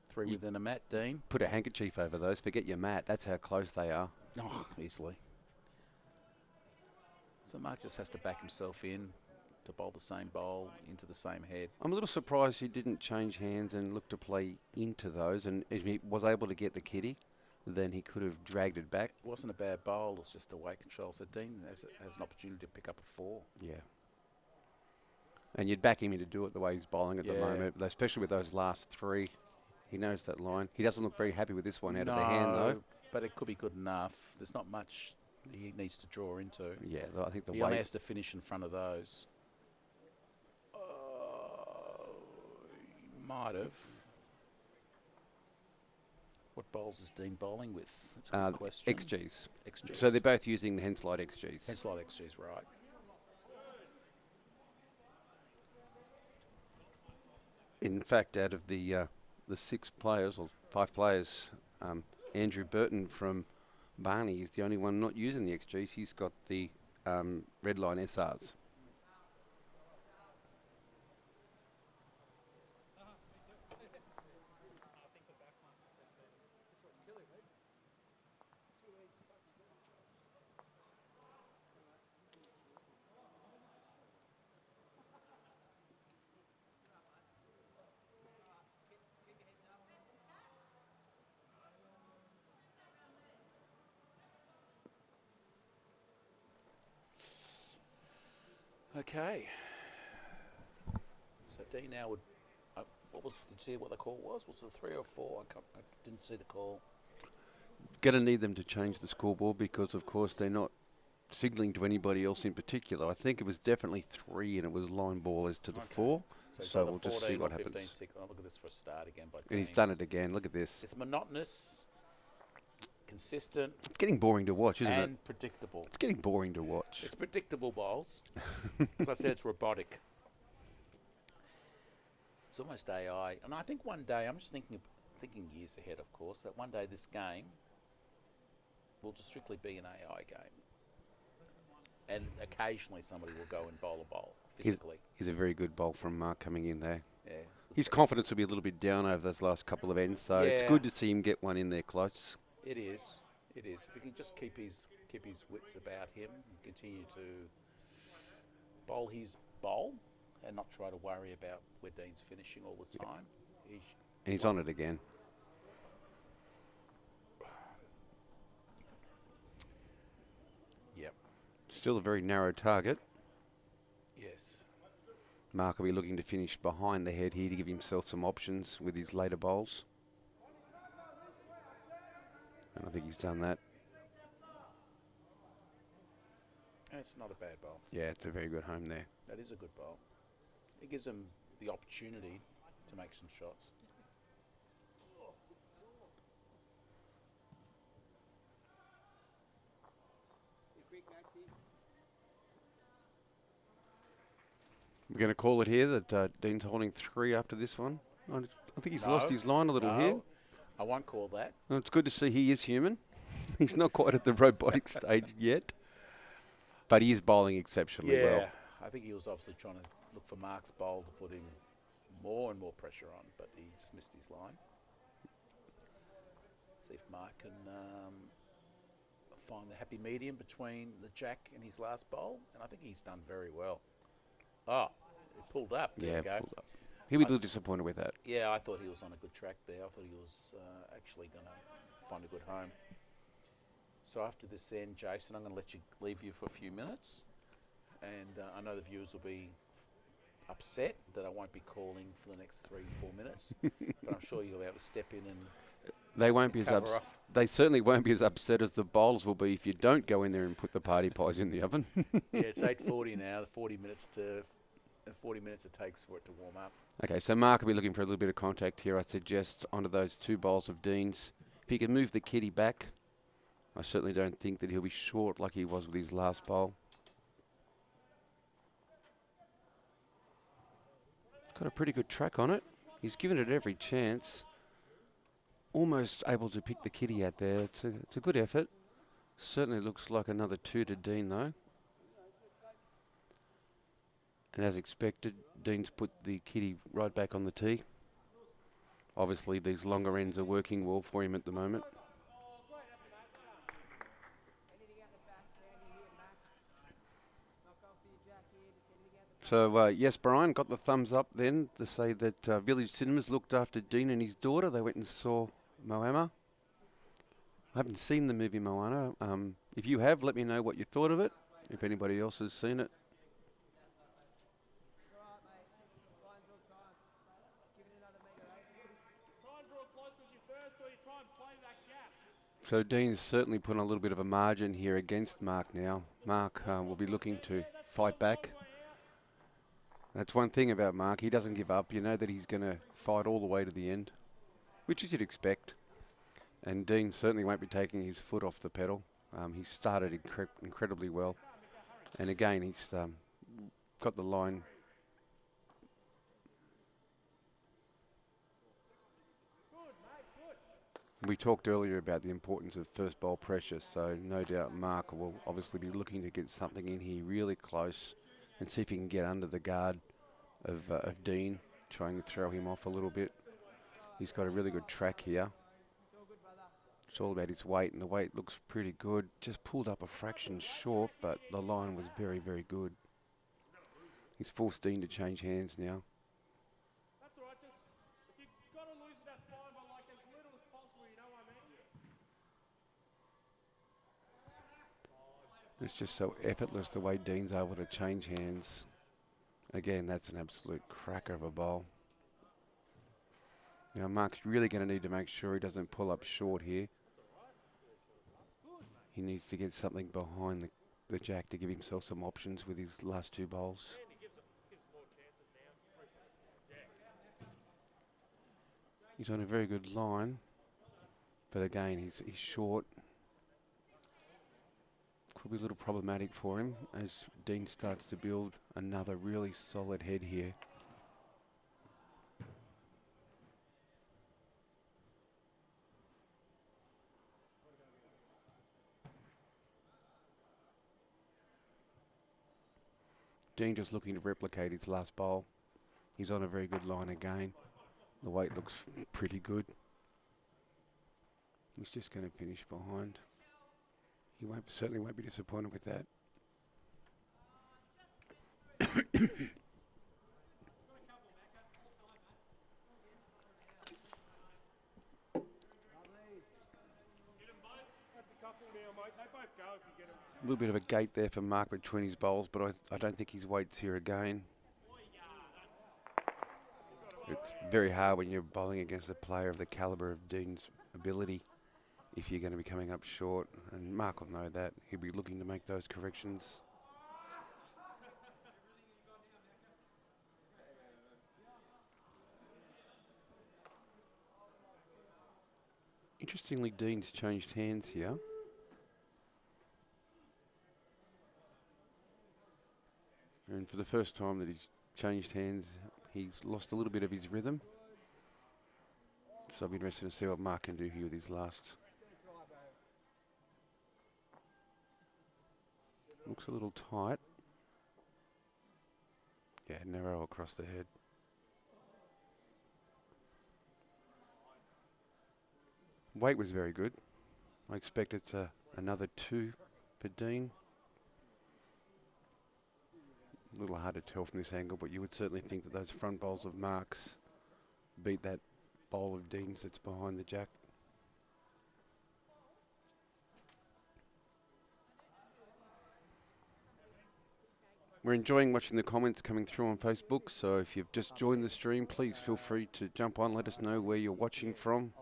3 within a mat, Dean. Put a handkerchief over those. Forget your mat. That's how close they are. Oh, easily. So Mark just has to back himself in to bowl the same bowl into the same head. I'm a little surprised he didn't change hands and look to play into those, and if he was able to get the kitty, then he could have dragged it back. It wasn't a bad bowl, it was just a weight control. So Dean has an opportunity to pick up a 4. Yeah. And you'd back him in to do it the way he's bowling at the moment, especially with those last 3. He knows that line. He doesn't look very happy with this one out of the hand, though. But it could be good enough. There's not much he needs to draw into. Yeah, I think he only has to finish in front of those. He might have. What bowls is Dean bowling with? That's a good question. XGs. XGs. So they're both using the Henslide XGs. Henslide XGs, right. In fact, out of the 6 players, or 5 players, Andrew Burton from Barney is the only one not using the XGs. He's got the Redline SRs. Okay. So D now would. What was? Did you see what the call was? Was it 3 or 4? I didn't see the call. Going to need them to change the scoreboard because, of course, they're not signalling to anybody else in particular. I think it was definitely 3, and it was line ball as to the 4. So we'll just see what happens. Oh, look at this for a start again. And he's done it again. Look at this. It's monotonous, consistent. It's getting boring to watch, isn't it? And predictable. It's getting boring to watch. It's predictable bowls. As I said, it's robotic. It's almost AI. And I think one day, I'm just thinking years ahead, of course, that one day this game will just strictly be an AI game. And occasionally somebody will go and bowl a bowl physically. He's a very good bowl from Mark coming in there. Yeah, his confidence will be a little bit down over those last couple of ends, so it's good to see him get one in there close. It is. It is. If he can just keep his wits about him and continue to bowl his bowl and not try to worry about where Dean's finishing all the time. And he's on it again. Yep. Still a very narrow target. Yes. Mark will be looking to finish behind the head here to give himself some options with his later bowls. And I think he's done that. It's not a bad bowl. Yeah, it's a very good home there. That is a good bowl. It gives him the opportunity to make some shots. We're going to call it here that Dean's holding 3 after this one. I think he's lost No, his line a little here. No, I won't call that. Well, it's good to see he is human. He's not quite at the robotic stage yet, but he is bowling exceptionally well. I think he was obviously trying to look for Mark's bowl to put him more and more pressure on, but he just missed his line. See if Mark can find the happy medium between the jack and his last bowl, and I think he's done very well. Oh, it pulled up. There we go. Pulled up. He'll be a little disappointed with that. Yeah, I thought he was on a good track there. I thought he was actually going to find a good home. So after this end, Jason, I'm going to leave you for a few minutes, and I know the viewers will be upset that I won't be calling for the next 3-4 minutes, but I'm sure you'll be able to step in and they won't be as cover off. They certainly won't be as upset as the bowlers will be if you don't go in there and put the party pies in the oven. Yeah, it's 8:40 now. The 40 minutes it takes for it to warm up. Okay, so Mark will be looking for a little bit of contact here. I suggest onto those 2 bowls of Dean's. If he can move the kitty back, I certainly don't think that he'll be short like he was with his last bowl. Got a pretty good track on it. He's given it every chance. Almost able to pick the kitty out there. It's a good effort. Certainly looks like another 2 to Dean though. And as expected, Dean's put the kitty right back on the tee. Obviously these longer ends are working well for him at the moment. So, yes, Brian, got the thumbs up then to say that Village Cinemas looked after Dean and his daughter. They went and saw Moana. I haven't seen the movie Moana. If you have, let me know what you thought of it, if anybody else has seen it. So Dean's certainly put a little bit of a margin here against Mark now. Mark will be looking to fight back. That's one thing about Mark. He doesn't give up. You know that he's going to fight all the way to the end, which you should expect. And Dean certainly won't be taking his foot off the pedal. He started incredibly well. And again, he's got the line. We talked earlier about the importance of first bowl pressure, so no doubt Mark will obviously be looking to get something in here really close and see if he can get under the guard of Dean, trying to throw him off a little bit. He's got a really good track here. It's all about his weight, and the weight looks pretty good. Just pulled up a fraction short, but the line was very, very good. He's forced Dean to change hands now. It's just so effortless the way Dean's able to change hands. Again, that's an absolute cracker of a bowl. Now Mark's really going to need to make sure he doesn't pull up short here. He needs to get something behind the jack to give himself some options with his last 2 bowls. He's on a very good line, but again, he's short. Could be a little problematic for him as Dean starts to build another really solid head here. Dean just looking to replicate his last bowl. He's on a very good line again. The weight looks pretty good. He's just going to finish behind. He certainly won't be disappointed with that. A little bit of a gate there for Mark between his bowls, but I don't think his weight's here again. It's very hard when you're bowling against a player of the calibre of Dean's ability if you're going to be coming up short, and Mark will know that. He'll be looking to make those corrections. Interestingly, Dean's changed hands here. And for the first time that he's changed hands, he's lost a little bit of his rhythm. So I'll be interested to see what Mark can do here with his last. Looks a little tight. Yeah, narrow across the head. Weight was very good. I expected another 2 for Dean. A little hard to tell from this angle, but you would certainly think that those front bowls of Mark's beat that bowl of Dean's that's behind the jack. We're enjoying watching the comments coming through on Facebook, so if you've just joined the stream, please feel free to jump on, let us know where you're watching from.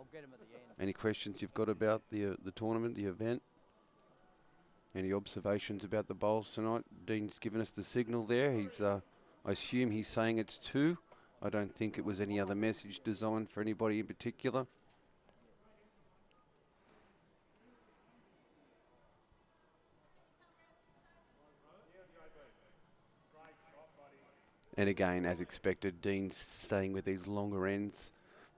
Any questions you've got about the tournament, the event. Any observations about the bowls tonight? Dean's given us the signal there. He's, I assume he's saying it's 2. I don't think it was any other message designed for anybody in particular. And again, as expected, Dean's staying with these longer ends.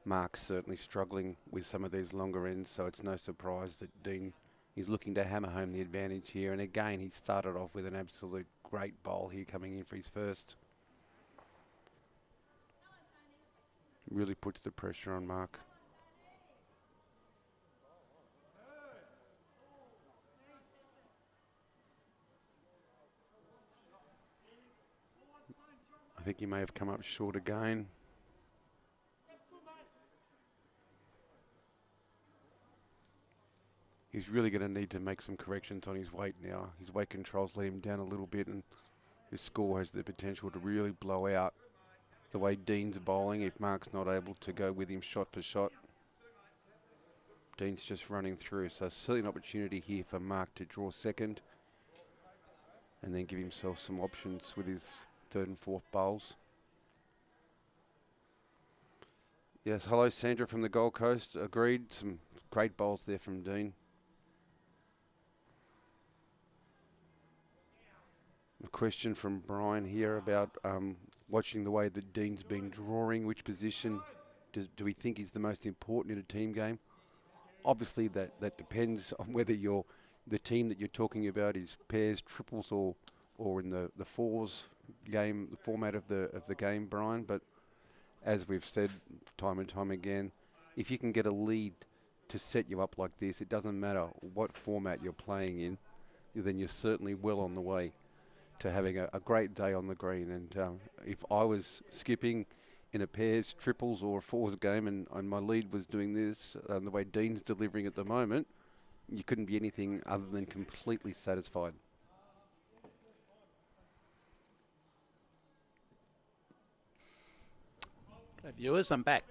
Mark's certainly struggling with some of these longer ends, so it's no surprise that Dean is looking to hammer home the advantage here. And again, he started off with an absolute great bowl here coming in for his first. Really puts the pressure on Mark. I think he may have come up short again. He's really going to need to make some corrections on his weight now. His weight controls let him down a little bit, and his score has the potential to really blow out the way Dean's bowling if Mark's not able to go with him shot for shot. Dean's just running through, so certainly an opportunity here for Mark to draw second and then give himself some options with his 3rd and 4th bowls. Yes, hello Sandra from the Gold Coast. Agreed, some great bowls there from Dean. A question from Brian here about watching the way that Dean's been drawing. Which position do we think is the most important in a team game? Obviously that depends on whether the team that you're talking about is pairs, triples, or in the 4's game, the format of the game, Brian. But as we've said time and time again, if you can get a lead to set you up like this, it doesn't matter what format you're playing in, then you're certainly well on the way to having a great day on the green. And if I was skipping in a pairs, triples or 4's game and my lead was doing this, the way Dean's delivering at the moment, you couldn't be anything other than completely satisfied. Okay, viewers, I'm back.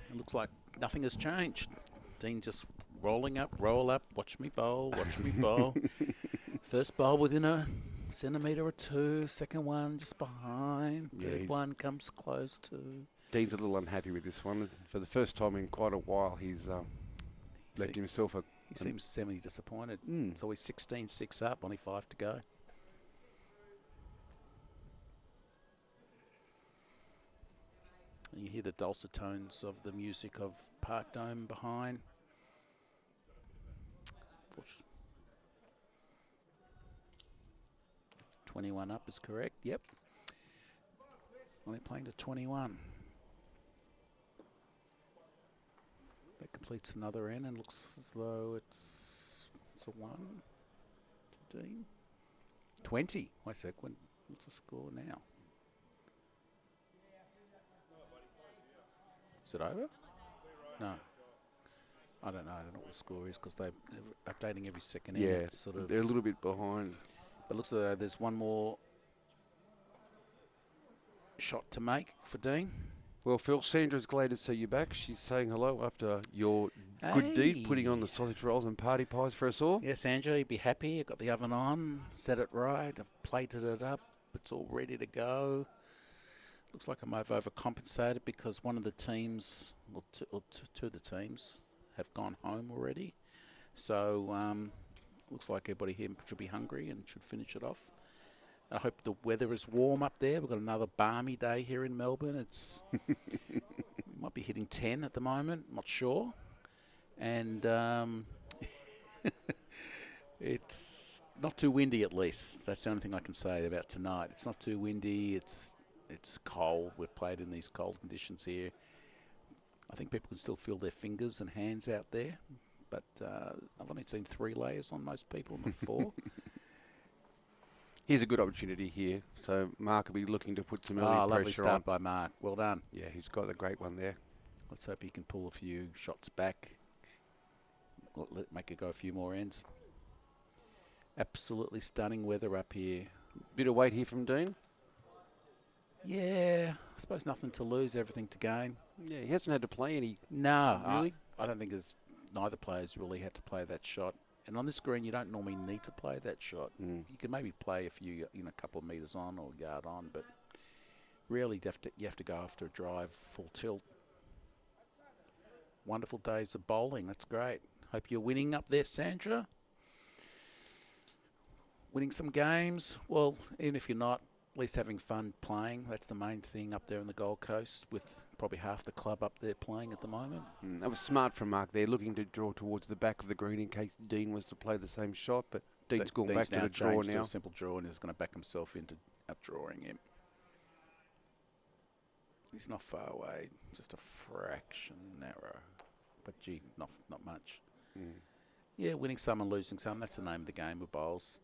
It looks like nothing has changed. Dean just rolling up, roll up, watch me bowl, watch me bowl. First bowl within a centimetre or 2, second one just behind, third one comes close to. Dean's a little unhappy with this one. For the first time in quite a while, he's left himself a... He seems semi-disappointed. So he's 16-6 up, only 5 to go. And you hear the dulcet tones of the music of Park Dome behind. 21 up is correct, yep. Only playing to 21. That completes another end and looks as though it's a 1 to Dean. 20. Wait a sec, what's the score now? Is it over? No. I don't know what the score is because they're updating every second. Yeah, it's sort of, they're a little bit behind. But it looks as though there's one more shot to make for Dean. Well, Phil, Sandra's glad to see you back. She's saying hello after your good deed, putting on the sausage rolls and party pies for us all. Yes, Andrew, you'd be happy. I've got the oven on, set it right, I've plated it up. It's all ready to go. Looks like I may have overcompensated because one of the teams, or two of the teams, have gone home already. So looks like everybody here should be hungry and should finish it off. I hope the weather is warm up there. We've got another balmy day here in Melbourne. It's we might be hitting 10 at the moment. Not sure. And it's not too windy, at least. That's the only thing I can say about tonight. It's not too windy. It's cold. We've played in these cold conditions here. I think people can still feel their fingers and hands out there. But I've only seen 3 layers on most people, not 4. Here's a good opportunity here. So Mark will be looking to put some early lovely pressure start on. by Mark. Well done. Yeah, he's got a great one there. Let's hope he can pull a few shots back. Make it go a few more ends. Absolutely stunning weather up here. Bit of weight here from Dean. Yeah, I suppose nothing to lose, everything to gain. Yeah, he hasn't had to play any. No, Really? I don't think neither player's really had to play that shot. And on this green, you don't normally need to play that shot. Mm. You can maybe play a few, a couple of metres on or a yard on, but really you have to go after a drive full tilt. Wonderful days of bowling. That's great. Hope you're winning up there, Sandra. Winning some games. Well, even if you're not, at least having fun playing. That's the main thing up there in the Gold Coast, with probably half the club up there playing at the moment. That was smart from Mark there, looking to draw towards the back of the green in case Dean was to play the same shot. But Dean's gone back to the draw changed to now. a simple draw and is going to back himself into outdrawing him. He's not far away, just a fraction narrow. But gee, not much. Mm. Yeah, winning some and losing some. That's the name of the game with bowls.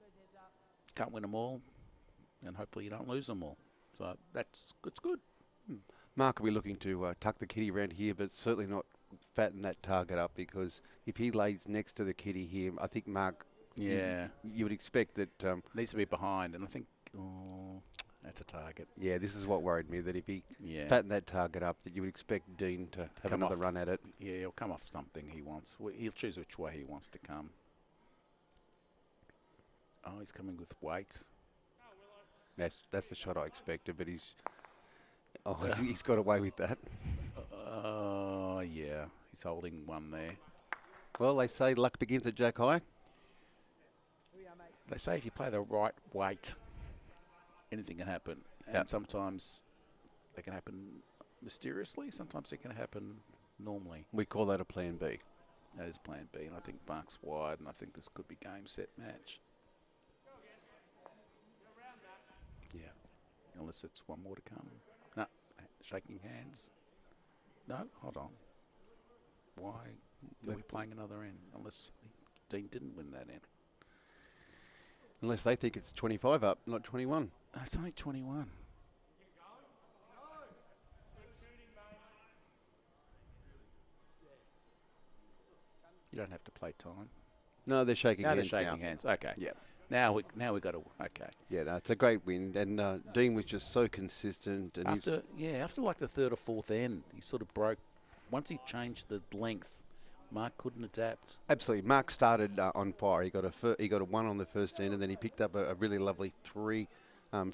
Can't win them all, and hopefully you don't lose them all. So it's good. Mark will be looking to tuck the kitty around here, but certainly not fatten that target up, because if he lays next to the kitty here, I think Mark, Yeah, you would expect that. needs to be behind, and I think that's a target. Yeah, this is what worried me, that if he Yeah, fattened that target up, that you would expect Dean to have come another off. run at it. Yeah, he'll come off something he wants. He'll choose which way he wants to come. Oh, he's coming with weight. That's the shot I expected, but he's got away with that. Oh, yeah. He's holding one there. Well, they say luck begins at Jack High. They say if you play the right weight, anything can happen. And Yep. sometimes they can happen mysteriously. Sometimes they can happen normally. We call that a plan B. That is plan B. And I think Mark's wide, and I think this could be game, set, match. Yeah. Unless it's one more to come. No, shaking hands. No, hold on. Why are we playing another end? Unless Dean didn't win that end. Unless they think it's 25 up, not 21. No, it's only 21. You don't have to play time. No, they're shaking Now they're hands shaking now. hands. Okay. Yeah. Now we got to. Okay. Yeah, no, it's a great win, and Dean was just so consistent. And After like the third or fourth end, he sort of broke. Once he changed the length, Mark couldn't adapt. absolutely, Mark started on fire. He got a 1 on the first end, and then he picked up a really lovely 3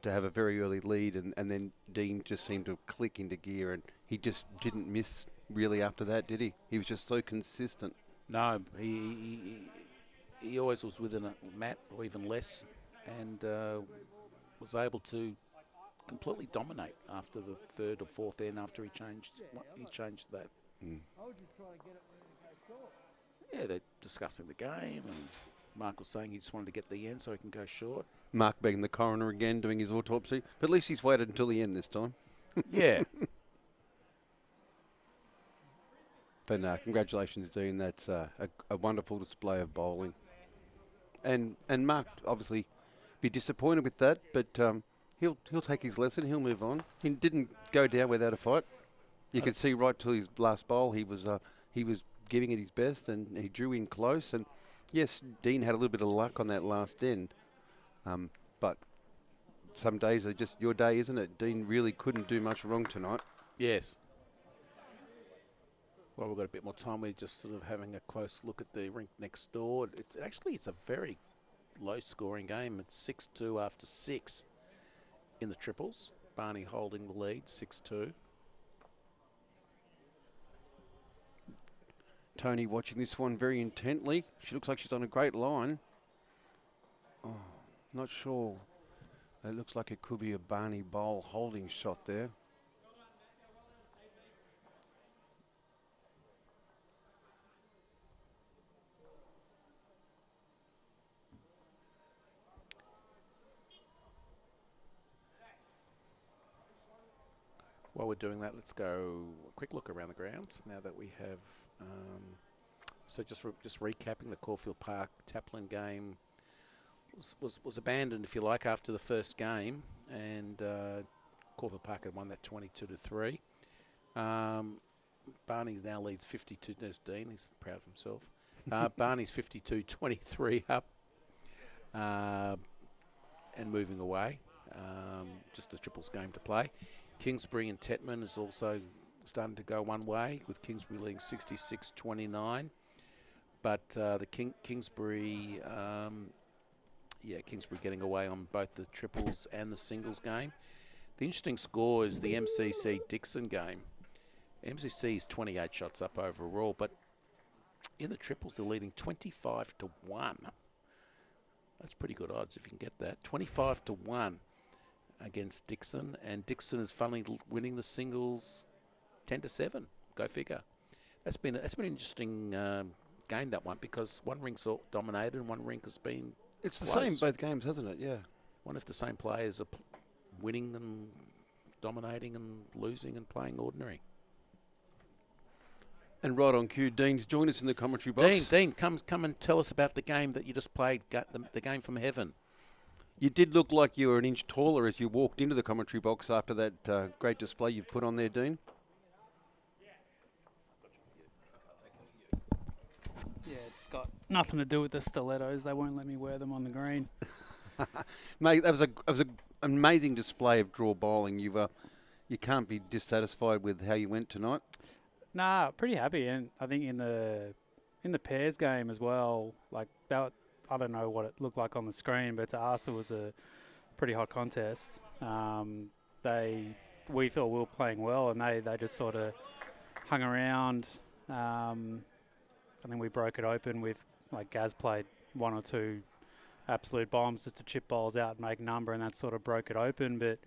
to have a very early lead, and then Dean just seemed to click into gear, and he just didn't miss really after that, did he? He was just so consistent. No, he always was within a mat or even less, and was able to completely dominate after the third or fourth end after he changed that. Mm. Yeah, they're discussing the game, and Mark was saying he just wanted to get the end so he can go short. Mark being the coroner again, doing his autopsy, but at least he's waited until the end this time. Yeah. But congratulations, Dean. That's a wonderful display of bowling. And Mark obviously be disappointed with that, but he'll take his lesson. He'll move on. He didn't go down without a fight. You could see right till his last bowl, he was giving it his best, and he drew in close. And yes, Dean had a little bit of luck on that last end, but some days are just your day, isn't it? Dean really couldn't do much wrong tonight. Yes. Well, we've got a bit more time. We're just sort of having a close look at the rink next door. It's a very low-scoring game. It's 6-2 after 6 in the triples. Barney holding the lead, 6-2. Tony watching this one very intently. She looks like she's on a great line. Oh, not sure It looks like it could be a Barney bowl holding shot there. While we're doing that, let's go a quick look around the grounds now that we have. So just recapping, the Caulfield Park Taplin game was abandoned, if you like, after the first game, and Caulfield Park had won that 22-3. Barney now leads 52. There's Dean. He's proud of himself. Barney's 52-23 up and moving away. Just a triples game to play. Kingsbury and Tetman is also starting to go one way, with Kingsbury leading 66-29. But the Kingsbury getting away on both the triples and the singles game. The interesting score is the MCC-Dixon game. MCC is 28 shots up overall, but in the triples they're leading 25-1. That's pretty good odds if you can get that. 25-1 against Dixon, and Dixon is finally winning the singles 10-7. Go figure. That's been an interesting game, that one, because one ring's dominated and one ring has been. It's the close. same both games, hasn't it? Yeah. One if the same players are winning and dominating and losing and playing ordinary. And right on cue, Dean's joined us in the commentary box. Dean, come and tell us about the game that you just played, the game from heaven. You did look like you were an inch taller as you walked into the commentary box after that great display you've put on there, Dean. Yeah, it's got nothing to do with the stilettos. They won't let me wear them on the green. Mate, that was an amazing display of draw bowling. You can't be dissatisfied with how you went tonight. Nah, pretty happy, and I think in the pairs game as well, like that, I don't know what it looked like on the screen, but to us it was a pretty hot contest. We thought we were playing well, and they just sort of hung around. I think we broke it open with, like, Gaz played one or two absolute bombs just to chip bowls out and make a number, and that sort of broke it open. But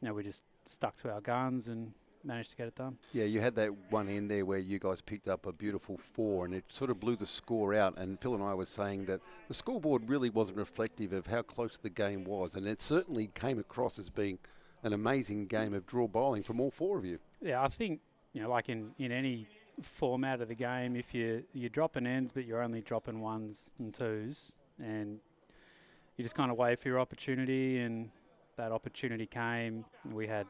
we just stuck to our guns and managed to get it done. Yeah, you had that one end there where you guys picked up a beautiful 4, and it sort of blew the score out. And Phil and I were saying that the scoreboard really wasn't reflective of how close the game was, and it certainly came across as being an amazing game of draw bowling from all 4 of you. Yeah, I think, like in any format of the game, if you're dropping ends but you're only dropping 1s and 2s, and you just kind of wait for your opportunity, and that opportunity came. We had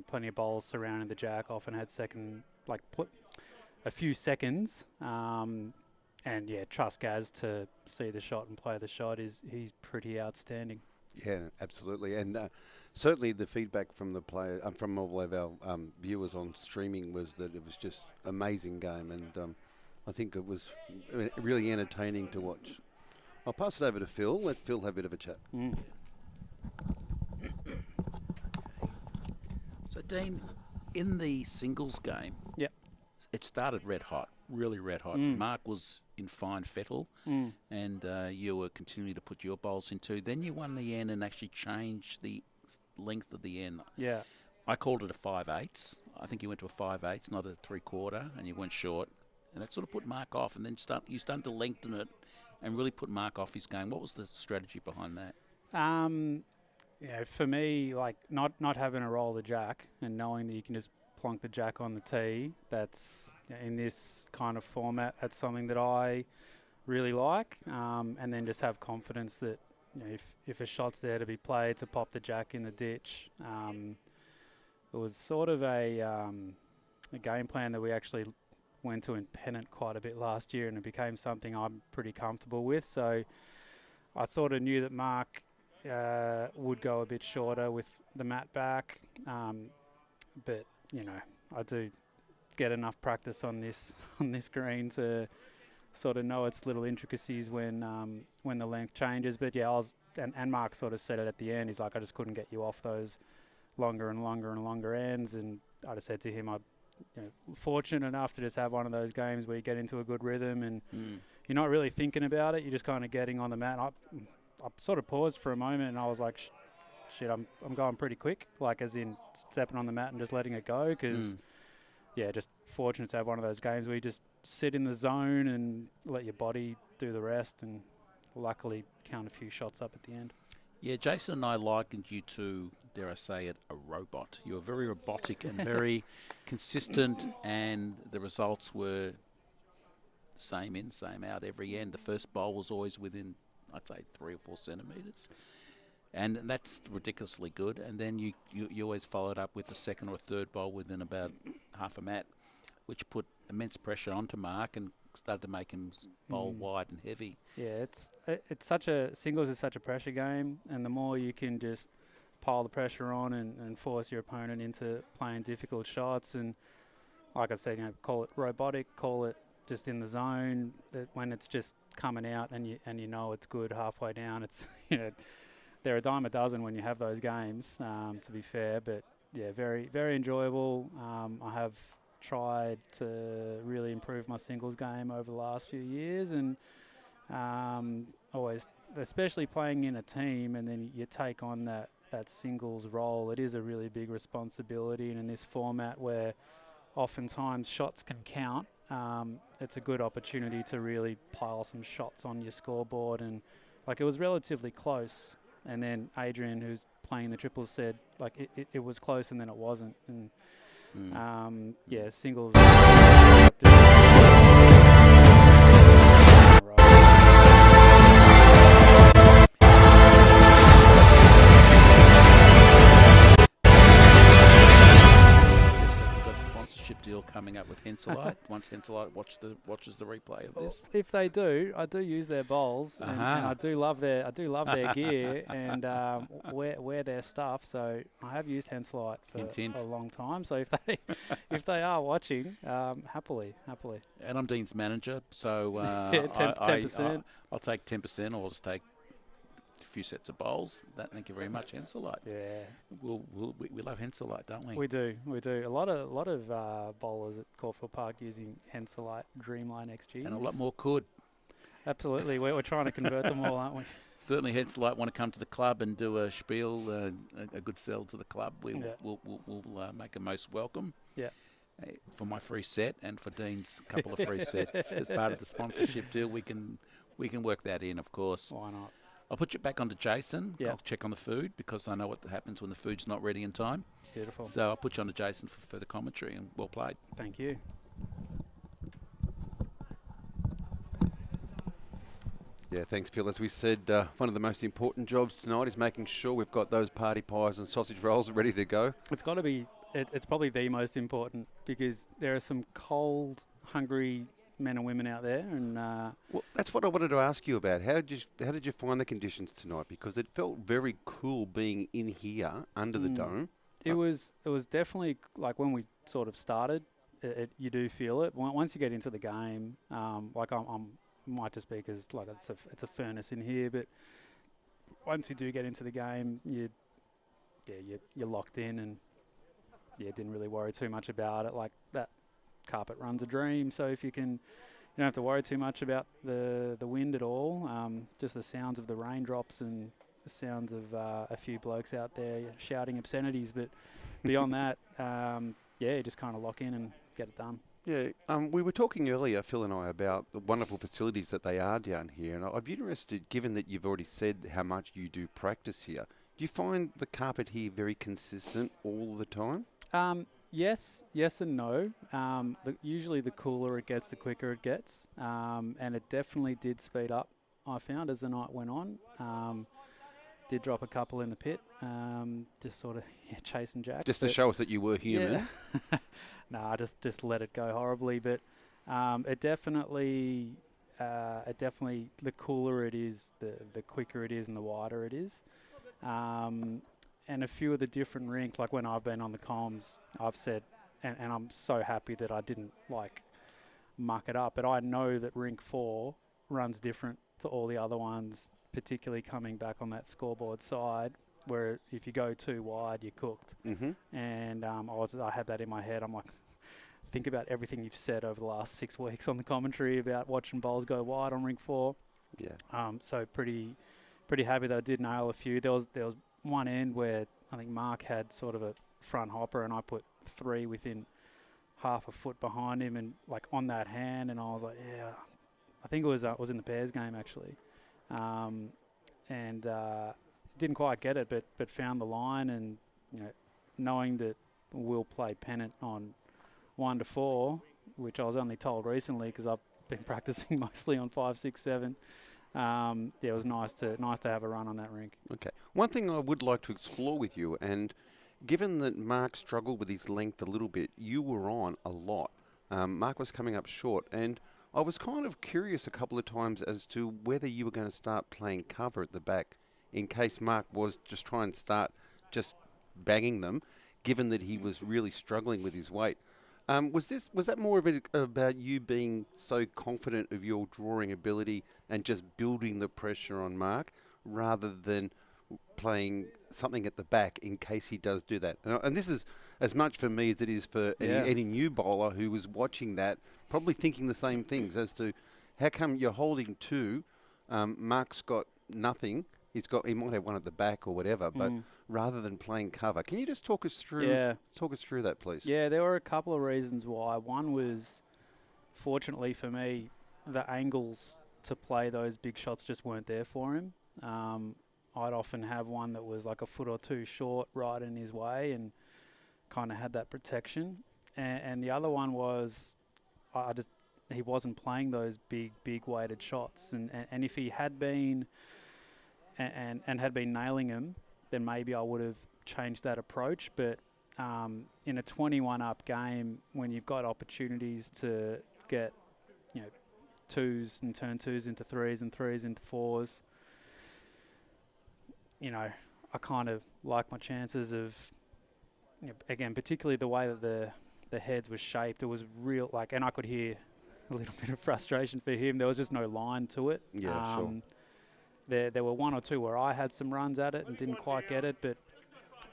plenty of bowls surrounding the jack, often had a few seconds. And yeah, trust Gaz to see the shot and play the shot. He's pretty outstanding. Yeah, absolutely. And certainly the feedback from the player, from all of our viewers on streaming, was that it was just amazing game, and I think it was really entertaining to watch. I'll pass it over to Phil. Let Phil have a bit of a chat. So, Dean, in the singles game, it started red hot, really red hot. Mark was in fine fettle, and you were continuing to put your bowls into. Then you won the end and actually changed the length of the end. Yeah. I called it a 5/8. I think you went to a 5/8, not a 3/4, and you went short. And that sort of put Mark off, and then you started to lengthen it and really put Mark off his game. What was the strategy behind that? For me, like not having to roll the jack and knowing that you can just plonk the jack on the tee, that's in this kind of format, that's something that I really like. And then just have confidence that if a shot's there to be played, to pop the jack in the ditch. It was sort of a game plan that we actually went to in Pennant quite a bit last year, and it became something I'm pretty comfortable with. So I sort of knew that Mark would go a bit shorter with the mat back, but I do get enough practice on this green to sort of know its little intricacies when the length changes. But yeah, and Mark sort of said it at the end. He's like, I just couldn't get you off those longer and longer and longer ends, and I just said to him, I'm fortunate enough to just have one of those games where you get into a good rhythm and you're not really thinking about it. You're just kind of getting on the mat. I sort of paused for a moment, and I was like, shit, I'm going pretty quick, like as in stepping on the mat and just letting it go. Because just fortunate to have one of those games where you just sit in the zone and let your body do the rest, and luckily count a few shots up at the end. Yeah, Jason and I likened you to, dare I say it, a robot. You were very robotic and very consistent, and the results were same in, same out every end. The first bowl was always within, I'd say, 3 or 4 centimetres. And that's ridiculously good. And then you always followed up with the second or third bowl within about half a mat, which put immense pressure onto Mark and started to make him bowl wide and heavy. Yeah, it's such a, singles is such a pressure game, and the more you can just pile the pressure on and force your opponent into playing difficult shots, and like I said, call it robotic, call it just in the zone, that when it's just coming out and you know it's good halfway down, it's they're a dime a dozen when you have those games, to be fair. But yeah, very, very enjoyable. I have tried to really improve my singles game over the last few years, and always, especially playing in a team, and then you take on that singles role. It is a really big responsibility, and in this format where oftentimes shots can count, it's a good opportunity to really pile some shots on your scoreboard. And like, it was relatively close, and then Adrian, who's playing the triples, said like it was close and then it wasn't. And singles. Deal coming up with Henselite. Once Henselite watches the replay of this, if they do, I do use their bowls, and I do love their gear and wear their stuff. So I have used Henselite for a long time. So if they are watching, happily. And I'm Dean's manager, so 10%. I'll take 10%, or I'll just take a few sets of bowls. Thank you very much, Henselite. Yeah, we love Henselite, don't we? We do. A lot of bowlers at Caulfield Park using Henselite Dreamline XGs, and a lot more could. Absolutely, we're trying to convert them all, aren't we? Certainly, Henselite want to come to the club and do a spiel, a good sell to the club. We'll make them most welcome. Yeah. For my free set and for Dean's couple of free sets as part of the sponsorship deal, we can work that in, of course. Why not? I'll put you back onto Jason. Yep. I'll check on the food because I know what happens when the food's not ready in time. Beautiful. So I'll put you onto Jason for further commentary, and well played. Thank you. Yeah, thanks, Phil. As we said, one of the most important jobs tonight is making sure we've got those party pies and sausage rolls ready to go. It's got to be. It's probably the most important, because there are some cold, hungry men and women out there, and well, that's what I wanted to ask you about. How did you find the conditions tonight? Because it felt very cool being in here under the dome. It was definitely, like, when we sort of started, you do feel it. Once you get into the game, like I'm might just be because like it's a furnace in here, but once you do get into the game, you're locked in, and didn't really worry too much about it. Like, that carpet runs a dream, so if you don't have to worry too much about the wind at all. Just the sounds of the raindrops and the sounds of a few blokes out there shouting obscenities, but beyond that, you just kind of lock in and get it done. Yeah, we were talking earlier, Phil and I, about the wonderful facilities that they are down here, and I'd be interested, given that you've already said how much you do practice here, do you find the carpet here very consistent all the time? Yes and no. Usually the cooler it gets, the quicker it gets, and it definitely did speed up, I found, as the night went on. Did drop a couple in the pit, just sort of chasing Jack. Just to show us that you were human. Yeah. I just let it go horribly, but it definitely, the cooler it is, the quicker it is and the wider it is. And a few of the different rinks, like when I've been on the comms, I've said, and I'm so happy that I didn't muck it up, but I know that rink 4 runs different to all the other ones, particularly coming back on that scoreboard side, where if you go too wide, you're cooked. Mm-hmm. And I had that in my head. I'm like, think about everything you've said over the last 6 weeks on the commentary about watching bowls go wide on rink 4. Yeah. So pretty happy that I did nail a few. There was one end where I think Mark had sort of a front hopper, and I put 3 within half a foot behind him, and like on that hand, and I was like, yeah, I think it was in the Bears game actually, and didn't quite get it, but found the line, and knowing that we'll play pennant on 1 to 4, which I was only told recently because I've been practicing mostly on 5, 6, 7. It was nice to have a run on that rink. Okay. One thing I would like to explore with you, and given that Mark struggled with his length a little bit, you were on a lot. Mark was coming up short, and I was kind of curious a couple of times as to whether you were going to start playing cover at the back in case Mark was just trying to start just banging them, given that he was really struggling with his weight. Was that more of it about you being so confident of your drawing ability and just building the pressure on Mark, rather than playing something at the back in case he does do that? And this is as much for me as it is for any new bowler who was watching that, probably thinking the same things as to how come you're holding 2, Mark's got nothing. He might have one at the back or whatever, but rather than playing cover, can you just talk us through that, please? Yeah, there were a couple of reasons why. One was, fortunately for me, the angles to play those big shots just weren't there for him. I'd often have one that was like a foot or 2 short right in his way, and kind of had that protection. And the other one was, he wasn't playing those big weighted shots, and if he had been and had been nailing him, then maybe I would have changed that approach. But in a 21-up game, when you've got opportunities to get 2s and turn 2s into 3s and 3s into 4s, I kind of like my chances of, again, particularly the way that the heads were shaped. It was real, and I could hear a little bit of frustration for him. There was just no line to it. Yeah, sure. There were 1 or 2 where I had some runs at it and didn't quite get it, but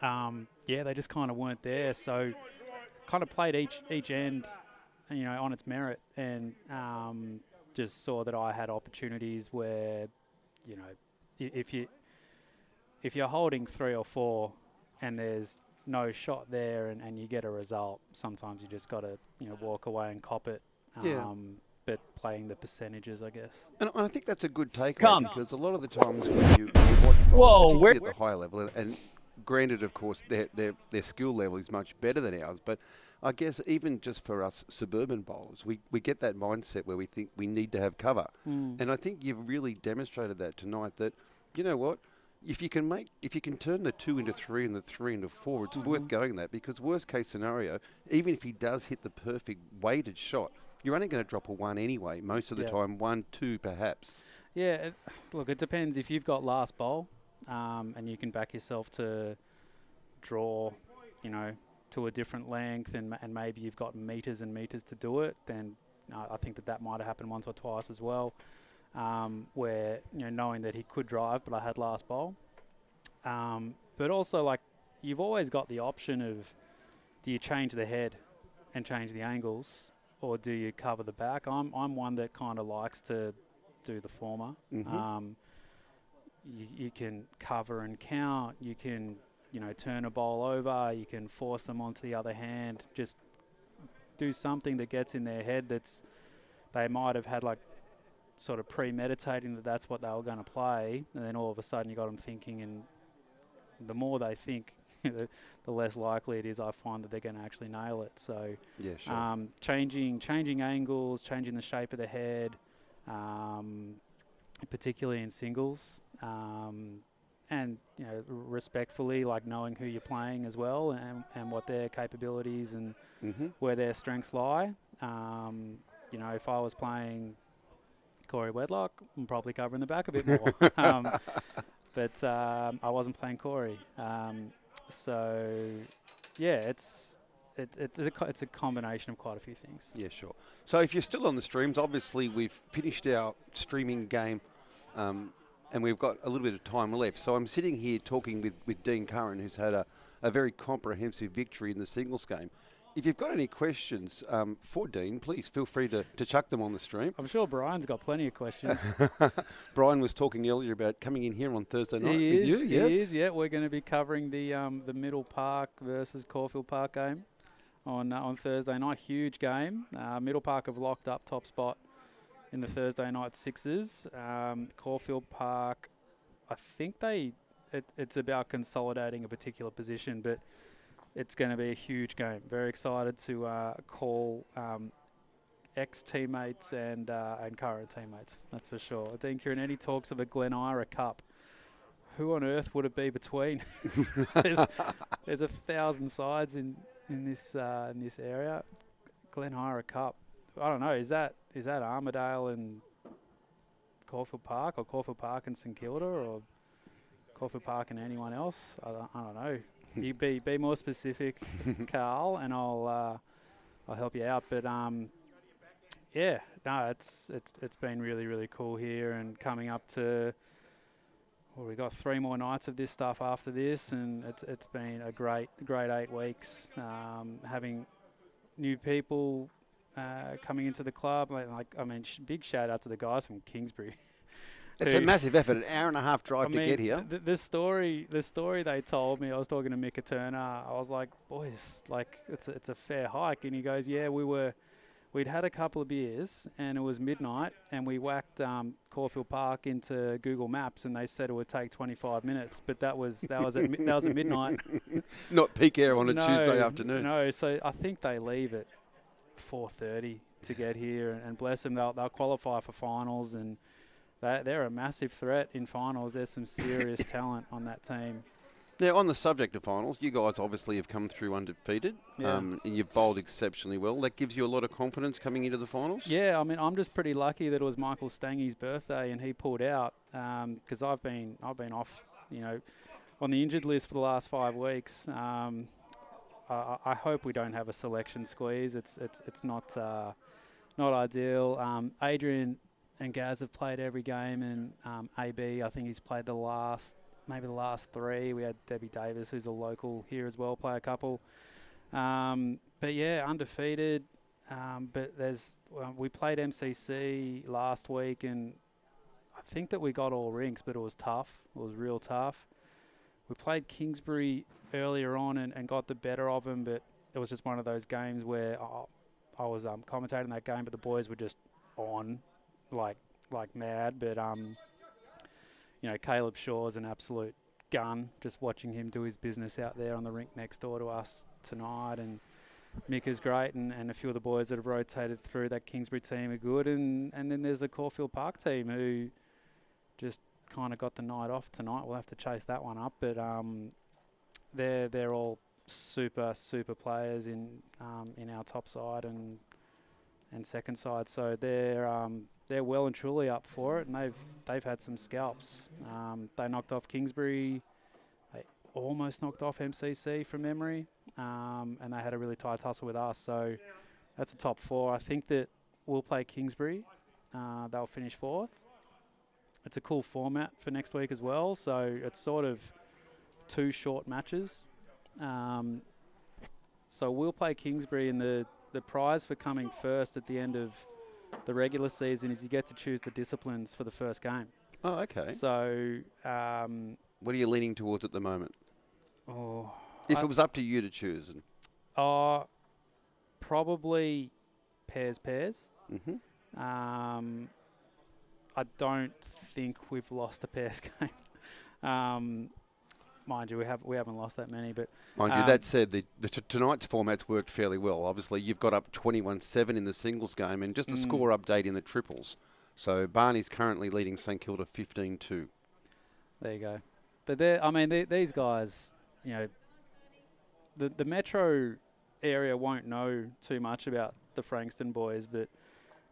they just kind of weren't there. So kind of played each end, on its merit, and just saw that I had opportunities where, if you're holding 3 or 4 and there's no shot there and you get a result, sometimes you just got to walk away and cop it. But playing the percentages, I guess. And I think that's a good takeaway, because a lot of the times when you watch particularly at the higher level, and granted, of course, their skill level is much better than ours, but I guess even just for us suburban bowlers, we get that mindset where we think we need to have cover. And I think you've really demonstrated that tonight, that, you know what, if you can turn the 2 into 3 and the 3 into 4, it's worth going that, because worst case scenario, even if he does hit the perfect weighted shot, you're only going to drop a 1 anyway, most of the time, 1, 2 perhaps. Yeah, look, it depends. If you've got last bowl and you can back yourself to draw, to a different length, and maybe you've got meters and meters to do it, then I think that might have happened once or twice as well, where, knowing that he could drive, but I had last bowl. But also, you've always got the option of, do you change the head and change the angles, or do you cover the back? I'm one that kind of likes to do the former. You can cover and count. You can, turn a bowl over. You can force them onto the other hand. Just do something that gets in their head they might have had sort of premeditating that's what they were going to play, and then all of a sudden you got them thinking, and the more they think, the less likely it is I find that they're going to actually nail it. So yeah, sure. Changing angles, changing the shape of the head, particularly in singles, and respectfully, knowing who you're playing as well, and what their capabilities and where their strengths lie. If I was playing Corey Wedlock, I'm probably covering the back a bit more. But I wasn't playing Corey. So, yeah, it's a combination of quite a few things. Yeah, sure. So if you're still on the streams, obviously we've finished our streaming game, and we've got a little bit of time left. So I'm sitting here talking with Dean Curran, who's had a very comprehensive victory in the singles game. If you've got any questions for Dean, please feel free to chuck them on the stream. I'm sure Brian's got plenty of questions. Brian was talking earlier about coming in here on Thursday night with you. Yes, He is. Yeah, we're going to be covering the Middle Park versus Caulfield Park game on Thursday night. Huge game. Middle Park have locked up top spot in the Thursday night sixes. Caulfield Park, I think it's about consolidating a particular position, but it's going to be a huge game. Very excited to call ex-teammates and current teammates, that's for sure. Dean Kieran, any talks of a Glen Ira Cup? Who on earth would it be between? There's 1,000 sides in this area. Glen Ira Cup. I don't know. Is that Armidale and Caulfield Park, or Caulfield Park and St Kilda, or Caulfield Park and anyone else? I don't know. You be more specific, Carl, and I'll help you out. But yeah, no, it's been really, really cool here, and coming up to, well, we got 3 more nights of this stuff after this, and it's been a great 8 weeks. Having new people coming into the club, big shout out to the guys from Kingsbury. It's a massive effort, an hour and a half drive to get here. The story they told me, I was talking to Micah Turner, I was like, boys, like it's a fair hike, and he goes, yeah, we'd had a couple of beers and it was midnight, and we whacked Caulfield Park into Google Maps, and they said it would take 25 minutes, but that was at midnight. Not peak hour on a Tuesday afternoon. No, so I think they leave at 4:30 to get here, and bless them, they'll qualify for finals, and they're a massive threat in finals. There's some serious talent on that team. Now, on the subject of finals, you guys obviously have come through undefeated, and you've bowled exceptionally well. That gives you a lot of confidence coming into the finals? Yeah, I mean, I'm just pretty lucky that it was Michael Stangy's birthday and he pulled out, because I've been off, on the injured list for the last 5 weeks. I hope we don't have a selection squeeze. It's not ideal. Adrian and Gaz have played every game, and AB, I think he's played the last 3. We had Debbie Davis, who's a local here as well, play a couple. But yeah, undefeated. But we played MCC last week, and I think that we got all rinks, but it was tough. It was real tough. We played Kingsbury earlier on and got the better of them, but it was just one of those games where I was commentating that game, but the boys were just on like mad. But Caleb Shaw's an absolute gun. Just watching him do his business out there on the rink next door to us tonight, and Mick is great, and a few of the boys that have rotated through that Kingsbury team are good, and then there's the Caulfield Park team who just kind of got the night off tonight. We'll have to chase that one up, but they're all super players in our top side and second side, so they're well and truly up for it, and they've had some scalps. They knocked off Kingsbury, they almost knocked off MCC from memory, and they had a really tight tussle with us. So that's the top 4. I think that we'll play Kingsbury. They'll finish 4th. It's a cool format for next week as well. So it's sort of 2 short matches. So we'll play Kingsbury, and the prize for coming first at the end of the regular season is you get to choose the disciplines for the first game. Oh, okay. So what are you leaning towards at the moment? If it was up to you to choose. Probably pairs. Mm-hmm. I don't think we've lost a pairs game. Mind you, we haven't lost that many, but mind you, that said, tonight's format's worked fairly well. Obviously, you've got up 21-7 in the singles game, and just a score update in the triples. So Barney's currently leading St Kilda 15-2. There you go. But these guys, the metro area won't know too much about the Frankston boys, but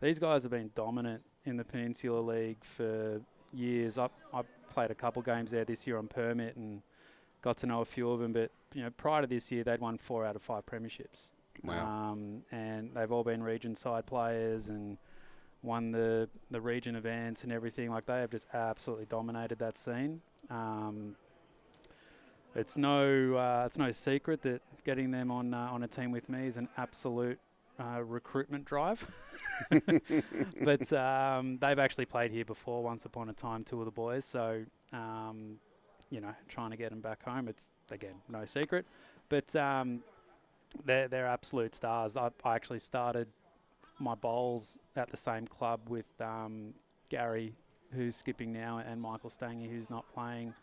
these guys have been dominant in the Peninsula League for years. I played a couple games there this year on permit and got to know a few of them, but prior to this year they'd won 4 out of 5 premierships. Wow. And they've all been region side players and won the region events and everything. Like, they have just absolutely dominated that scene. it's no secret that getting them on a team with me is an absolute recruitment drive. But they've actually played here before once upon a time, two of the boys. So, trying to get them back home, it's, again, no secret. But they're absolute stars. I actually started my bowls at the same club with Gary, who's skipping now, and Michael Stangy, who's not playing.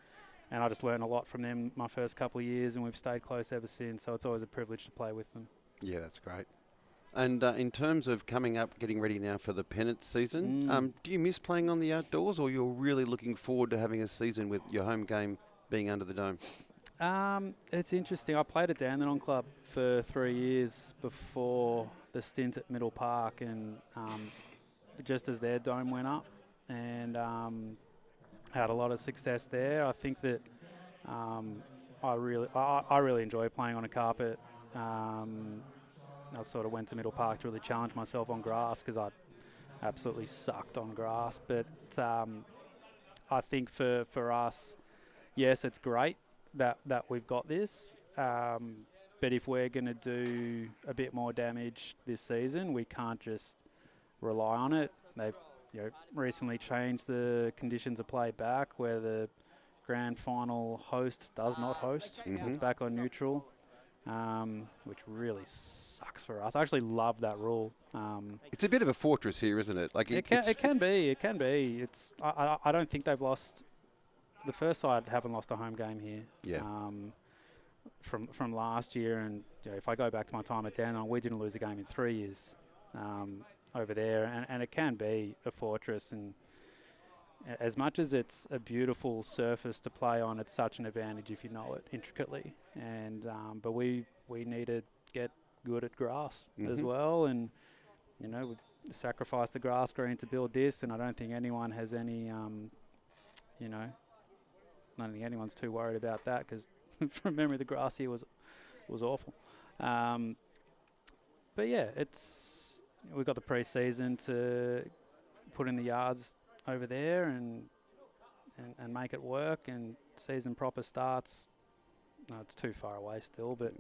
And I just learned a lot from them my first couple of years, and we've stayed close ever since. So it's always a privilege to play with them. Yeah, that's great. And in terms of coming up, getting ready now for the pennant season, do you miss playing on the outdoors, or you're really looking forward to having a season with your home game being under the dome? It's interesting. I played at Dandenong Club for 3 years before the stint at Middle Park, and just as their dome went up, and had a lot of success there. I think that I really enjoy playing on a carpet. I sort of went to Middle Park to really challenge myself on grass because I absolutely sucked on grass. But I think for us, yes, it's great that we've got this. But if we're going to do a bit more damage this season, we can't just rely on it. They've recently changed the conditions of play back, where the grand final host does not host. It's back on neutral, which really sucks for us. I actually love that rule. It's a bit of a fortress here, isn't it? Like it can be. It's I don't think they've lost. The first side haven't lost a home game here. Yeah. From last year, and if I go back to my time at Dandenong, we didn't lose a game in 3 years over there, and it can be a fortress. And as much as it's a beautiful surface to play on, it's such an advantage if you know it intricately. And but we need to get good at grass as well, and we sacrificed the grass green to build this, and I don't think anyone has any I don't think anyone's too worried about that, because from memory the grass here was awful. But yeah, we've got the pre-season to put in the yards over there and make it work, and season proper starts. No, it's too far away still, but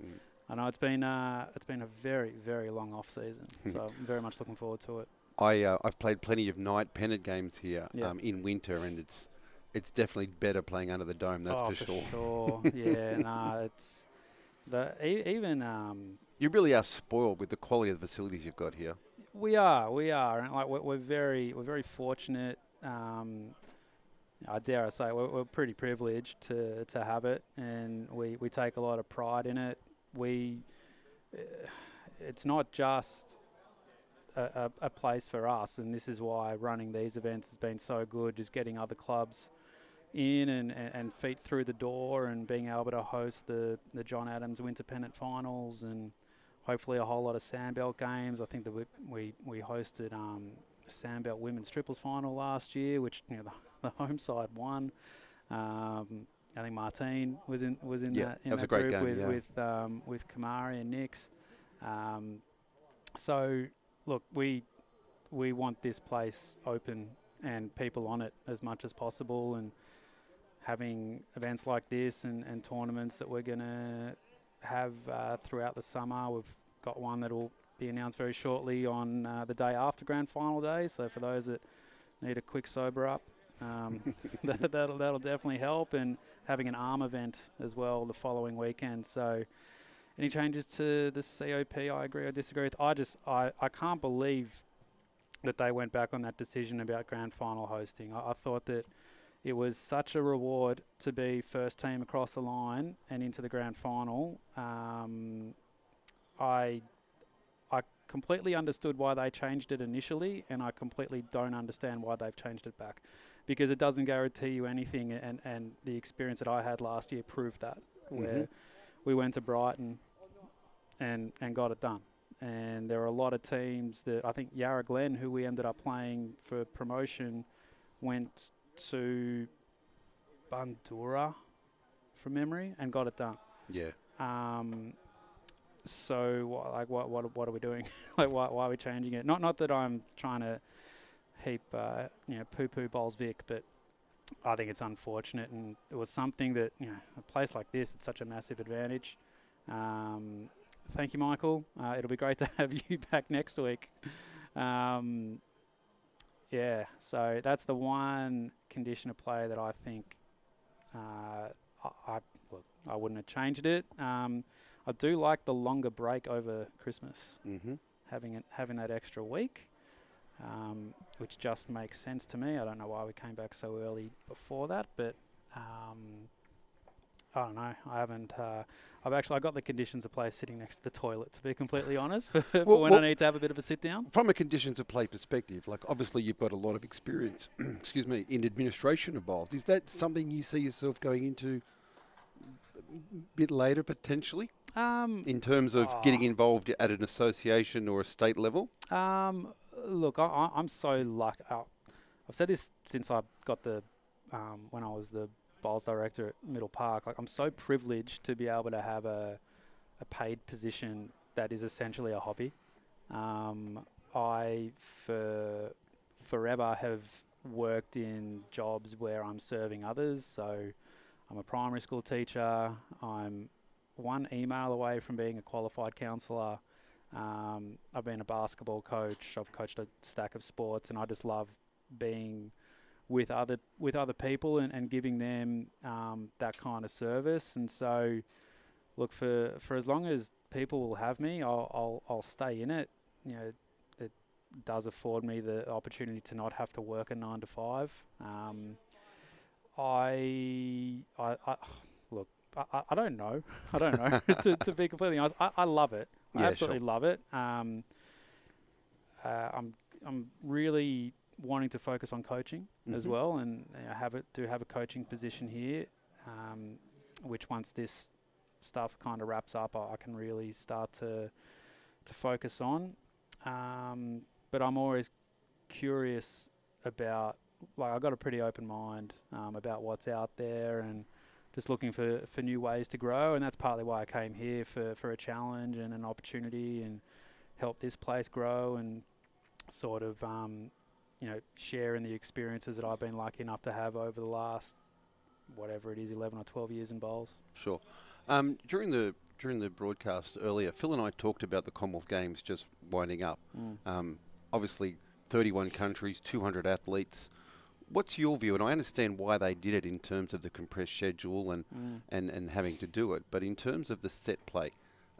I know it's been a very, very long off season, so I'm very much looking forward to it. I've played plenty of night pennant games here in winter, and it's definitely better playing under the dome. That's for sure. Yeah, no, it's even. You really are spoiled with the quality of the facilities you've got here. We are, and like we're very fortunate. I dare I say we're pretty privileged to have it, and we take a lot of pride in it. It's not just a place for us, and this is why running these events has been so good, just getting other clubs in and feet through the door, and being able to host the John Adams Winter Pennant Finals, and hopefully a whole lot of Sandbelt games. I think that we hosted Sandbelt Women's Triples Final last year, which the home side won. I think Martine was in that was a group great game, with Kamari and Nix. So look, we want this place open and people on it as much as possible, and having events like this and tournaments that we're going to have throughout the summer. We've got one that will be announced very shortly on the day after Grand Final Day, so for those that need a quick sober up, that'll definitely help, and having an ARM event as well the following weekend. So any changes to the COP, I agree or disagree with. I can't believe that they went back on that decision about Grand Final hosting. I thought that it was such a reward to be first team across the line and into the Grand Final. I completely understood why they changed it initially, and I completely don't understand why they've changed it back, because it doesn't guarantee you anything, and the experience that I had last year proved that, where we went to Brighton and got it done. And there are a lot of teams that, I think Yarra Glen, who we ended up playing for promotion, went to Bundoora from memory and got it done. Yeah. So what are we doing? Like why are we changing it? Not that I'm trying to heap poo-poo Bowls Vic, but I think it's unfortunate, and it was something that, a place like this, it's such a massive advantage. Thank you, Michael. It'll be great to have you back next week. So that's the one condition of play that I think I wouldn't have changed it. I do like the longer break over Christmas, having that extra week, which just makes sense to me. I don't know why we came back so early before that, but I don't know. I haven't. I got the conditions of play sitting next to the toilet, to be completely honest, for when I need to have a bit of a sit down. From a conditions of play perspective, like obviously you've got a lot of experience, in administration involved. Is that something you see yourself going into a bit later potentially? In terms of getting involved at an association or a state level? Look, I'm so lucky. I've said this since I got when I was the bowls director at Middle Park. Like, I'm so privileged to be able to have a paid position that is essentially a hobby. I forever have worked in jobs where I'm serving others. So I'm a primary school teacher. I'm one email away from being a qualified counsellor. I've been a basketball coach. I've coached a stack of sports, and I just love being with other people and giving them that kind of service. And so, look, for as long as people will have me, I'll stay in it. It does afford me the opportunity to not have to work a 9 to 5. I don't know. I don't know. to be completely honest, I love it. I absolutely love it. I'm really wanting to focus on coaching as well, and I do have a coaching position here, which once this stuff kind of wraps up, I can really start to focus on. But I'm always curious about, I've got a pretty open mind about what's out there, and just looking for new ways to grow. And that's partly why I came here, for a challenge and an opportunity, and help this place grow, and sort of share in the experiences that I've been lucky enough to have over the last, whatever it is, 11 or 12 years in bowls. Sure. During the broadcast earlier, Phil and I talked about the Commonwealth Games just winding up. Obviously, 31 countries, 200 athletes. What's your view? And I understand why they did it in terms of the compressed schedule and having to do it. But in terms of the set play,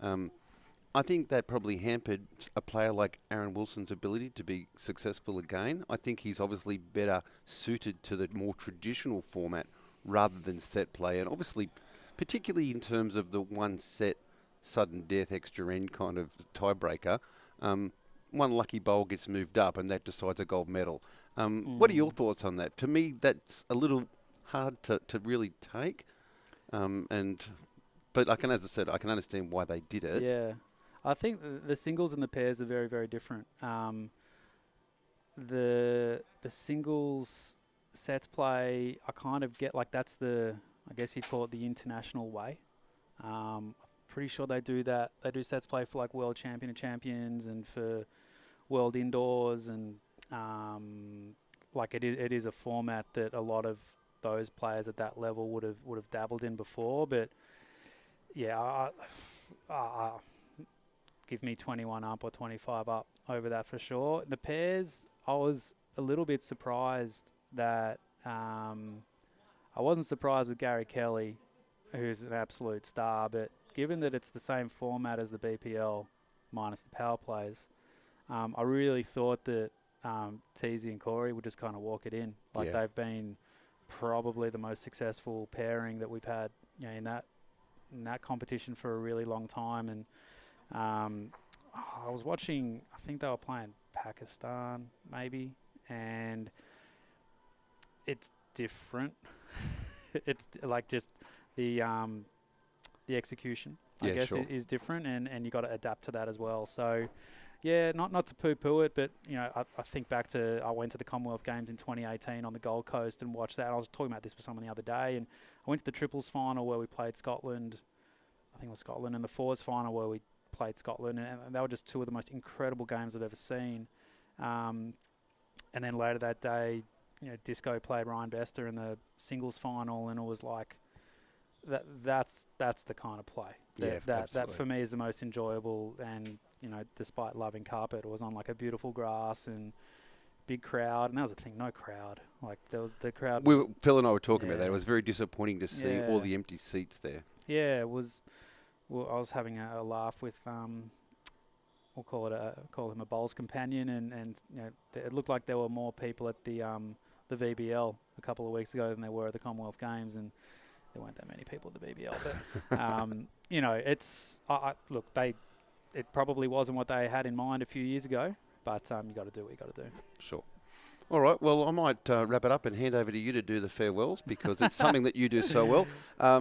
I think that probably hampered a player like Aaron Wilson's ability to be successful again. I think he's obviously better suited to the more traditional format rather than set play. And obviously, particularly in terms of the one set, sudden death, extra end kind of tiebreaker, one lucky bowl gets moved up and that decides a gold medal. What are your thoughts on that? To me, that's a little hard to really take. But I can understand why they did it. Yeah. I think the singles and the pairs are very, very different. The singles sets play, I kind of get that's I guess you'd call it the international way. Pretty sure they do that. They do sets play for world champion and champions, and for world indoors, and it is a format that a lot of those players at that level would have dabbled in before. But yeah, give me 21 up or 25 up over that for sure. The pairs, I was a little bit surprised that I wasn't surprised with Gary Kelly, who's an absolute star, but given that it's the same format as the BPL minus the power plays, I really thought that Teasy and Corey would just kind of walk it in. They've been probably the most successful pairing that we've had in that competition for a really long time. And I was watching, I think they were playing Pakistan maybe, and it's different. It's just the execution, I guess, is different, and you got to adapt to that as well. So yeah, not to poo-poo it, but I think back to, I went to the Commonwealth Games in 2018 on the Gold Coast and watched that. I was talking about this with someone the other day, and I went to the triples final where we played Scotland. I think it was Scotland, and the 4's final where we played Scotland, and they were just two of the most incredible games I've ever seen. And then later that day, Disco played Ryan Bester in the singles final, and it was like that's the kind of play that absolutely. for me is the most enjoyable. And despite loving carpet, it was on like a beautiful grass and big crowd, and that was the thing, no crowd. Like the crowd. Phil and I were talking about that. Yeah. It was very disappointing to see all Yeah. the empty seats there. Yeah, it was. Well, I was having a laugh with we'll call him a bowls companion, and it looked like there were more people at the VBL a couple of weeks ago than there were at the Commonwealth Games, and there weren't that many people at the VBL. But it's look, it probably wasn't what they had in mind a few years ago, but you got to do what you got to do. Sure. All right, well, I might wrap it up and hand over to you to do the farewells, because it's something that you do so well.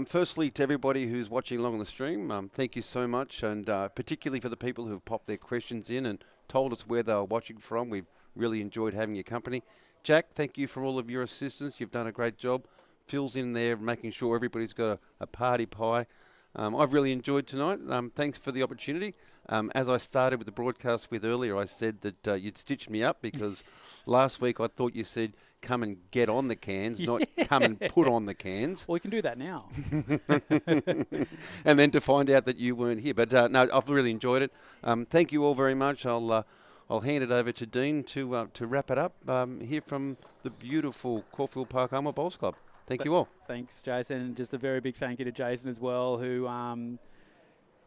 Firstly, to everybody who's watching along on the stream, thank you so much, and particularly for the people who've popped their questions in and told us where they were watching from. We've really enjoyed having your company. Jack, thank you for all of your assistance. You've done a great job. Phil's in there making sure everybody's got a party pie. I've really enjoyed tonight. Thanks for the opportunity. As I started with the broadcast with earlier, I said that you'd stitched me up, because last week I thought you said come and get on the cans, not come and put on the cans. Well, we can do that now. And then to find out that you weren't here. But no, I've really enjoyed it. Thank you all very much. I'll hand it over to Dean to wrap it up here from the beautiful Caulfield Park Armour Bowls Club. Thank you all. Thanks, Jason. And just a very big thank you to Jason as well, who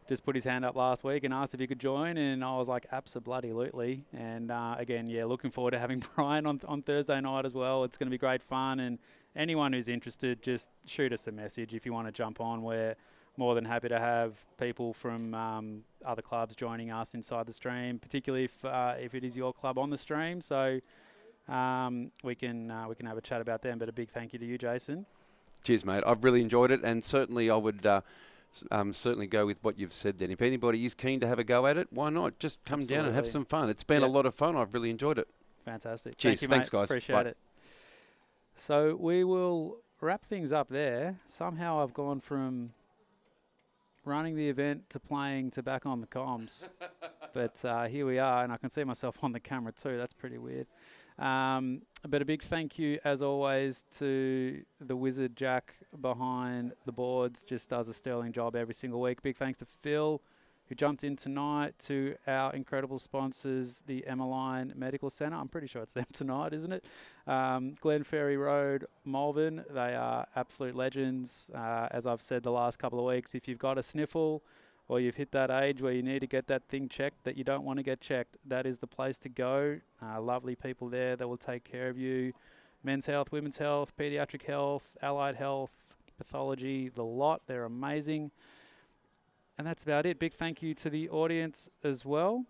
just put his hand up last week and asked if he could join. And I was like, absolutely. And again, looking forward to having Brian on Thursday night as well. It's going to be great fun. And anyone who's interested, just shoot us a message if you want to jump on. We're more than happy to have people from other clubs joining us inside the stream, particularly if it is your club on the stream. So we can have a chat about them. But a big thank you to you, Jason. Cheers, mate. I've really enjoyed it, and certainly I would certainly go with what you've said then. If anybody is keen to have a go at it, why not? Just come down and have some fun. It's been a lot of fun. I've really enjoyed it. Fantastic. Cheers. Thank you, Thanks, mate. guys. Appreciate Bye. it. So we will wrap things up there. Somehow I've gone from running the event to playing to back on the comms. But here we are, and I can see myself on the camera too. That's pretty weird. But a big thank you, as always, to the wizard Jack behind the boards. Just does a sterling job every single week. Big thanks to Phil, who jumped in tonight, to our incredible sponsors, the Emmeline Medical Centre. I'm pretty sure it's them tonight, isn't it? Glen Ferry Road, Malvern. They are absolute legends. As I've said the last couple of weeks, if you've got a sniffle, or you've hit that age where you need to get that thing checked that you don't want to get checked, that is the place to go. Lovely people there that will take care of you. Men's health, women's health, pediatric health, allied health, pathology, the lot. They're amazing. And that's about it. Big thank you to the audience as well.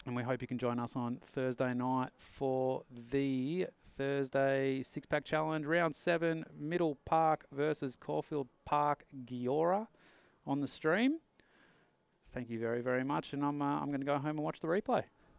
And we hope you can join us on Thursday night for the Thursday Six-Pack Challenge. Round 7, Middle Park versus Caulfield Park Giora on the stream. Thank you very, very much, and I'm going to go home and watch the replay.